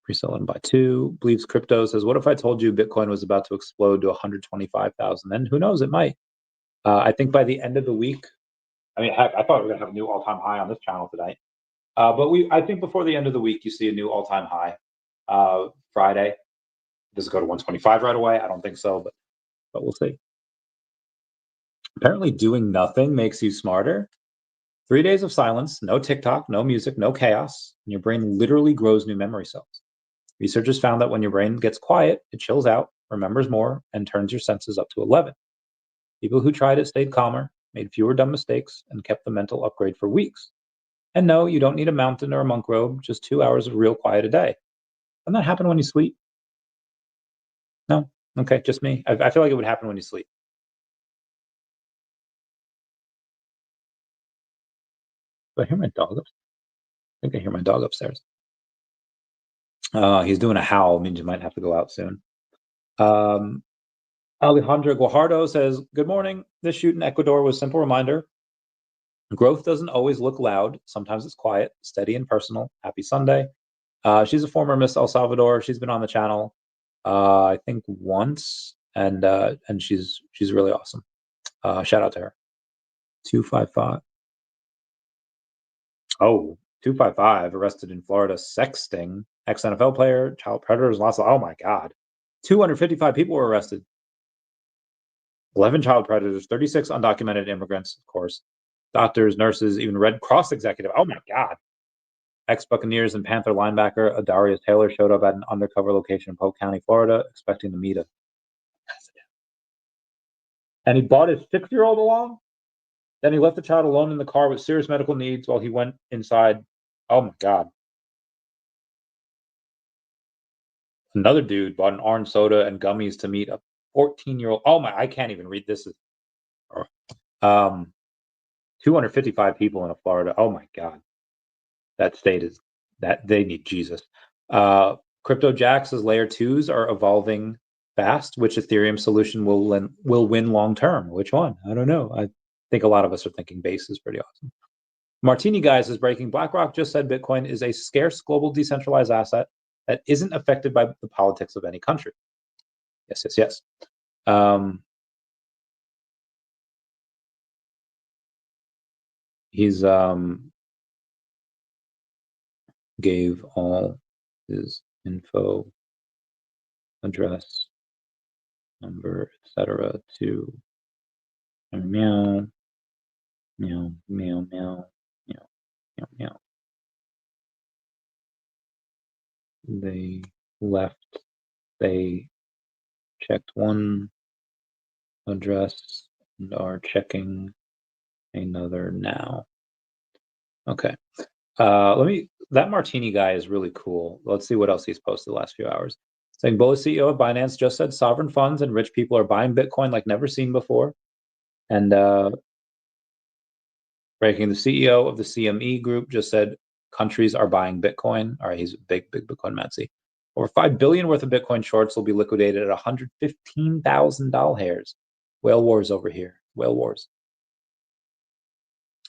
Pre-sell and buy two. Believes Crypto says, what if I told you Bitcoin was about to explode to 125,000? Then who knows? It might. I think by the end of the week, I mean, heck, I thought we were going to have a new all-time high on this channel tonight. But I think before the end of the week, you see a new all-time high. Friday. Does it go to 125 right away? I don't think so, but we'll see. Apparently doing nothing makes you smarter. 3 days of silence, no TikTok, no music, no chaos, and your brain literally grows new memory cells. Researchers found that when your brain gets quiet, it chills out, remembers more, and turns your senses up to 11. People who tried it stayed calmer, made fewer dumb mistakes, and kept the mental upgrade for weeks. And no, you don't need a mountain or a monk robe, just 2 hours of real quiet a day. Doesn't that happen when you sleep? No? Okay, just me. I feel like it would happen when you sleep. Do I hear my dog upstairs? I think I hear my dog upstairs. He's doing a howl, means you might have to go out soon. Alejandro Guajardo says, good morning. This shoot in Ecuador was a simple reminder. Growth doesn't always look loud. Sometimes it's quiet, steady, and personal. Happy Sunday. She's a former Miss El Salvador. She's been on the channel, I think once, and she's really awesome. Shout out to her. 255. Oh, 255 arrested in Florida sexting ex-NFL player, child predators, lots of, oh my God. 255 people were arrested. 11 child predators, 36 undocumented immigrants, of course. Doctors, nurses, even Red Cross executive. Oh my God. Ex-Buccaneers and Panther linebacker Adarius Taylor showed up at an undercover location in Polk County, Florida, expecting to meet a president. And he brought his 6-year-old along? Then he left the child alone in the car with serious medical needs while he went inside. Oh my God. Another dude bought an orange soda and gummies to meet a 14-year-old. Oh my, I can't even read this. 255 people in Florida. Oh my God. That state is that they need Jesus. CryptoJack says layer twos are evolving fast. Which Ethereum solution will win long term? Which one? I don't know. I think a lot of us are thinking base is pretty awesome. Martini Guys is breaking. BlackRock just said Bitcoin is a scarce global decentralized asset that isn't affected by the politics of any country. Yes, yes, yes. He's gave all his info, address, number, etc. to meow, meow, meow, meow, meow, meow, meow. They left. They checked one address and are checking another now. Okay. That Martini guy is really cool. Let's see what else he's posted the last few hours. Saying Bullish CEO of Binance just said sovereign funds and rich people are buying Bitcoin like never seen before. And breaking, the CEO of the CME group just said countries are buying Bitcoin. All right, he's a big Bitcoin Matzy. Over 5 billion worth of Bitcoin shorts will be liquidated at $115,000. Whale wars over here. Whale wars.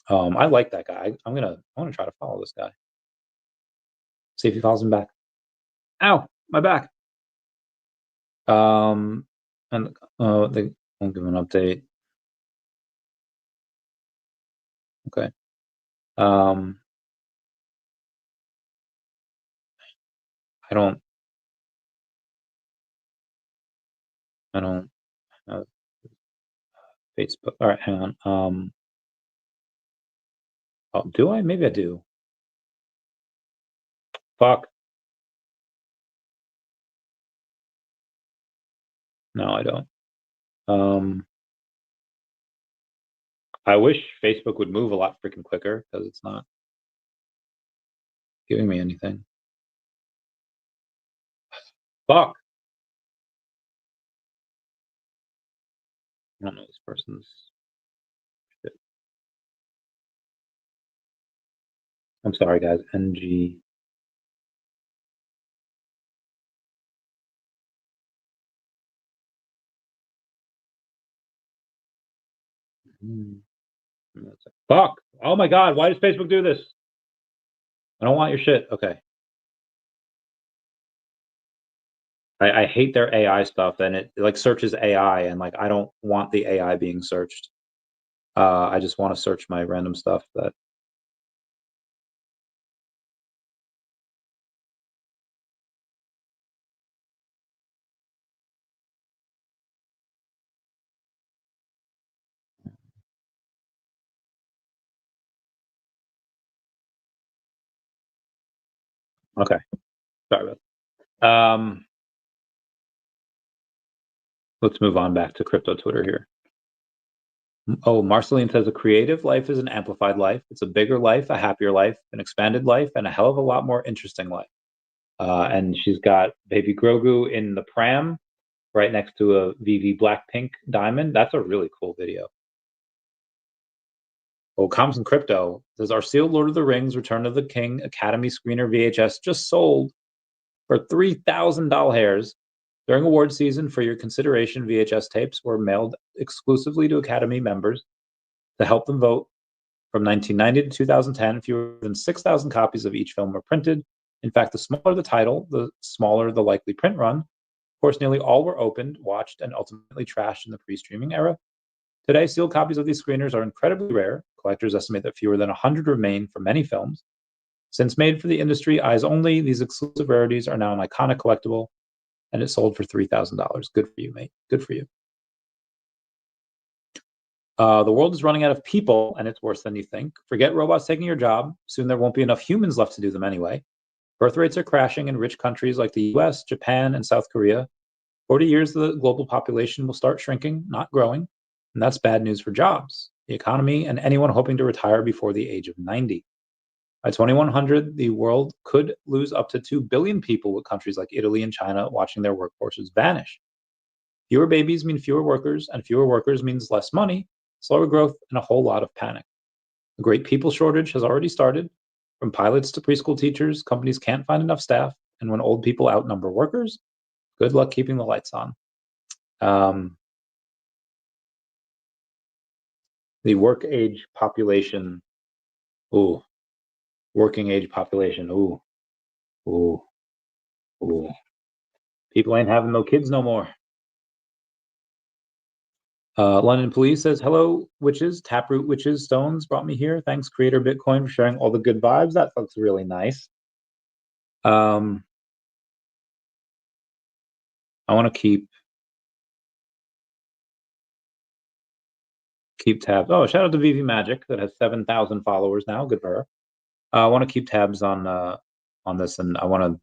I like that guy. I want to try to follow this guy. See if he follows him back. Ow, my back. And they won't give an update. Okay. I don't have Facebook. All right, hang on. Oh, do I? Maybe I do. Fuck. No, I don't. I wish Facebook would move a lot freaking quicker because it's not giving me anything. Fuck. I don't know this person's shit. I'm sorry, guys. NG. Fuck. Oh my God. Why does Facebook do this? I don't want your shit. Okay. I hate their AI stuff, and it like searches AI, and like I don't want the AI being searched. I just want to search my random stuff that. Okay. Sorry about that. Let's move on back to crypto Twitter here. Oh, Marceline says a creative life is an amplified life. It's a bigger life, a happier life, an expanded life, and a hell of a lot more interesting life. And she's got baby Grogu in the pram right next to a VeVe BlackPink diamond. That's a really cool video. Oh, Comes in Crypto says our sealed Lord of the Rings Return of the King Academy screener VHS just sold for $3,000 during award season. For your consideration, VHS tapes were mailed exclusively to Academy members to help them vote. From 1990 to 2010, fewer than 6,000 copies of each film were printed. In fact, the smaller the title, the smaller the likely print run. Of course, nearly all were opened, watched, and ultimately trashed in the pre-streaming era. Today, sealed copies of these screeners are incredibly rare. Collectors estimate that fewer than 100 remain for many films. Since made for the industry eyes only, these exclusive rarities are now an iconic collectible, and it sold for $3,000. Good for you, mate. Good for you. The world is running out of people, and it's worse than you think. Forget robots taking your job. Soon there won't be enough humans left to do them anyway. Birth rates are crashing in rich countries like the US, Japan, and South Korea. 40 years, the global population will start shrinking, not growing. And that's bad news for jobs, the economy, and anyone hoping to retire before the age of 90. By 2100, the world could lose up to 2 billion people, with countries like Italy and China watching their workforces vanish. Fewer babies mean fewer workers, and fewer workers means less money, slower growth, and a whole lot of panic. The great people shortage has already started. From pilots to preschool teachers, companies can't find enough staff, and when old people outnumber workers, good luck keeping the lights on. The work age population, ooh, working age population, ooh, ooh, ooh. People ain't having no kids no more. London Police says, hello, witches, Taproot Witches Stones brought me here. Thanks, Creator Bitcoin, for sharing all the good vibes. That looks really nice. I want to keep tabs. Oh, shout out to VeVe Magic that has 7,000 followers now. Good for her. I want to keep tabs on this, and I want to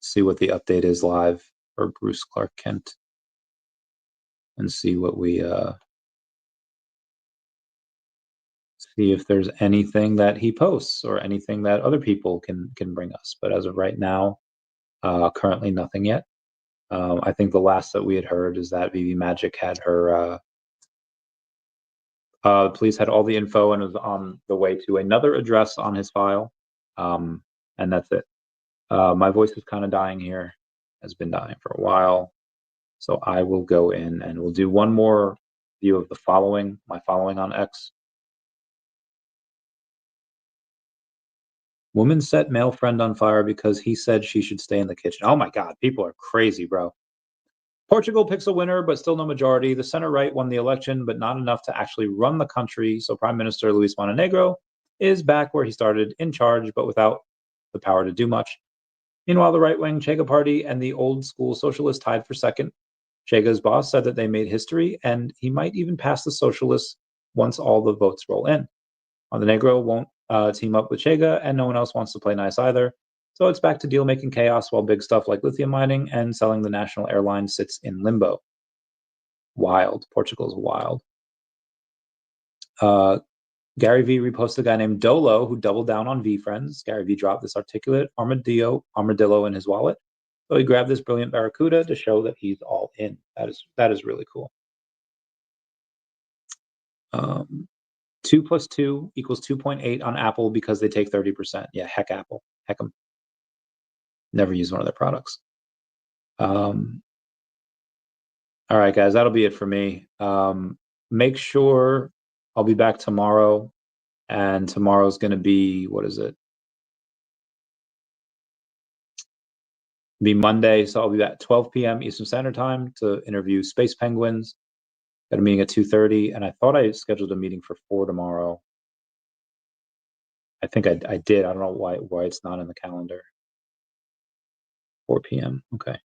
see what the update is live for Bruce Clark Kent, and see what we see if there's anything that he posts or anything that other people can bring us. But as of right now, currently nothing yet. I think the last that we had heard is that VeVe Magic had her. The police had all the info and was on the way to another address on his file, and that's it. My voice is kind of dying here, has been dying for a while, so I will go in and we'll do one more view of the following, my following on X. Woman set male friend on fire because he said she should stay in the kitchen. Oh my God, people are crazy, bro. Portugal picks a winner, but still no majority. The center right won the election, but not enough to actually run the country. So Prime Minister Luis Montenegro is back where he started, in charge, but without the power to do much. Meanwhile, the right-wing Chega party and the old-school socialists tied for second. Chega's boss said that they made history, and he might even pass the socialists once all the votes roll in. Montenegro won't team up with Chega, and no one else wants to play nice either. So it's back to deal-making chaos while big stuff like lithium mining and selling the national airline sits in limbo. Wild. Portugal's wild. Gary Vee reposted a guy named Dolo who doubled down on VeFriends. Gary Vee dropped this articulate armadillo in his wallet. So he grabbed this brilliant barracuda to show that he's all in. That is really cool. 2 plus 2 equals 2.8 on Apple because they take 30%. Yeah, heck Apple. Heck them. Never use one of their products. All right, guys, that'll be it for me. Make sure I'll be back tomorrow, and tomorrow's going to be, what is it? Be Monday, so I'll be at 12 p.m. Eastern Standard Time to interview Space Penguins. Got a meeting at 2:30, and I thought I scheduled a meeting for 4 tomorrow. I think I did. I don't know why it's not in the calendar. 4 p.m. Okay.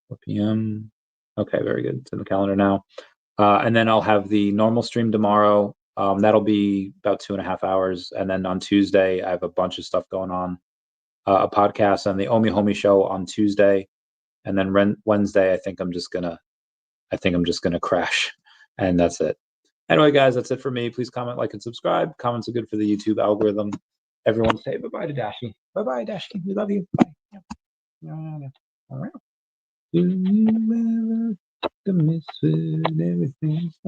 4 p.m. Okay, very good. It's in the calendar now. And then I'll have the normal stream tomorrow. That'll be about 2.5 hours. And then on Tuesday, I have a bunch of stuff going on. A podcast and the OMI show on Tuesday. And then Wednesday, I think I'm just gonna crash. And that's it. Anyway, guys, that's it for me. Please comment, like, and subscribe. Comments are good for the YouTube algorithm. Everyone say bye-bye to Dashi. Bye-bye, Dashi. We love you. Bye. All right. Do you ever miss it? Everything's